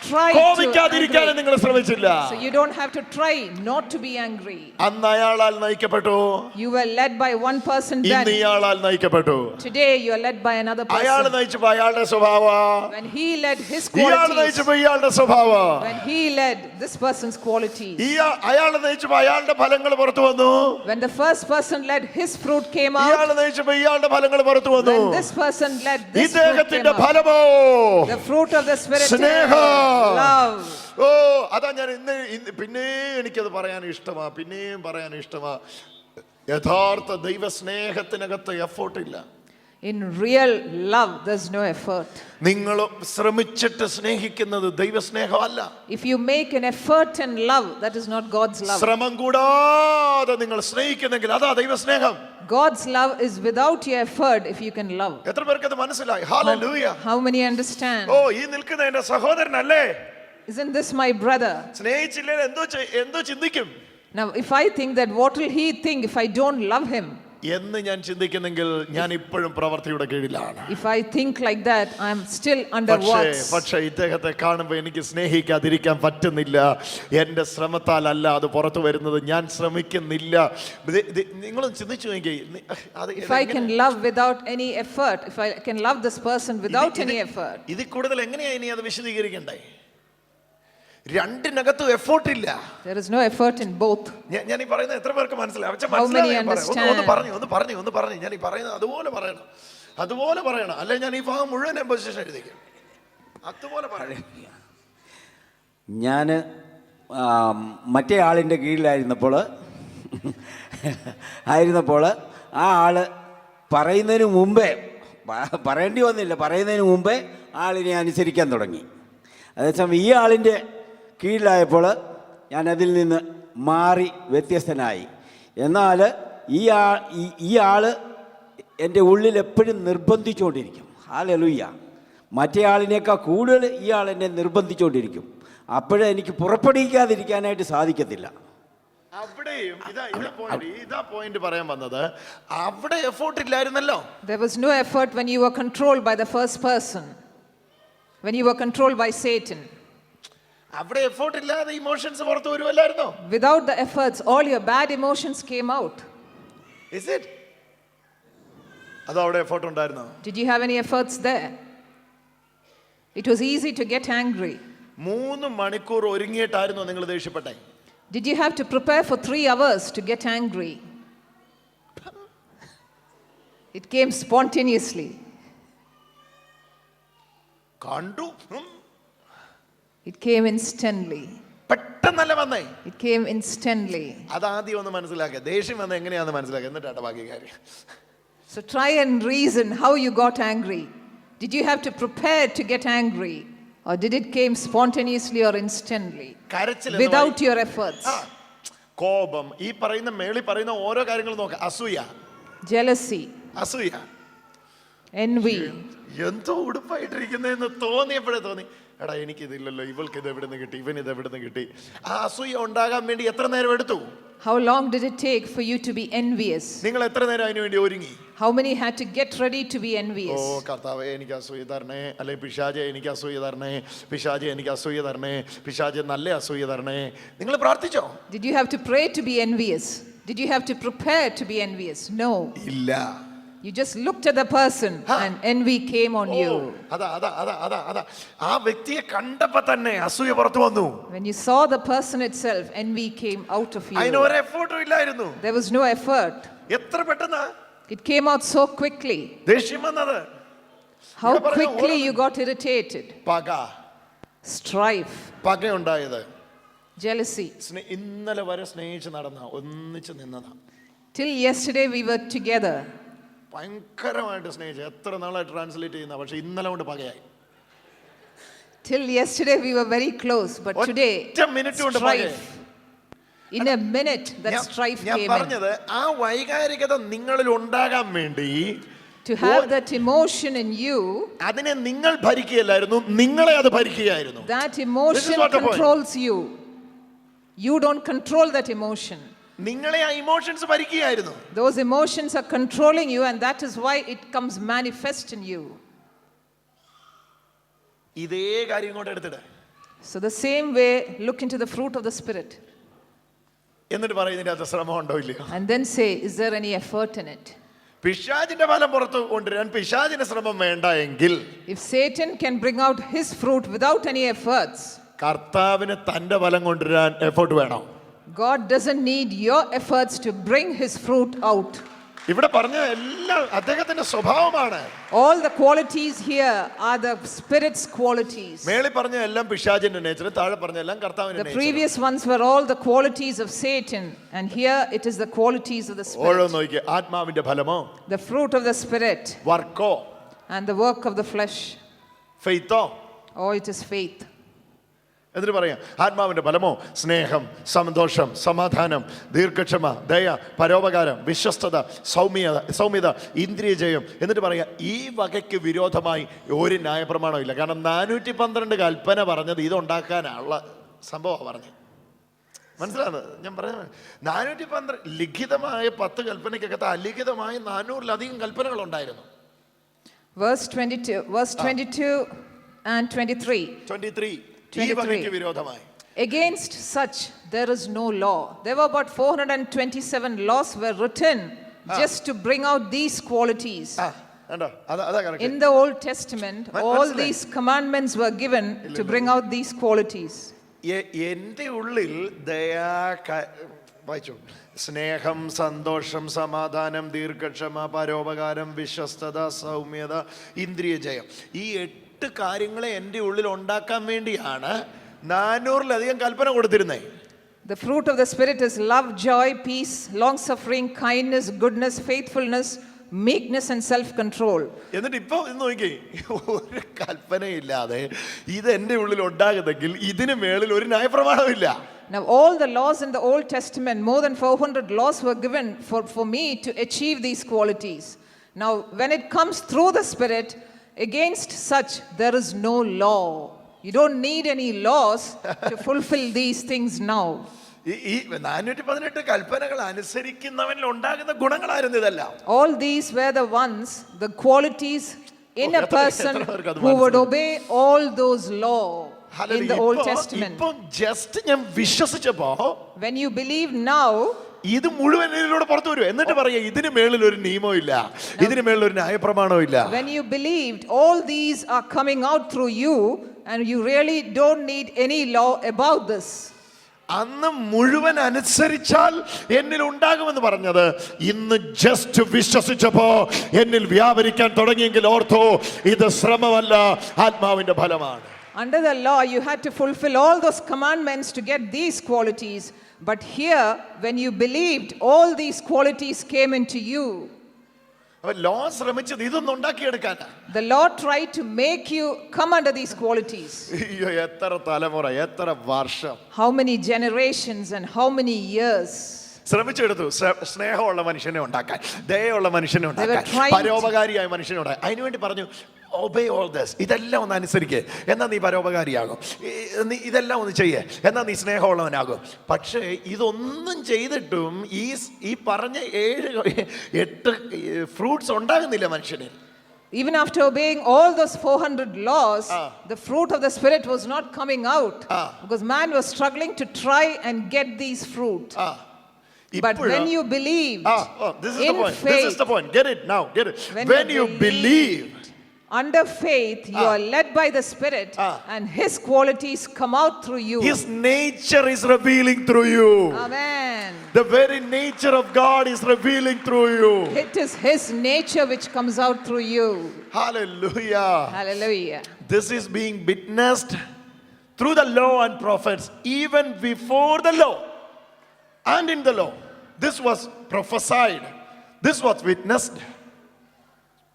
try കോപിക്കാതിരിക്കാൻ to നിങ്ങൾ ശ്രമിച്ചില്ല. So you don't have to try not to be angry. അന്ന് അയാളാൽ നയിക്കപ്പെട്ടു. You were led by one person then. ഇന്ന് ഇയാളാൽ നയിക്കപ്പെട്ടു. Today you are led by another അയാൾ person. നയിച്ചപ്പോൾ അയാളുടെ സ്വഭാവം. When he led his ഇയാൾ qualities. നയിച്ചപ്പോൾ ഇയാളുടെ സ്വഭാവം. When he led this person's qualities. അയാൾ നയിച്ചപ്പോൾ അയാളുടെ ഫലങ്ങൾ പുറത്തു വന്നു. When the first person led, his fruit came ഇയാൾ out. നയിച്ചപ്പോൾ ഇയാളുടെ ഫലങ്ങൾ പുറത്തു വന്നു. When this person led, this fruit came ഇദ്ദേഹത്തിന്റെ out. ഫലമോ The fruit of the Spirit is സ്നേഹം. love. ഓ അതാ ഞാൻ ഇന്ന് പിന്നെയും എനിക്കത് പറയാൻ ഇഷ്ടമാ. പിന്നെയും പറയാൻ ഇഷ്ടമാ. യഥാർത്ഥ ദൈവസ്നേഹത്തിനകത്ത് എഫോർട്ട് ഇല്ല. In real love, there's no effort. നിങ്ങൾ ശ്രമിച്ചിട്ട് സ്നേഹിക്കുന്നത് ദൈവസ്നേഹമല്ല. If you make an effort in love, that is not God's love. ശ്രമം കൂടാതെ നിങ്ങൾ സ്നേഹിക്കുന്നെങ്കിൽ അതാ ദൈവസ്നേഹം. God's love is without your effort if you can love. എത്ര പേർക്ക് അത് മനസ്സിലായി? ഹല്ലേലൂയ. How many understand? ഓ ഈ നിൽക്കുന്ന എന്റെ സഹോദരനല്ലേ? Isn't this my brother? സ്നേഹിച്ചില്ലെങ്കിൽ എന്തോ ചിന്തിക്കും. Now if I think that, what will he think if I don't love him? എന്ന് ഞാൻ ചിന്തിക്കുന്നെങ്കിൽ ഞാൻ ഇപ്പോഴും പ്രവൃത്തിയുടെ കീഴിലാണ്. If I think like that, I am still under works. പക്ഷേ ഇദ്ദേഹത്തെ കാണുമ്പോൾ എനിക്ക് സ്നേഹിക്കാതിരിക്കാൻ പറ്റുന്നില്ല. എൻ്റെ ശ്രമത്താലല്ല അത് പുറത്തു വരുന്നത്. ഞാൻ ശ്രമിക്കുന്നില്ല. നിങ്ങളും ചിന്തിച്ചു നോക്കി. If I can love without any effort, if I can love this person without any effort. ഇതിൽ കൂടുതൽ എങ്ങനെയാ ഇനി അത് വിശദീകരിക്കണ്ടേ? രണ്ടിനകത്തും എഫോർട്ട് ഇല്ല. There is no effort in both. ഞാൻ ഈ പറയുന്നത് എത്ര പേർക്ക് മനസ്സിലായി? How many understand? ഒന്ന് പറഞ്ഞു ഞാൻ ഈ പറയുന്നത് അതുപോലെ പറയണം. അല്ലെ ഞാൻ ഈ ഭാഗം മുഴുവൻ എംബോസിഷൻ എഴുതിക്കും. അതുപോലെ പറയണം. ഞാൻ മറ്റേ ആളിൻ്റെ കീഴിലായിരുന്നപ്പോൾ ആ ആള് പറയുന്നതിന് മുമ്പേ പറയേണ്ടി വന്നില്ല. പറയുന്നതിന് മുമ്പേ ആളിനെ അനുസരിക്കാൻ തുടങ്ങി. അതേസമയം ഈ ആളിൻ്റെ കീഴിലായപ്പോൾ ഞാനതിൽ നിന്ന് മാറി വ്യത്യസ്തനായി. എന്നാൽ ഈ ആൾ എൻ്റെ ഉള്ളിൽ എപ്പോഴും നിർബന്ധിച്ചുകൊണ്ടിരിക്കും. ഹല്ലേലൂയ. മറ്റേ ആളിനേക്കാൾ കൂടുതൽ ഈ ആൾ എന്നെ നിർബന്ധിച്ചുകൊണ്ടിരിക്കും. അപ്പോഴേ എനിക്ക് പുറപ്പെടുവിക്കാതിരിക്കാനായിട്ട് സാധിക്കത്തില്ല. അവിടെയും ഇതാ പോയിന്റ് പറയാൻ വന്നത്. അവിടെ effort ഇല്ലായിരുന്നല്ലോ. There was no effort when you were controlled by the first person. When you were controlled by Satan. അവിടെ എഫോർട്ട് ഇല്ലാതെ ഇമോഷൻസ് പുറത്തു വരുമല്ലായിരുന്നോ? Without the efforts, all your bad emotions came out. Is it? അത് അവിടെ effort ഉണ്ടായിരുന്നോ? Did you have any efforts there? It was easy to get angry. 3 മണിക്കൂർ ഒരുങ്ങിയിട്ടായിരുന്നോ നിങ്ങൾ ദേഷ്യപ്പെട്ടെ? Did you have to prepare for 3 hours to get angry? It came spontaneously. കണ്ടു. It came instantly. പെട്ടെന്നല്ല വന്നേ. It came instantly. അതാദ്യം ഒന്ന് മനസ്സിലാക്കുക. ദേഷ്യം വന്ന എങ്ങനെയാന്ന് മനസ്സിലാക്കുക, എന്നിട്ടാണ് ബാക്കി കാര്യം. So try and reason how you got angry. Did you have to prepare to get angry, or did it came spontaneously or instantly without your efforts? കോപം, ഈ പറയുന്ന മേളി പറയുന്ന ഓരോ കാര്യങ്ങൾ നോക്കുക. അസൂയ, Jealousy, അസൂയ, envy. എന്തോ ഉടുപ്പായിട്ടിരിക്കുന്നതെന്ന് തോന്നിയപ്പോഴേ തോന്നി, എടാ എനിക്കിതില്ലല്ലോ, ഇവൾക്ക് ഇത് എവിടെ നിന്ന് കിട്ടി, ഇവൻ ഇത് എവിടെ നിന്ന് കിട്ടി. ആ അസൂയ ഉണ്ടാകാൻ വേണ്ടി എത്ര നേരം എടുത്തു? How long did it take for you to be envious? നിങ്ങൾ എത്ര നേരം അതിനു വേണ്ടി ഒരുങ്ങി? How many had to get ready to be oh envious? കർത്താവേ എനിക്ക് അസൂയ തരണേ, അല്ലെ പിശാചെ എനിക്ക് അസൂയ തരണേ, പിശാചെ എനിക്ക് അസൂയ തരണേ, പിശാചെ നല്ല അസൂയ തരണേ. നിങ്ങൾ പ്രാർത്ഥിച്ചോ? Did you have to pray to be envious? Did you have to prepare to be envious? No. ഇല്ല. You just looked at the person and envy came on you. അതാ ആ വ്യക്തിയെ കണ്ടപ്പോ തന്നെ അസൂയ പുറത്തു വന്നു. When you saw the person itself, envy came out of you. അതിന് ഒരു എഫോർട്ടും ഇല്ലായിരുന്നു. There was no effort. എത്ര പെട്ടെന്നാ It came out so quickly. ദേഷ്യം വന്നത്. How quickly you got irritated. പക, Strife, പക ഉണ്ടായത്. jealousy. ഇന്നലെ വരെ സ്നേഹിച്ച് നടന്ന, ഒന്നിച്ച് നിന്നതാ. Till yesterday we were together. ഭയങ്കരമായിട്ട് സ്നേഹിച്ചു. എത്ര നാളായി ട്രാൻസ്ലേറ്റ് ചെയ്യുന്ന, പക്ഷെ ഇന്നലെ കൊണ്ട് പകയായി. Till yesterday we were very close, but today strife. In a minute that strife ഞാൻ came പറഞ്ഞത് ആ വൈകാരികത നിങ്ങളിൽ ഉണ്ടാകാൻ വേണ്ടി, to have that emotion in you. അതിനെ നിങ്ങൾ ഭരിക്കുകയല്ലായിരുന്നു, നിങ്ങളെ അത് ഭരിക്കുകയായിരുന്നു. That emotion controls you. You don't control that emotion. നിങ്ങളെ ആ emotions ഭരിക്കുകയായിരുന്നു. Those emotions are controlling you, and that is why it comes manifest in you. ഇതേ കാര്യം കൊണ്ട് എടുത്തിട്ട്, So the same way, look into the fruit of the Spirit എന്നിട്ട് പറയുന്നതിന്റെ അകത്ത് ശ്രമം ഉണ്ടോ ഇല്ലയോ? and then say, is there any effort in it? പിശാചിന്റെ ഫലം പുറത്തു കൊണ്ടുവരാൻ പിശാചിന് ശ്രമം വേണ്ട എങ്കിൽ, If Satan can bring out his fruit without any efforts, കർത്താവിന് തന്റെ ഫലം കൊണ്ടുവരാൻ എഫോർട്ട് വേണം. God doesn't need your efforts to bring his fruit out. ഇവിടെ പറഞ്ഞ എല്ലാം അദ്ദേഹത്തിന്റെ സ്വഭാവമാണ്. All the qualities here are the Spirit's qualities. മേളി പറഞ്ഞ എല്ലാം പിശാചിന്റെ നേച്ചർ, താഴെ പറഞ്ഞ എല്ലാം കർത്താവിന്റെ The nature. previous ones were all the qualities of Satan, and here it is the qualities of the ഓരോ Spirit. നോക്കിയേ, ആത്മാവിന്റെ ഫലമോ, The fruit of the Spirit വർക്കോ, and the work of the flesh, ഫെയ്ത്തോ, or it is faith. എന്നിട്ട് പറയാം ആത്മാവിന്റെ ഫലമോ സ്നേഹം, സന്തോഷം, സമാധാനം, ദീർഘക്ഷമ, ദയ, പരോപകാരം, വിശ്വസ്തത, സൗമ്യത, ഇന്ദ്രിയജയം. എന്നിട്ട് പറയാം ഈ വകയ്ക്ക് വിരോധമായി ഒരു ന്യായപ്രമാണം ഇല്ല. കാരണം 412 കൽപ്പന പറഞ്ഞത് ഇതുണ്ടാക്കാനുള്ള സംഭവമാണ് പറഞ്ഞത്. മനസ്സിലാകുന്നത് ഞാൻ പറഞ്ഞത്? 412 ലിഖിതമായ 10 കൽപ്പനയ്ക്കകത്ത് അലിഖിതമായ 400-ലധികം കൽപ്പനകൾ ഉണ്ടായിരുന്നു. Verse 22 and 23. ഈ വകയ്ക്ക് വിരോധമായി. Against such there is no law. There were about 427 laws were written just to bring out these qualities. In the Old Testament, all these commandments were given to bring out these qualities. എൻ്റെ ഉള്ളിൽ വായിച്ചു, സ്നേഹം, സന്തോഷം, സമാധാനം, ദീർഘക്ഷമ, പരോപകാരം, വിശ്വസ്തത, സൗമ്യത, ഇന്ദ്രിയജയം. ഈ 8 കാര്യങ്ങളെ എൻ്റെ ഉള്ളിൽ ഉണ്ടാക്കാൻ വേണ്ടിയാണ് 400-ലധികം കൽപ്പന കൊടുത്തിരുന്നത്. The fruit of the Spirit is love, joy, peace, long-suffering, kindness, goodness, faithfulness, meekness and self-control. എന്നിട്ട് ഇപ്പൊ നോക്കി, ഒരു കൽപ്പനയില്ലാതെ ഇത് എൻ്റെ ഉള്ളിൽ ഉണ്ടാകുന്നെങ്കിൽ ഇതിന് മേളിൽ ഒരു ന്യായപ്രമാണമില്ല. Now all the laws in the Old Testament, more than 400 laws were given for me to achieve these qualities. Now when it comes through the Spirit, against such there is no law. You don't need any laws to fulfill these things now. ഈ 418 കൽപ്പനകൾ അനുസരിക്കുന്നവനിൽ ഉണ്ടാകുന്ന ഗുണങ്ങളായിരുന്നു ഇതെല്ലാം. All these were the ones, the qualities in a person who would obey all those laws in the Old Testament. ഇപ്പൊ just ഞാൻ വിശ്വസിച്ചപ്പോ, when you believe now, ഇത് മുഴുവൻ ഇതിലൂടെ പുറത്തു വരും. എന്നിട്ട് പറയാ ഇതിന് മേളിൽ ഒരു നിയമവും ഇല്ല, ഇതിന് മേളിൽ ഒരു ന്യായപ്രമാണവും ഇല്ല. When you believed, all these are coming out through you and you really don't need any law about this. അന്ന് മുഴുവൻ അനുസരിച്ചാൽ എന്നിൽ ഉണ്ടാകുമെന്ന് പറഞ്ഞത് ഇന്ന് ജസ്റ്റ് വിശ്വസിച്ചപ്പോ എന്നിൽ വ്യാപരിക്കാൻ തുടങ്ങിയെങ്കിൽ ഓർത്തോ, ഇത് ശ്രമമല്ല, ആത്മാവിന്റെ ഫലമാണ്. Under the law, you had to fulfill all those commandments to get these qualities. But here, when you believed, all these qualities came into you. Law ശ്രമിച്ചത് ഇതൊന്നും ഉണ്ടാക്കിയെടുക്കാനാ. The Lord tried to make you come under these qualities. അയ്യോ, എത്ര തലമുറ, എത്ര വർഷം, How many generations and how many years. ശ്രമിച്ചെടുത്തു സ്നേഹമുള്ള മനുഷ്യനെ ഉണ്ടാക്കാൻ, ദയുള്ള മനുഷ്യനെ ഉണ്ടാക്കാൻ, പരോപകാരിയായ മനുഷ്യനെ ഉണ്ടാക്കാൻ. അതിനുവേണ്ടി പറഞ്ഞു obey all this, ഇതെല്ലാം ഒന്ന് അനുസരിക്കേ, എന്നാ നീ പരോപകാരിയാകും, നീ ഇതെല്ലാം ഒന്ന് ചെയ്യേ, എന്നാ നീ സ്നേഹമുള്ളവനാകും. പക്ഷേ ഇതൊന്നും ചെയ്തിട്ടും ഈ പറഞ്ഞ 7-8 ഫ്രൂട്ട്സ് ഉണ്ടാകുന്നില്ല മനുഷ്യന്. Even after obeying all those 400 laws, the fruit of the Spirit was not coming out because man was struggling to try and get these fruit. But when you believed this is in the point. faith, This is the point. Get it now. Get it. When you believed under faith, you are led by the Spirit, and His qualities come out through you. His nature is revealing through you. Amen. The very nature of God is revealing through you. It is His nature which comes out through you. Hallelujah. Hallelujah. This is being witnessed through the law and prophets, even before the law and in the law. This was prophesied. This was witnessed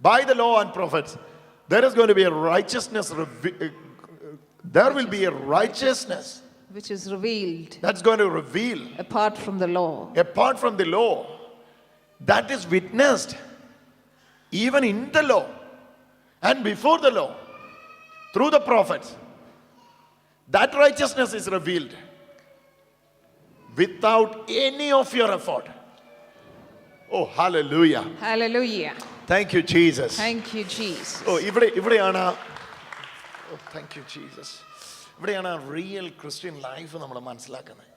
by the law and prophets. There is going to be a righteousness. There will be a righteousness Which is revealed that's going to reveal apart from the law. apart from the law. That is witnessed even in the law and before the law through the prophets. That righteousness is revealed without any of your effort. Oh, hallelujah. Hallelujah. Thank you, Jesus. Thank you, Jesus. Oh, ഇവിടെയാണ് thank you, Jesus. ഇവിടെയാണ് real Christian life നമ്മൾ മനസ്സിലാക്കുന്നത്.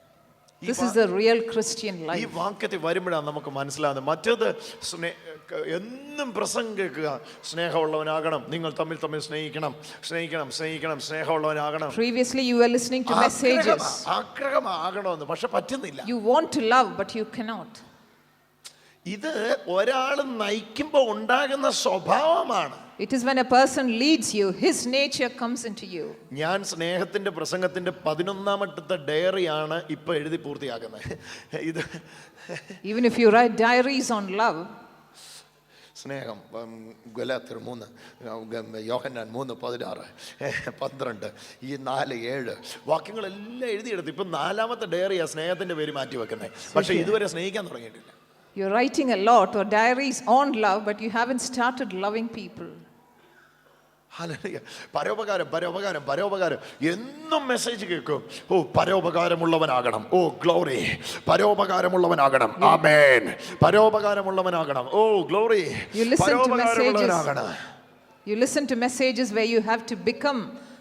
This is the real Christian ഈ life. വാക്യത്തിൽ വരുമ്പോഴാണ് നമുക്ക് മനസ്സിലാകുന്നത്. മറ്റേത് എന്നും പ്രസംഗം കേൾക്കുക, സ്നേഹമുള്ളവനാകണം, നിങ്ങൾ തമ്മിൽ തമ്മിൽ സ്നേഹിക്കണം, സ്നേഹിക്കണം, സ്നേഹിക്കണം, സ്നേഹമുള്ളവനാകണം. Previously you were listening to messages. ആഗ്രഹമാകണമെന്ന്, പക്ഷെ പറ്റുന്നില്ല. You want to love, but you cannot. ഇത് ഒരാൾ നയിക്കുമ്പോൾ ഉണ്ടാകുന്ന സ്വഭാവമാണ്. It is when a person leads you, his nature comes into you. ഞാൻ സ്നേഹത്തിന്റെ പ്രസംഗത്തിന്റെ 11ാമത്തെ ഡയറിയാണ് ഇപ്പൊ എഴുതി പൂർത്തിയാക്കുന്നത്. ഇത് Even if you write diaries on love, സ്നേഹം, ഗലാത്യർ 3, യോഹന്നാൻ 3:16, 12, ഈ 4-7 വാക്യങ്ങളെല്ലാം എഴുതിയെടുത്ത് ഇപ്പൊ 4ാമത്തെ ഡയറിയാ സ്നേഹത്തിന്റെ പേര് മാറ്റി വെക്കുന്നത്. പക്ഷെ ഇതുവരെ സ്നേഹിക്കാൻ തുടങ്ങിയിട്ടില്ല. you're writing a lot or diaries on love, but you haven't started loving people. പരോപകാരം, പരോപകാരം, പരോപകാരം. എന്നും മെസ്സേജ് കേൾക്കും. ഓ, പരോപകാരമുള്ളവനാകണം. ഓ, ഗ്ലോറി, പരോപകാരമുള്ളവനാകണം. ആമേൻ. പരോപകാരമുള്ളവനാകണം. ഓ, ഗ്ലോറി, പരോപകാരമുള്ളവനാകണം. You listen to messages where you have to become,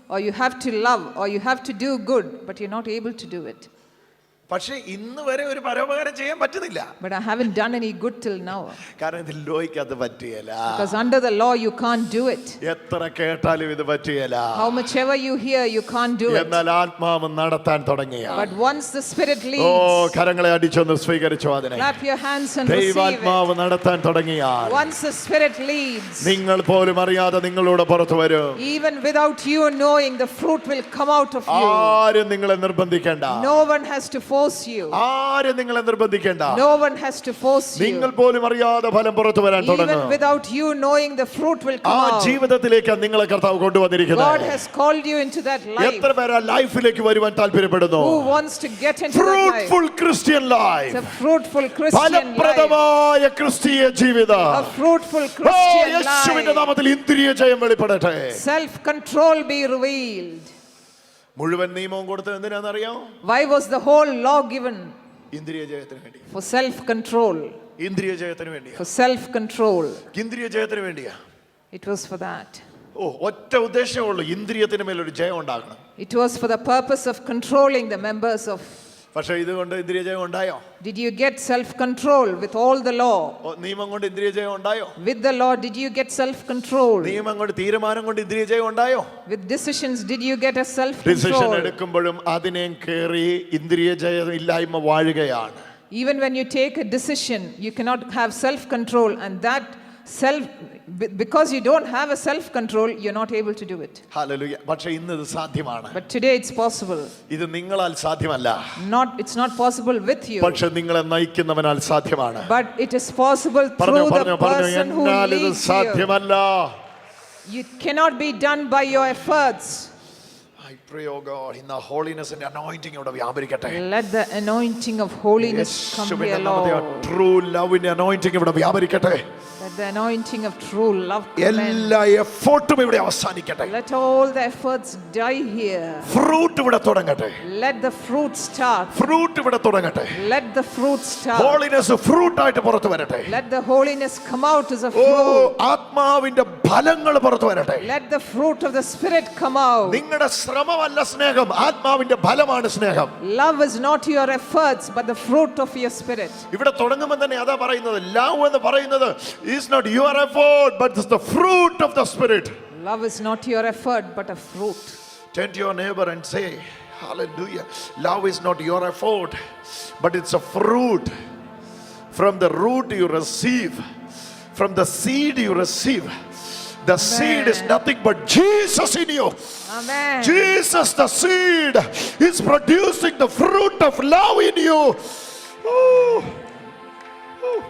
or you have to love, or you have to do good, but you're not able to do it. പക്ഷെ ഇന്ന് വരെ ഒരു പരോപകാരം ചെയ്യാൻ പറ്റുന്നില്ല. But I haven't done any good till now. കാരണം ഇത് ലോയ്ക്ക് അത് പറ്റിയല്ല. Because under the law you can't do it. എത്ര കേട്ടാലും ഇത് പറ്റിയല്ല. How much ever you hear, you can't do it. എന്നാൽ ആത്മാവ് നടത്താൻ തുടങ്ങിയ. But once the Spirit leads, ഓ, കരങ്ങളെ അടിച്ചൊന്ന് സ്വീകരിച്ചോ അതിനെ. clap your hands and receive ദൈവാത്മാവ് it. നടത്താൻ തുടങ്ങിയ. Once the Spirit leads, നിങ്ങൾ പോലും അറിയാതെ നിങ്ങളോട് പുറത്തു വരും. even without you knowing, the fruit will come out of you. ആരും നിങ്ങളെ നിർബന്ധിക്കേണ്ട. No one has to force you. ആരും നിങ്ങളെ നിർബന്ധിക്കേണ്ട. No one has to force you. നിങ്ങൾ പോലും അറിയാതെ ഫലം പുറത്തു വരാൻ തുടങ്ങും. Even without you knowing, the fruit will come ആ out. ജീവിതത്തിലേക്ക് നിങ്ങളെ കർത്താവ് കൊണ്ടുവന്നിരിക്കുന്നത്. God has called you into that life. എത്ര പേര് ആ ലൈഫിലേക്ക് വരുവാൻ താല്പര്യപ്പെടുന്നു? Who wants to get into that life? Fruitful Christian life. It's a fruitful Christian life. ഫലപ്രദമായ ക്രിസ്തീയ ജീവിതം. A fruitful Christian യേശുവിന്റെ life. നാമത്തിൽ ഇന്ദ്രിയ ജയം വെളിപ്പെടട്ടെ. Self-control be revealed. മുഴുവൻ നിയമവും കൊടുത്തത് എന്തിനാണെന്നറിയോ? Why was the whole law given? ഇന്ദ്രിയ ജയത്തിന് വേണ്ടി. For self-control. ഇന്ദ്രിയ ജയത്തിന് വേണ്ടി. For self-control. ഇന്ദ്രിയ ജയത്തിന് വേണ്ടിയാ. It was for that. ഓ, ഒറ്റ ഉദ്ദേശമേ ഉള്ളൂ, ഇന്ദ്രിയത്തിന് മേലൊരു ജയം ഉണ്ടാകണം. It was for the purpose of controlling the members of പക്ഷേ ഇതുകൊണ്ട് ഇന്ദ്രിയജയം ഉണ്ടായോ? Did you get self-control with all the law? നിയമം കൊണ്ട് ഇന്ദ്രിയജയം ഉണ്ടായോ? With the law, did you get self-control? നിയമം കൊണ്ട് തീരുമാനം കൊണ്ട് ഇന്ദ്രിയജയം ഉണ്ടായോ? With decisions, did you get a decision self-control? എടുക്കുമ്പോഴും അതിനെയും കയറി ഇന്ദ്രിയജയം ഇല്ലായ്മ വാഴുകയാണ്. Even when you take a decision, you cannot have self-control, and that because you don't have a self-control, you're not able to do it. Hallelujah. പക്ഷേ ഇന്ന് ഇത് സാധ്യമാണ്. But today it's possible. ഇത് നിങ്ങളാൽ സാധ്യമല്ല. It's not possible with you. പക്ഷേ നിങ്ങളെ നയിക്കുന്നവനാൽ സാധ്യമാണ്. But it is possible through the person who എന്നാൽ ഇത് leads you. സാധ്യമല്ല. You cannot be done by your efforts. I pray, oh God, in the holiness and anointing ഇവിടെ വ്യാപരിക്കട്ടെ. Let the anointing of holiness come here, Lord. True love in anointing ഇവിടെ വ്യാപരിക്കട്ടെ. Let the anointing of true love come in. എല്ലാ എഫോർട്ടും ഇവിടെ അവസാനിക്കട്ടെ. Let all the efforts die here. Fruit ഇവിടെ തുടങ്ങട്ടെ. Let the fruit start. Fruit ഇവിടെ തുടങ്ങട്ടെ. Let the fruit start. Holiness fruit ആയിട്ട് പുറത്തു വരട്ടെ. Let the holiness come out as a oh fruit. ആത്മാവിന്റെ ഫലങ്ങൾ പുറത്തു വരട്ടെ. Let the fruit of the Spirit come out. നിങ്ങളുടെ ശ്രമമല്ല സ്നേഹം, ആത്മാവിന്റെ ഫലമാണ് സ്നേഹം. Love is not your efforts but the fruit of your spirit. ഇവിടെ തുടങ്ങുമ്പോൾ തന്നെ അതാ പറയുന്നത്, ലവ് എന്ന് പറയുന്നത് is not your effort but it's the fruit of the Spirit. Love is not your effort but a fruit. Turn to your neighbor and say, hallelujah, love is not your effort but it's a fruit. From the root you receive, from the seed you receive. The seed is nothing but Jesus in you. Amen. Jesus, the seed, is producing the fruit of love in you. Ooh. Ooh.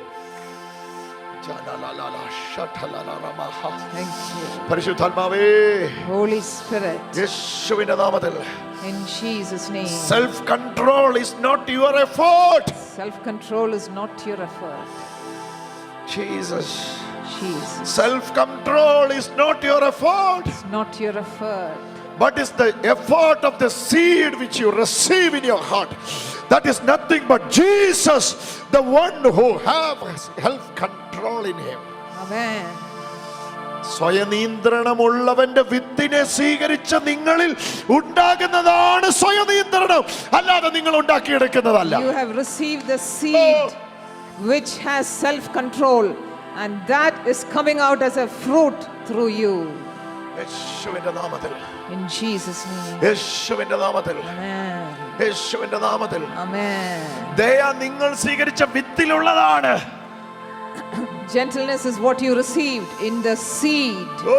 Thank you. പരിശുദ്ധാത്മാവേ, Holy Spirit, യേശുവിന്റെ നാമത്തിൽ, in Jesus' name. self control is not your effort. Self-control is not your effort. Jesus. Jesus. Self control is not your effort It's not your effort. but is the effort of the seed which you receive in your heart. That is nothing but Jesus, the one who has self control in him. Amen. സ്വയനിയന്ത്രണമുള്ളവന്റെ വിത്തിനെ സ്വീകരിച്ച നിങ്ങളിൽ ഉണ്ടാകുന്നതാണ് സ്വയനിയന്ത്രണം, അല്ലാതെ നിങ്ങൾ ഉണ്ടാക്കിയെടുക്കുന്നതല്ല. You have received the seed which has self-control, and that is coming out as a fruit through you. യേശുവിന്റെ നാമത്തിൽ, In Jesus' name. യേശുവിന്റെ നാമത്തിൽ, Amen. യേശുവിന്റെ നാമത്തിൽ. Amen. ദയ നിങ്ങൾ സ്വീകരിച്ച വിത്തിലുള്ളതാണ്. Gentleness is what you received in the seed. ഓ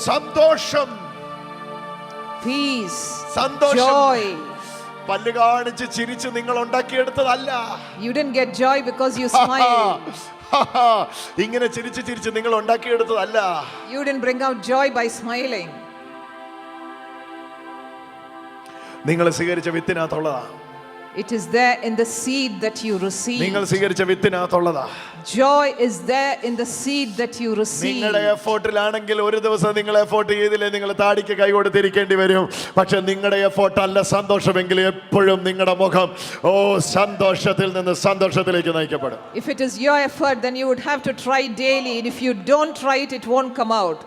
സന്തോഷം, Peace, സന്തോഷം. joy. പല്ല് കാണിച്ച് ചിരിച്ച് നിങ്ങൾ ഉണ്ടാക്കിയെടുത്തതല്ല. You didn't get joy because you smiled. ഇങ്ങനെ ചിരിച്ച് ചിരിച്ച് നിങ്ങൾ ഉണ്ടാക്കിയെടുത്തതല്ല. You didn't bring out joy by smiling. നിങ്ങൾ സ്വീകരിച്ച വിത്തിനകത്തുള്ളതാ. It is there in the seed that you receive. നിങ്ങൾ സ്വീകരിച്ച വിത്തിനകത്തുള്ളതാ. Joy is there in the seed that you receive. നിങ്ങളുടെ എഫോർട്ടിലാണെങ്കിൽ ഒരു ദിവസം നിങ്ങൾ എഫോർട്ട് ചെയ്തില്ലേ നിങ്ങൾ താടിക്ക് കൈ കൊടുത്തിരിക്കേണ്ടി വരും. പക്ഷെ നിങ്ങളുടെ എഫോർട്ട് അല്ല സന്തോഷമെങ്കിൽ എപ്പോഴും നിങ്ങളുടെ മുഖം സന്തോഷത്തിൽ നിന്ന് സന്തോഷത്തിലേക്ക് നയിക്കപ്പെടും. If it is your effort, then you would have to try daily, and if you don't try it, it won't come out.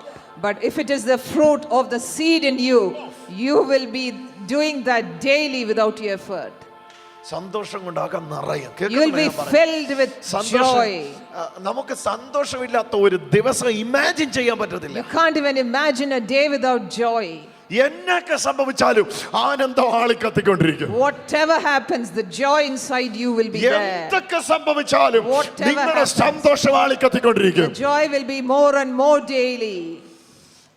But if it is the fruit of the seed in you, you will be doing that daily without your effort. സന്തോഷം കൊണ്ടാകാൻ നിറയും. You will be filled with joy. നമുക്ക് സന്തോഷമില്ലാത്ത ഒരു ദിവസം imagine ചെയ്യാൻ പറ്റത്തില്ല. You can't even imagine a day without joy. എന്നൊക്കെ സംഭവിച്ചാലും ആനന്ദം ആളിക്കത്തിക്കൊണ്ടിരിക്കും. Whatever happens, the joy inside you will be there. എന്തൊക്കെ സംഭവിച്ചാലും നിങ്ങളുടെ സന്തോഷം ആളിക്കത്തിക്കൊണ്ടിരിക്കും. The joy will be more and more daily.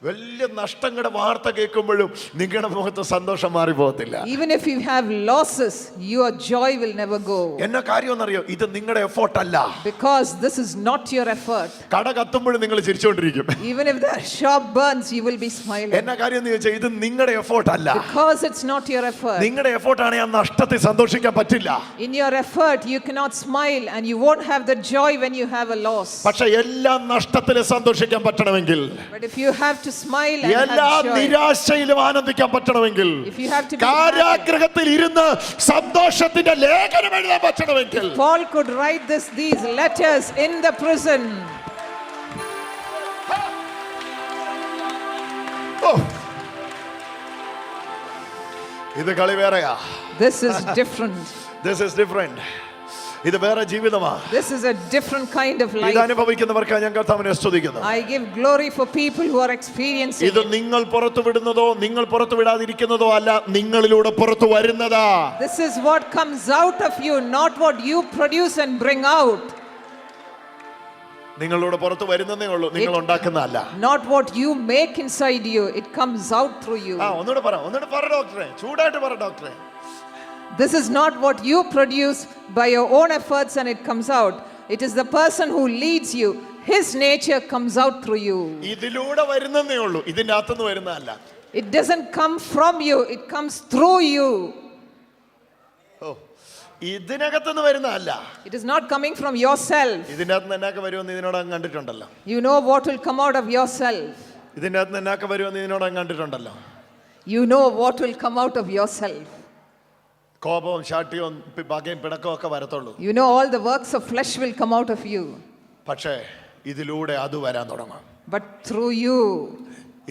വലിയ നഷ്ടങ്ങളുടെ വാർത്ത കേൾക്കുമ്പോഴും നിങ്ങളുടെ മുഖത്ത് സന്തോഷം മാറി പോകത്തില്ല. Even if you have losses, your joy will never go. എന്നാ കാര്യം എന്നറിയോ, ഇത് നിങ്ങളുടെ എഫോർട്ട് അല്ല. Because this is not your effort. കട കത്തുമ്പോഴും നിങ്ങൾ ചിരിച്ചുകൊണ്ടിരിക്കും. Even if the shop burns, you will be smiling. എന്നാ കാര്യം എന്ന് ചോദിച്ചാൽ ഇത് നിങ്ങളുടെ എഫോർട്ട് അല്ല. Because it's not your effort. നിങ്ങളുടെ എഫോർട്ട് ആണെങ്കിൽ ആ നഷ്ടത്തിൽ സന്തോഷിക്കാൻ പറ്റില്ല. In your effort, you cannot smile, and you won't have the joy when you have a loss. പക്ഷെ എല്ലാ നഷ്ടത്തിലും സന്തോഷിക്കാൻ പറ്റണമെങ്കിൽ, But if you have to smile and എല്ലാ have joy, നിരാശയിലും ആനന്ദിക്കാൻ പറ്റണമെങ്കിൽ, if you have to be happy, കാരാഗൃഹത്തിൽ ഇരുന്ന് സന്തോഷത്തിന്റെ ലേഖനം എഴുതാൻ പറ്റണമെങ്കിൽ, Paul could write these letters in the prison. ഇത് കളി വേറെയാ. This is different. This is different. ഇത് വേറെ ജീവിതമാ. This is a different kind of life. ഇത് അനുഭവിക്കുന്നവർക്ക് ഞാൻ കർത്താവിനെ സ്തുതിക്കുന്നു. I give glory for people who are experiencing ഇത് it. നിങ്ങൾ പുറത്തു വിടുന്നതോ നിങ്ങൾ പുറത്തു വിടാതിരിക്കുന്നതോ അല്ല, നിങ്ങളിലൂടെ പുറത്തു വരുന്നതാ. This is what comes out of you, not what you produce and bring out. നിങ്ങളിലൂടെ പുറത്തു വരുന്നതേ ഉള്ളൂ, നിങ്ങൾ ഉണ്ടാക്കുന്നതല്ല. Not what you make inside you, it comes out through you. ഒന്നുകൂടെ പറ ഡോക്ടറെ, ചൂടായിട്ട് പറ ഡോക്ടറെ. This is not what you produce by your own efforts and it comes out. It is the person who leads you. His nature comes out through you. ഇതിലൂടെ വരുന്നതേ ഉള്ളൂ, ഇതിന്റെ അകത്തുനിന്ന് വരുന്നതല്ല. It doesn't come from you, it comes through you. ഇതിനകത്തുനിന്ന് വരുന്നതല്ല. It is not coming from yourself. ഇതിന്റെ അകത്ത് എന്നൊക്കെ വരുമെന്ന് ഇതിനോടങ്ങ് കണ്ടിട്ടുണ്ടല്ലോ. You know what will come out of yourself. ഇതിന്റെ അകത്ത് എന്നൊക്കെ വരുമെന്ന് ഇതിനോടങ്ങ് കണ്ടിട്ടുണ്ടല്ലോ. You know what will come out of yourself. കോപവും ശാഠ്യവും പകയും പിണക്കവും ഒക്കെ വരത്തുള്ളൂ. You know all the works of flesh will come out of you. പക്ഷേ ഇതിലൂടെ അത് വരാൻ തുടങ്ങും. But through you,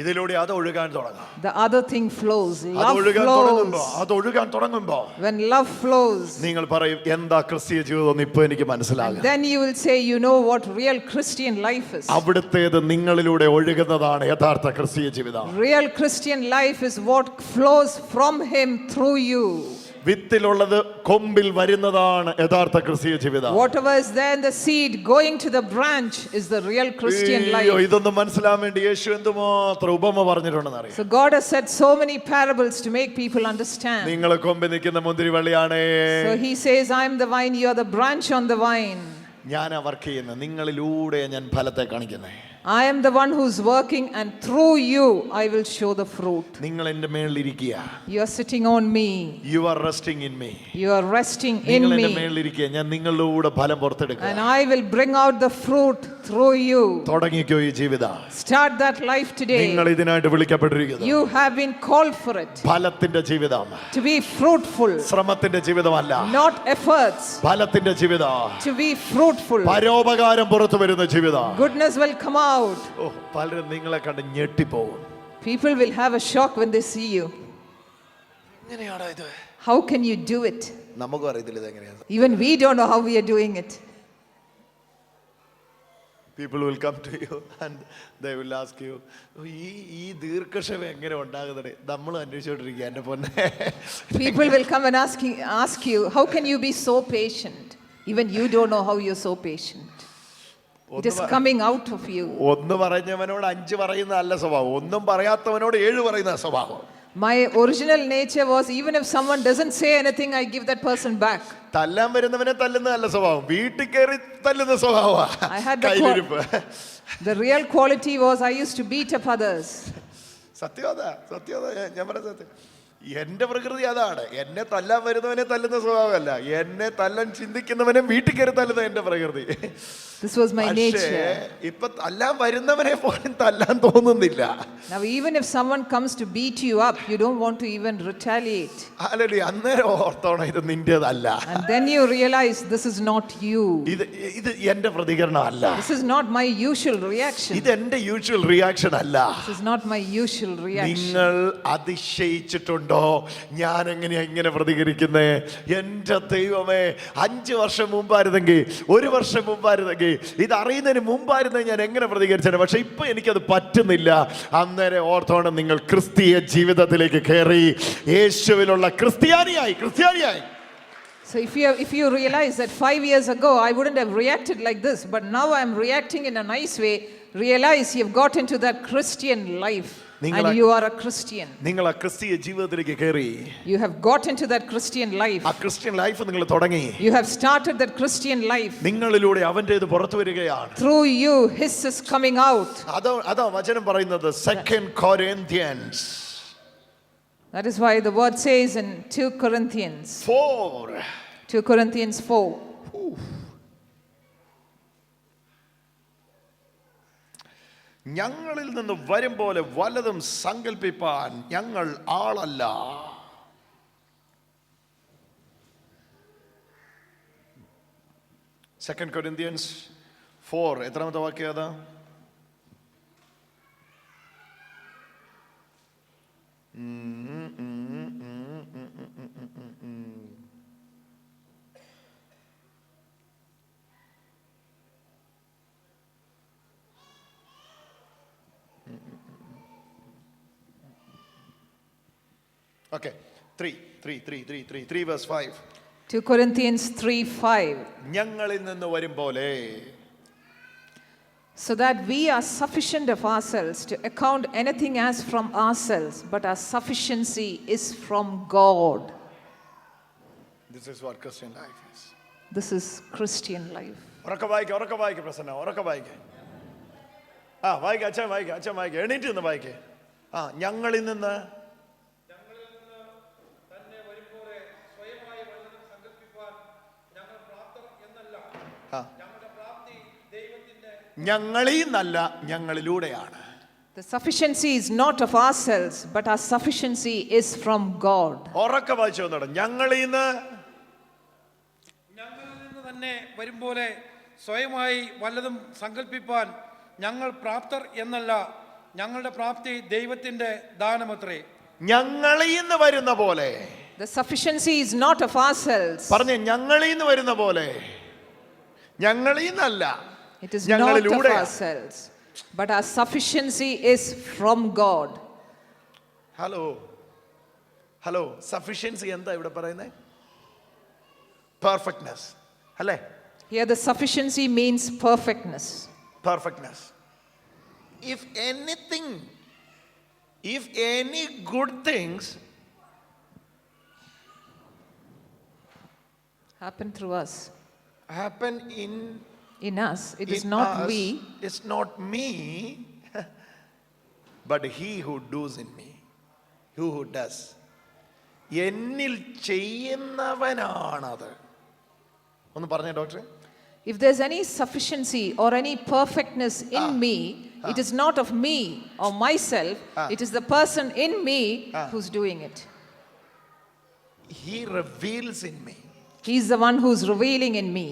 ഇതിലൂടെ അത് ഒഴുകാൻ തുടങ്ങും. the other thing flows. അത് ഒഴുകാൻ Love തുടങ്ങുമ്പോൾ when love flows, നിങ്ങൾ പറയും എന്താ ക്രിസ്തീയ ജീവിതം എന്ന് ഇപ്പൊ എനിക്ക് മനസ്സിലാകും. then you will say, you know what real Christian life is. അവിടുത്തേത് നിങ്ങളിലൂടെ ഒഴുകുന്നതാണ് യഥാർത്ഥ ക്രിസ്തീയ ജീവിതം. Real Christian life is what flows from him through you. വിത്തിലുള്ളത് കൊമ്പിൽ വരുന്നതാണ് യഥാർത്ഥ ക്രിസ്തീയ ജീവിതം. Whatever is there in the seed going to the branch is the real Christian life. ഇതൊന്നും മനസ്സിലാക്കാൻ വേണ്ടി യേശു എന്തുമാത്രം ഉപമ പറഞ്ഞിട്ടുണ്ടെന്ന് അറിയാം. So God has said so many parables to make people understand. നിങ്ങൾ കൊമ്പിൽ നിൽക്കുന്ന മുന്തിരിവള്ളിയാണേ. So he says, I am the vine, you are the branch on the vine. ഞാൻ വർക്ക് ചെയ്യുന്നത് നിങ്ങളിലൂടെ ഞാൻ ഫലത്തെ കാണിക്കുന്നേ. I am the one who's working and through you I will show the fruit. നിങ്ങൾ എൻ്റെ മേളിലിരിക്കുക. You are sitting on me. You are resting in me. You are resting in നിങ്ങൾ എൻ്റെ me. മേളിലിരിക്കുക, ഞാൻ നിങ്ങളിലൂടെ ഫലം പുറത്തെടുക്കുക. And I will bring out the fruit through you. തുടങ്ങിക്കോ ഈ ജീവിതം. Start that life today. നിങ്ങൾ ഇതിനായിട്ട് വിളിക്കപ്പെട്ടിരിക്കുന്നു. You have been called for it. ഫലത്തിന്റെ ജീവിതം. To be fruitful. ശ്രമത്തിന്റെ ജീവിതമല്ല. Not efforts. ഫലത്തിന്റെ ജീവിതം. To be fruitful. പരോപകാരം പുറത്തു വരുന്ന ജീവിതം. Goodness will come out. പലരും നിങ്ങളെ കണ്ട് ഞെട്ടിപ്പോവും. People will have a shock when they see you. എങ്ങനെയാടാ ഇത്? How can you do it? നമുക്കും അറിയത്തില്ല ഇത് എങ്ങനെയാണ്. Even we don't know how we are doing it. People will come to you and they will ask you, ഈ ദീർഘക്ഷമ എങ്ങനെ ഉണ്ടാകുന്നത്? നമ്മൾ അന്വേഷിച്ചോണ്ടിരിക്കുക എൻ്റെ പൊന്നെ. People will come and ask you, how can you be so patient? Even you don't know how you're so patient. It is coming out of you. ഒന്ന് പറഞ്ഞവനോട് 5 പറയുന്ന അല്ല സ്വഭാവം, ഒന്നും പറയാത്തവനോട് 7 പറയുന്ന സ്വഭാവം. My original nature was, even if someone doesn't say anything, I give that person back. തല്ലാൻ വരുന്നവനെ തല്ലുന്ന നല്ല സ്വഭാവം, വീട്ടിൽ കയറി തല്ലുന്ന സ്വഭാവം. The real quality was I used to beat up others. സത്യവാദ ഞാൻ പറഞ്ഞ സത്യം. എന്റെ പ്രകൃതി അതാണ്. എന്നെ തല്ലാൻ വരുന്നവനെ തല്ലുന്ന സ്വഭാവമല്ല, എന്നെ തല്ലാൻ ചിന്തിക്കുന്നവനെ വീട്ടിൽ കയറി തല്ലുന്ന എന്റെ പ്രകൃതി. This was my nature. ഇപ്പൊ തല്ലാൻ വരുന്നവനെ പോലും തല്ലാൻ തോന്നുന്നില്ല. Now even if someone comes to beat you up, you don't want to even retaliate. Hallelujah. അന്നേരം ഓർത്തോണം ഇത് നിന്റേതല്ല. And then you realize this is not you. ഇത് എന്റെ പ്രതികരണം അല്ല. This is not my usual reaction. ഇത് എന്റെ യൂഷ്വൽ റിയാക്ഷൻ അല്ല. This is not my usual reaction. നിങ്ങൾ അതിശയിച്ചിട്ടുണ്ടോ ഞാൻ എങ്ങനെയാ ഇങ്ങനെ പ്രതികരിക്കുന്നേ? എന്റെ ദൈവമേ, 5 വർഷം മുമ്പായിരുന്നെങ്കിൽ, 1 വർഷം മുമ്പായിരുന്നെങ്കിൽ, ഇത് അറിയുന്നതിന് മുമ്പായിരുന്നെങ്കിൽ ഞാൻ എങ്ങനെ പ്രതികരിച്ചേ? പക്ഷെ ഇപ്പൊ എനിക്കത് പറ്റുന്നില്ല. അന്നേരം ഓർത്തോണം, നിങ്ങൾ ക്രിസ്തീയ ജീവിതത്തിലേക്ക് കയറി യേശുവിലുള്ള ക്രിസ്ത്യാനിയായി. So if you realize that 5 years ago I wouldn't have reacted like this, but now I'm reacting in a nice way, realize you've got into that Christian life. And you are a Christian. നിങ്ങൾ ആ ക്രിസ്തീയ ജീവിതത്തിലേക്ക് കയറി. You have got into that Christian life. ആ Christian life നിങ്ങൾ തുടങ്ങി. You have started that Christian life. നിങ്ങളിലൂടെ അവന്റേത് പുറത്തു വരികയാണ്. Through you his is coming out. അതാ വചനം പറയുന്നത് 2 Corinthians. That is why the word says in 2 Corinthians 4. 2 Corinthians 4. ഞങ്ങളിൽ നിന്ന് വരും പോലെ വലതും സങ്കൽപ്പിപ്പാൻ ഞങ്ങൾ ആളല്ല. Second Corinthians 4 എത്രാമത്തെ വാക്യം അതാ? Okay, 3 verse 5. 2 Corinthians 3:5. ഞങ്ങളിൽ നിന്ന് വരും പോലെ So that we are sufficient of ourselves to account anything as from ourselves, but our sufficiency is from God. This is what Christian life is. This is Christian life. ഉറക്കെ വായിക്ക പ്രസന്ന, ഉറക്കെ വായിക്ക. വായിക്ക, അച്ഛൻ വായിക്ക, എണീറ്റ് നിന്ന് വായിക്കേ. ഞങ്ങളിൽ നിന്ന് ഞങ്ങളിൽ നിന്നല്ല, ഞങ്ങളിലൂടെയാണ്. The sufficiency is not of ourselves, but our sufficiency is from God. ഉറക്കെ വായിച്ചു വന്നോട്ടെ. ഞങ്ങളിൽ നിന്ന് തന്നെ വരും പോലെ സ്വയമായി വല്ലതും സങ്കല്പിപ്പാൻ ഞങ്ങൾ പ്രാപ്തർ എന്നല്ല, ഞങ്ങളുടെ പ്രാപ്തി ദൈവത്തിന്റെ ദാനമത്രേ. ഞങ്ങളിൽ നിന്ന് വരുന്ന പോലെ. The sufficiency is not of ourselves. പറഞ്ഞേ, ഞങ്ങളിൽ നിന്ന് വരുന്ന പോലെ. ഞങ്ങളിൽ നിന്നല്ല, It is not of ourselves, but our sufficiency is from God. Hello sufficiency എന്താ ഇവിടെ പറയുന്നത്? പെർഫെക്റ്റ്നെസ് അല്ലേ? Here the sufficiency means perfectness. Perfectness. If any good things Happen through us. happen In us, it is in not us, we, it's not me, but he who does in me, who does. എന്നിൽ ചെയ്യുന്നവനാണത്. ഒന്ന് പറഞ്ഞേ doctor. if there's any sufficiency or any perfectness in me, it is not of me or myself, it is the person in me who's doing it. He reveals in me. He's the one who's revealing in me.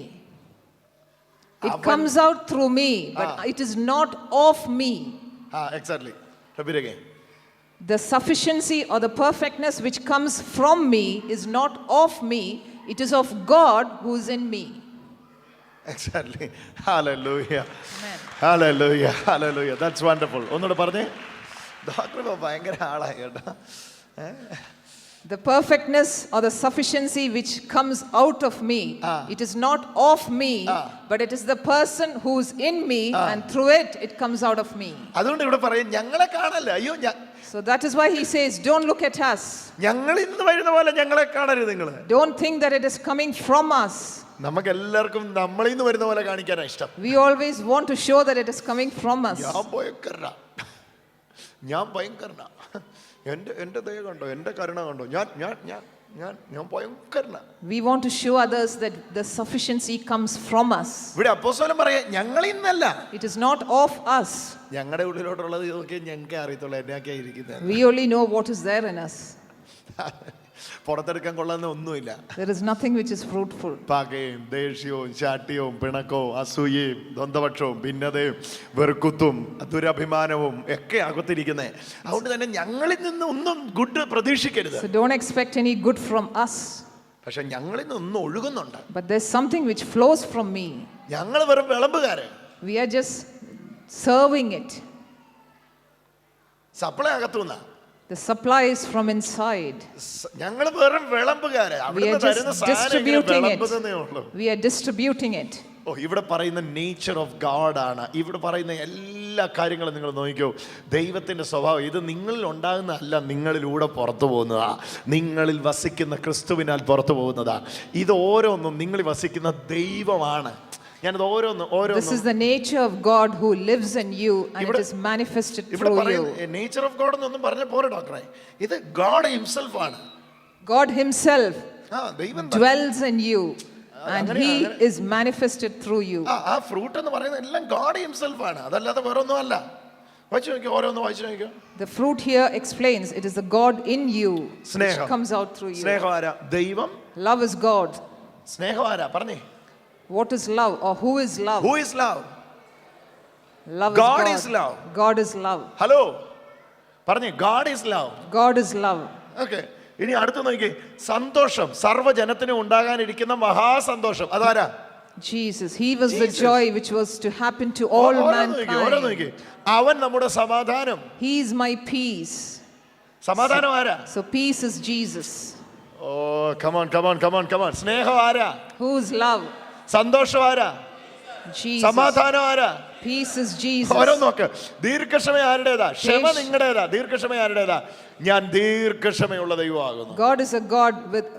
It comes out through me, but it is not of me. Exactly. Repeat again. The sufficiency or the perfectness which comes from me is not of me, it is of God who is in me. Exactly. Hallelujah. Amen. Hallelujah. That's wonderful. ഒന്നുകൂടെ പറഞ്ഞേ. Doctor ഭയങ്കര ആളായി കേട്ടോ. The perfectness or the sufficiency which comes out of me, it is not of me, but it is the person who's in me, and through it comes out of me. അതുകൊണ്ട് ഇവിടെ പറയും ഞങ്ങളെ കാണല്ല. അയ്യോ, So that is why he says, don't look at us. ഞങ്ങളിൽ നിന്ന് വരുന്ന പോലെ ഞങ്ങളെ കാണരുത് നിങ്ങൾ. Don't think that it is coming from us. നമുക്ക് എല്ലാവർക്കും നമ്മളിൽ നിന്ന് വരുന്ന പോലെ കാണിക്കാനാണ് ഇഷ്ടം. We always want to show that it is coming from us. ഞാൻ ഭയങ്കരനാ, എന്റെ ദയ കണ്ടോ, എന്റെ കരുണ കണ്ടോ, ഞാൻ ഭയങ്കരനാ. We want to show others that the sufficiency comes from us. ഇവിടെ അപ്പോസ്തലൻ പറയാ ഞങ്ങളിൽ നിന്നല്ല, It is not of us. ഞങ്ങളുടെ ഉള്ളിലോട്ടുള്ളത് ഇതൊക്കെ ഞങ്ങൾക്ക് അറിയത്തുള്ളൂ, എന്നൊക്കെ ഇരിക്കുന്നത്. We only know what is there in us. പുറത്തെടുക്കാൻ കൊള്ളാവുന്ന ഒന്നുമില്ല. There is nothing which is fruitful. പകയും ദേഷ്യവും ശാഠ്യവും പിണക്കവും അസൂയയും ദ്വന്ദ്വപക്ഷവും ഭിന്നതയും വെറുക്കുത്തും ദുരഭിമാനവും ഒക്കെ അകത്തിരിക്കുന്നത്. അതുകൊണ്ട് തന്നെ ഞങ്ങളിൽ നിന്ന് ഒന്നും good പ്രതീക്ഷിക്കരുത്. So don't expect any good from us. പക്ഷെ ഞങ്ങളിൽ നിന്ന് ഒന്നും ഒഴുകുന്നുണ്ട്. But there's something which flows from me. ഞങ്ങൾ വെറും വിളമ്പുകാര്. We are just serving it. Supply അകത്തുനിന്ന. The supply is from inside. ഞങ്ങൾ വെറും വിളമ്പുകാര്. We are just distributing it. ഉള്ളൂ. We are distributing it. ഇവിടെ പറയുന്ന നേച്ചർ ഓഫ് ഗാഡ് ആണ്. ഇവിടെ പറയുന്ന എല്ലാ കാര്യങ്ങളും നിങ്ങൾ നോക്കിക്കോ. ദൈവത്തിന്റെ സ്വഭാവം ഇത് നിങ്ങളിൽ ഉണ്ടാകുന്നതല്ല, നിങ്ങളിലൂടെ പുറത്തു പോകുന്നതാ. നിങ്ങളിൽ വസിക്കുന്ന ക്രിസ്തുവിനാൽ പുറത്തു പോകുന്നതാ. ഇത് ഓരോന്നും നിങ്ങളിൽ വസിക്കുന്ന ദൈവമാണ്. ഞാനത് This is the nature of God who lives in you, and it is manifested through you. Nature of God എന്നൊന്നും പറഞ്ഞ പോരെ ഡോക്ടറെ, ഇത് ഗോഡ് ഹിംസെൽഫ് ആണ്. God himself ദൈവം dwells in you, and he is manifested through you. ആ fruit എന്ന് പറയുന്നത് എല്ലാം ഗോഡ് ഹിംസെൽഫ് ആണ്, അതല്ലാതെ വേറെ ഒന്നും അല്ല. വായിച്ചു നോക്കിയോ, ഓരോന്ന് വായിച്ചു നോക്കിയോ. The fruit here explains it is the God in you which comes out through you. സ്നേഹം ആരാ? ദൈവം. Love is God. സ്നേഹം ആരാ? പറഞ്ഞേ. What is love, or who is love? Who is love? Love God is is love. God is love. Hello പറഞ്ഞേ, God is love. God is love. Okay, ഇനി അടുത്ത് നോക്കിയേ. സന്തോഷം, സർവ്വജനത്തിനും ഉണ്ടാകാനിരിക്കുന്ന മഹാസന്തോഷം അതാരാ? Jesus. He was the joy which was to happen to all mankind. അവൻ നമ്മുടെ സമാധാനം. He is my peace. സമാധാനം ആരാ? So peace is Jesus. ഓ കമോൺ കമോൺ കമോൺ കമോൺ. സ്നേഹം ആരാ? Whose love? സന്തോഷം ആരാ? Jesus. സമാധാനം ആരാ? Peace is Jesus. ഓരോ നോക്ക്. ദീർഘക്ഷമ ആരുടേതാ? ക്ഷമ നിങ്ങളുടേതാ. ദീർഘക്ഷമ ആരുടേതാ? ഞാൻ ദീർഘക്ഷമയുള്ള ദൈവമാകുന്നു. God is a God with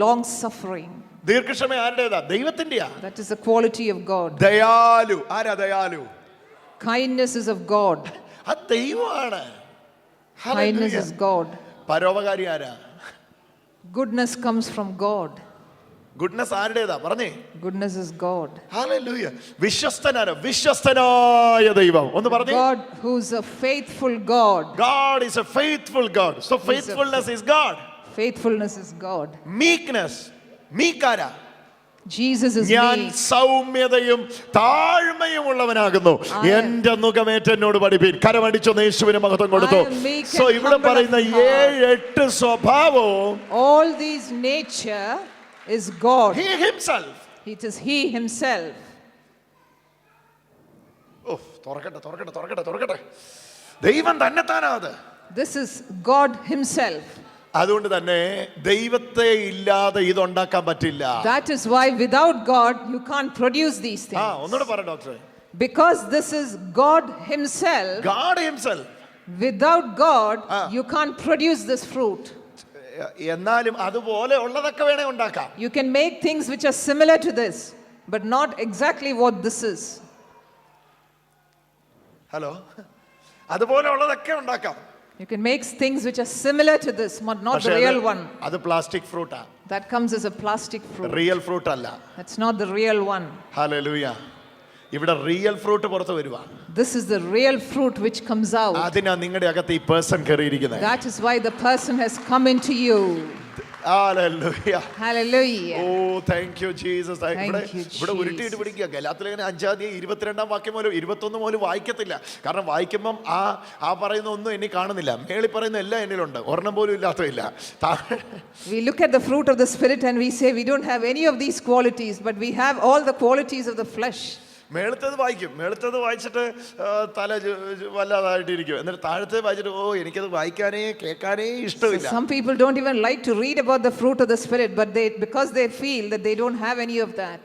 long suffering. ദീർഘക്ഷമ ആരുടേതാ? ദൈവത്തിന്റെയാ. That is the quality of God. ദയാലു ആരാ? ദയാലു. Kindness is of God. ആ ദൈവമാണ്. Kindness is God. പരോപകാരി ആരാ? Goodness comes from God. Goodness ആരുടേതാ? പറഞ്ഞേ. Goodness is God. ഹല്ലേലൂയ. വിശ്വസ്തനാണ്. വിശ്വസ്തനായ ദൈവം. ഒന്ന് പറഞ്ഞേ. God who's a faithful God. God is a faithful God. So faithfulness is God. Faithfulness is God. Meekness. മീക്കാരാ? Jesus is ഞാൻ meek. സൗമ്യതയും താഴ്മയും ഉള്ളവനാകുന്നു. എന്റെ മുഖമേറ്റ് എന്നോട് പഠിപ്പീൻ. കരമടിച്ചൊന്ന് യേശുവിന് മഹത്വം കൊടുത്തു. I am meek and so ഇവിടെ humble പറയുന്ന of heart. 7-8 സ്വഭാവവും All these nature is God. he himself. It is He Himself. തുറക്കട്ടെ. ദൈവം തന്നെത്താനാത്. This is God Himself. അതുകൊണ്ട് തന്നെ ദൈവത്തെ ഇല്ലാതെ ഇതുണ്ടാക്കാൻ പറ്റില്ല. That is why without God you can't produce these things. ഒന്നുകൂടെ പറ ഡോക്ടറെ. Because this is God Himself. God himself. Without God you can't produce this fruit. എന്നാലും അതുപോലെ ഉള്ളതൊക്കെ വേണേ ഉണ്ടാക്കാം. You can make things which are similar to this, but not exactly what this is. Hello, അതുപോലെ ഉള്ളതൊക്കെ ഉണ്ടാക്കാം. You can make things which are similar to this, but not the real one. അത് plastic ഫ്രൂട്ടാ. That comes as a plastic fruit. Real fruit അല്ല. That's not the real one. ഹല്ലേലൂയ. ഇവിടെ real fruit പുറത്ത് വരുവാ. This is the real fruit which comes out. അതിനാ നിങ്ങളുടെ അകത്ത് ഈ person കയറിയിരിക്കുന്നത്. That is why the person has come into you. Hallelujah. Hallelujah. Oh, thank you Jesus. Thank you, ഇവിടെ ഉരുട്ടിയിട്ട് പിടിക്കുക. ഗലാത്യലേഖനം 5:22 വാക്യം മുതൽ 21 മുതൽ വായിക്കത്തില്ല. കാരണം വായിക്കുമ്പം ആ പറയുന്ന ഒന്നും എന്നെ കാണുന്നില്ല. മേളിൽ പറയുന്ന എല്ലാം എന്നിലുണ്ട്. ഒരെണ്ണം പോലും ഇല്ലാത്തതില്ല. We look at the fruit of the Spirit and we say we don't have any of these qualities, but we have all the qualities of the flesh. മേളത്തത് വായിക്കും. മേളത്തത് വായിച്ചിട്ട് തല വല്ലാതായിട്ടിരിക്കും. എന്നിട്ട് താഴത്തെ വായിച്ചിട്ട് എനിക്കത് വായിക്കാനേ കേൾക്കാനേ ഇഷ്ടമില്ല. Some people don't even like to read about the fruit of the Spirit, but because they feel that they don't have any of that.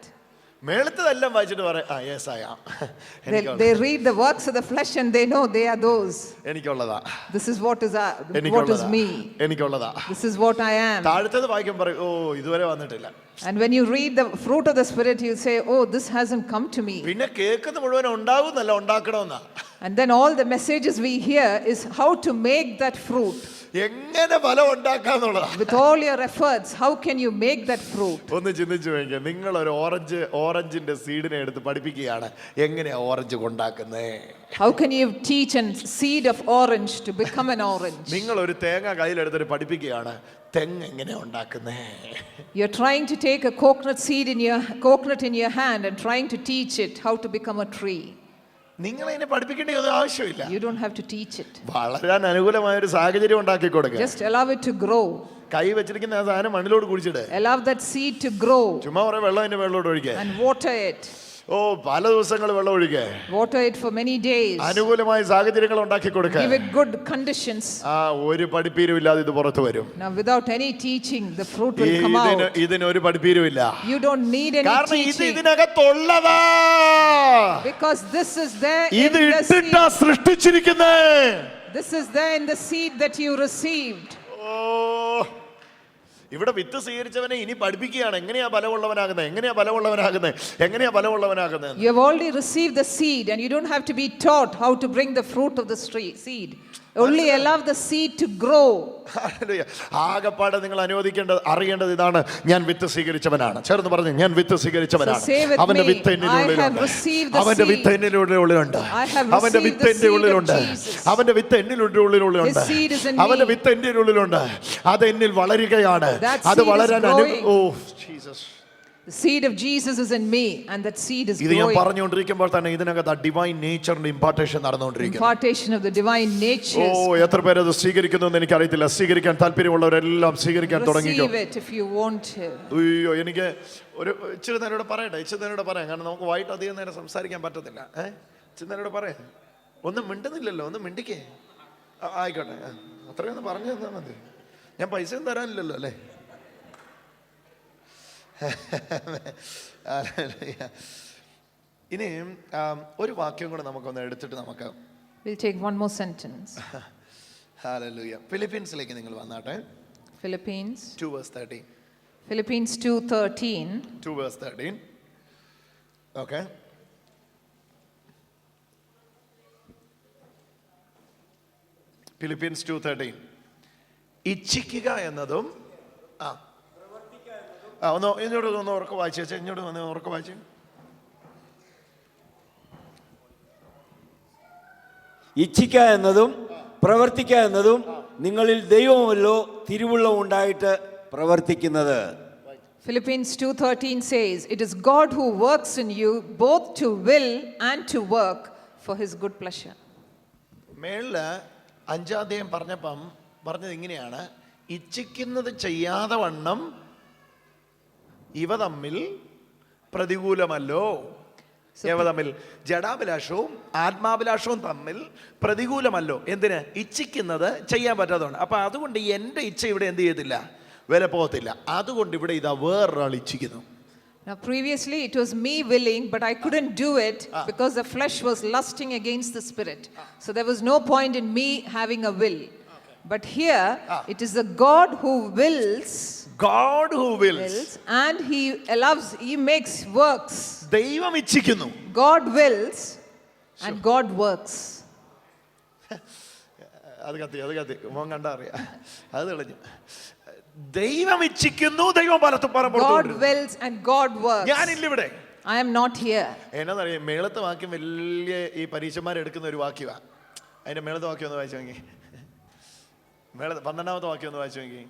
മേളത്തതെല്ലാം വായിച്ചിട്ട് പറയാം yes I am. They read the works of the flesh and they know they are those. എനിക്കുള്ളതാ. This is what is me. എനിക്കുള്ളതാ. This is what I am. താഴത്തേത് വായിക്കാൻ പറയും ഇതുവരെ വന്നിട്ടില്ല. And when you read the fruit of the Spirit, you say, oh, this hasn't come to me. പിന്നെ കേൾക്കുന്ന മുഴുവൻ ഉണ്ടാവുന്നല്ല, ഉണ്ടാക്കണമെന്നാ. And then all the messages we hear is how to make that fruit. എങ്ങനെ ഫലം ഉണ്ടാക്കാന്നുള്ളതാ. With all your efforts, how can you make that fruit? ഒന്ന് ചിന്തിച്ചു നോക്കിയാൽ നിങ്ങൾ ഒരു ഓറഞ്ചിന്റെ സീഡിനെ എടുത്ത് പഠിപ്പിക്കുകയാണ് എങ്ങനെയാ orange ഉണ്ടാക്കുന്നേ. How can you teach a seed of orange to become an orange? നിങ്ങൾ ഒരു തേങ്ങ കയ്യിലെടുത്തിട്ട് പഠിപ്പിക്കുകയാണ് തെങ്ങ് എങ്ങനെ ഉണ്ടാക്കുന്നേ. You're trying to take a coconut in your hand and trying to teach it how to become a tree. നിങ്ങൾ അതിനെ പഠിപ്പിക്കേണ്ട ഒന്നും ആവശ്യമില്ല. You don't have to teach it. വളരാൻ അനുകൂലമായ ഒരു സാഹചര്യം ഉണ്ടാക്കി കൊടുക്കുക. Just allow it to grow. കൈ വെച്ചിരിക്കുന്ന ആ സാധനം മണ്ണിലോട് കുഴിച്ചിട്ട് Allow that seed to grow. ചുമ്മാ കുറെ വെള്ളം അതിന്റെ വെള്ളോട് ഒഴിക്കുക. And water it. പല ദിവസങ്ങൾ വെള്ളം ഒഴിക്കുക. Water it for many days. അനുകൂലമായ സാഹചര്യങ്ങൾ ഉണ്ടാക്കി കൊടുക്കുക. Give it good conditions. ഒരു പഠിപ്പീരും ഇല്ലാതെ ഇത് പുറത്തു വരും. Now without any teaching the fruit will come out. ഇതിന് ഒരു പഠിപ്പീരും ഇല്ല. You don't need any കാരണം teaching. ഇത് ഇതിനകത്തുള്ളതാ. Because this is there ഇത് in the ഇട്ടിട്ടാ seed. സൃഷ്ടിച്ചിരിക്കുന്നേ. This is there in the seed that you received. ഇവിടെ വിത്ത് സ്വീകരിച്ചവനെ ഇനി പഠിപ്പിക്കുകയാണ് എങ്ങനെയാ ബലമുള്ളവനാകുന്നത്. You have already received the seed and you don't have to be taught how to bring the fruit of the seed. Only allow the seed to grow. ആകപ്പാടെ നിങ്ങൾ അറിയേണ്ടത് ഇതാണ്, ഞാൻ വിത്ത് സ്വീകരിച്ചവനാണ്. ചേർന്ന് പറഞ്ഞു, ഞാൻ വിത്ത് സ്വീകരിച്ചവനാണ്. അവന്റെ വിത്ത് എന്നിലുള്ളിലുണ്ട്. അവന്റെ വിത്ത് എന്നിലുള്ളിലുണ്ട്. അവന്റെ വിത്ത് എന്റെ ഉള്ളിലുണ്ട്. അവന്റെ വിത്ത് എന്നിലുള്ളിലുണ്ട്. അവന്റെ വിത്ത് എന്റെ ഉള്ളിലുണ്ട്. അത് എന്നിൽ വളരുകയാണ്. അത് വളരാൻ Jesus. The seed of Jesus is in me and that seed is ഇത് ഞാൻ growing. പറഞ്ഞുകൊണ്ടിരിക്കുമ്പോൾ തന്നെ ഇതിനകത്ത് ആ ഡിവൈൻ നേച്ചറിന്റെ ഇംപാർട്ടേഷൻ നടന്നുകൊണ്ടിരിക്കുന്നു. Impartation of the divine nature. എത്ര പേര് അത് സ്വീകരിക്കുന്നു എന്ന് എനിക്കറിയത്തില്ല. സ്വീകരിക്കാൻ താല്പര്യമുള്ളവരെല്ലാം സ്വീകരിക്കാൻ തുടങ്ങിക്കോ. Receive it if you want to. അയ്യോ, എനിക്ക് ഒരു ഇച്ചിരി നേരോട് പറയാം. കാരണം നമുക്ക് വായിട്ട് അധികം നേരം സംസാരിക്കാൻ പറ്റത്തില്ല. ഇച്ചിരി നേരോട് പറയാം. ഒന്നും മിണ്ടുന്നില്ലല്ലോ, ഒന്നും മിണ്ടിക്കേ. ആയിക്കോട്ടെ. അത്രയൊന്ന് പറഞ്ഞു തന്നാൽ മതി. ഞാൻ പൈസ തരാനില്ലല്ലോ അല്ലേ? ഇനി ഒരു വാക്യം കൂടെ നമുക്കൊന്ന് എടുത്തിട്ട് നമുക്ക് We'll take one more sentence. ഹല്ലേലൂയ. ഫിലിപ്പീൻസിലേക്ക് നിങ്ങൾ വന്നാട്ടെ. Philippines 2:13. Philippines 2:13. 2:13. ഓക്കെ. ഫിലിപ്പീൻസ് 2:13. ഇച്ഛിക്കുക എന്നതും ഒന്ന് ഉറക്കെ വായിച്ചു വെച്ചാൽ ഇങ്ങോട്ട് വന്ന് ഉറക്കെ വായിച്ചു. ഇച്ഛിക്കുക എന്നതും പ്രവർത്തിക്കുക എന്നതും നിങ്ങളിൽ ദൈവമല്ലോ തിരുവുള്ളം ഉണ്ടായിട്ട് പ്രവർത്തിക്കുന്നത്. Philippians 2:13 says, "It is God who works in you both to will and to work for his good pleasure." മേളില് 5-ാം അധ്യായം പറഞ്ഞത് ഇങ്ങനെയാണ്: ഇച്ഛിക്കുന്നത് ചെയ്യാതെ വണ്ണം ഇവ തമ്മിൽ പ്രതികൂലമല്ലോ. ഇവ തമ്മിൽ ജഡാഭിലാഷവും ആത്മാഭിലാഷവും തമ്മിൽ പ്രതികൂലമല്ലോ. എന്തിന്? ഇച്ഛിക്കുന്നത് ചെയ്യാൻ പറ്റാത്തതുകൊണ്ട്. അപ്പൊ അതുകൊണ്ട് എൻ്റെ ഇച്ഛ ഇവിടെ എന്ത് ചെയ്യത്തില്ല, വില പോകത്തില്ല. അതുകൊണ്ട് ഇവിടെ ഇതാ വേറൊരാൾ ഇച്ഛിക്കുന്നു. Now previously it was me willing, but I couldn't do it because the flesh was lusting against the spirit. So there was no point in me having a will. But here it is the God who wills. God who wills. And he allows, he makes works. ദൈവം ഇച്ഛിക്കുന്നു. God wills and God works. അത് കത്തി മോൻ കണ്ടാ അറിയാം. അത് തെളിഞ്ഞു. ദൈവം ഇച്ഛിക്കുന്നു, ദൈവം God wills and God works. ഞാനില്ല ഇവിടെ. I am not here. എന്നറിയാം, മേളത്തെ വാക്യം വലിയ ഈ പരീക്ഷന്മാരെടുക്കുന്ന ഒരു വാക്യമാണ്. അതിന്റെ മേളത്തെ വാക്യം ഒന്ന് വായിച്ചു നോക്കി. 12-ാമത്തെ വാക്യം ഒന്ന് വായിച്ചു നോക്കി.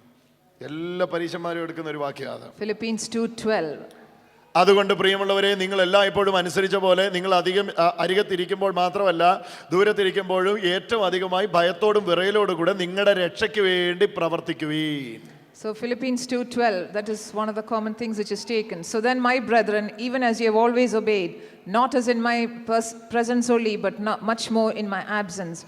എല്ലാ പരീക്ഷന്മാരും എടുക്കുന്ന ഒരു വാക്യമാണ്. Philippians 2:12. അതുകൊണ്ട് പ്രിയമുള്ളവരെ, നിങ്ങൾ എല്ലായ്പ്പോഴും അനുസരിച്ച പോലെ നിങ്ങൾ അധികം അരികത്തിരിക്കുമ്പോൾ മാത്രമല്ല ദൂരത്തിരിക്കുമ്പോഴും ഏറ്റവും അധികമായി ഭയത്തോടും വിറയലോടും കൂടെ നിങ്ങളുടെ രക്ഷയ്ക്ക് വേണ്ടി പ്രവർത്തിക്കുവീൻ. So Philippians 2:12, that is one of the common things which is taken. So then, my brethren, even as you have always obeyed, not as in my presence only, but not much more in my absence,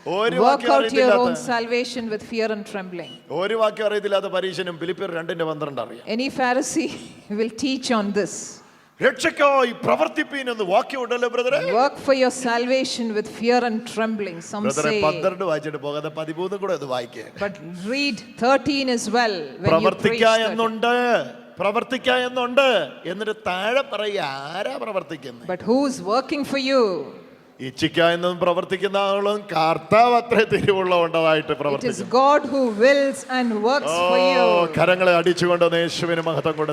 work out your own salvation with fear and trembling. ഒരു വാക്യം അറിയത്തില്ലാത്ത പരീക്ഷനും ഫിലിപ്പിയർ 2:12 അറിയാം. Any Pharisee will teach on this. രക്ഷയ്ക്കായി പ്രവർത്തിപ്പീൻ എന്ന് വാക്യം ഉണ്ടല്ലോ ബ്രദറെ. Work for your salvation with fear and trembling. Some say. 12 വായിച്ചിട്ട് പോകാതെ 13 കൂടെ അത് വായിക്കേ. But read 13 as well when you preach. പ്രവർത്തിക്ക എന്നുണ്ട് എന്നിട്ട് താഴെ പറയുക ആരാ പ്രവർത്തിക്കുന്നത്. But who's working for you? ഇച്ഛിക്ക എന്നും പ്രവർത്തിക്കുന്ന ആളും കർത്താവ് അത്രേ തിരുവുള്ളം ഉണ്ടതായിട്ട് പ്രവർത്തിക്കും. It is God who wills and works for you. കരങ്ങളെ അടിച്ചുകൊണ്ട് യേശുവിന് മഹത്വം കൊടുത്തു.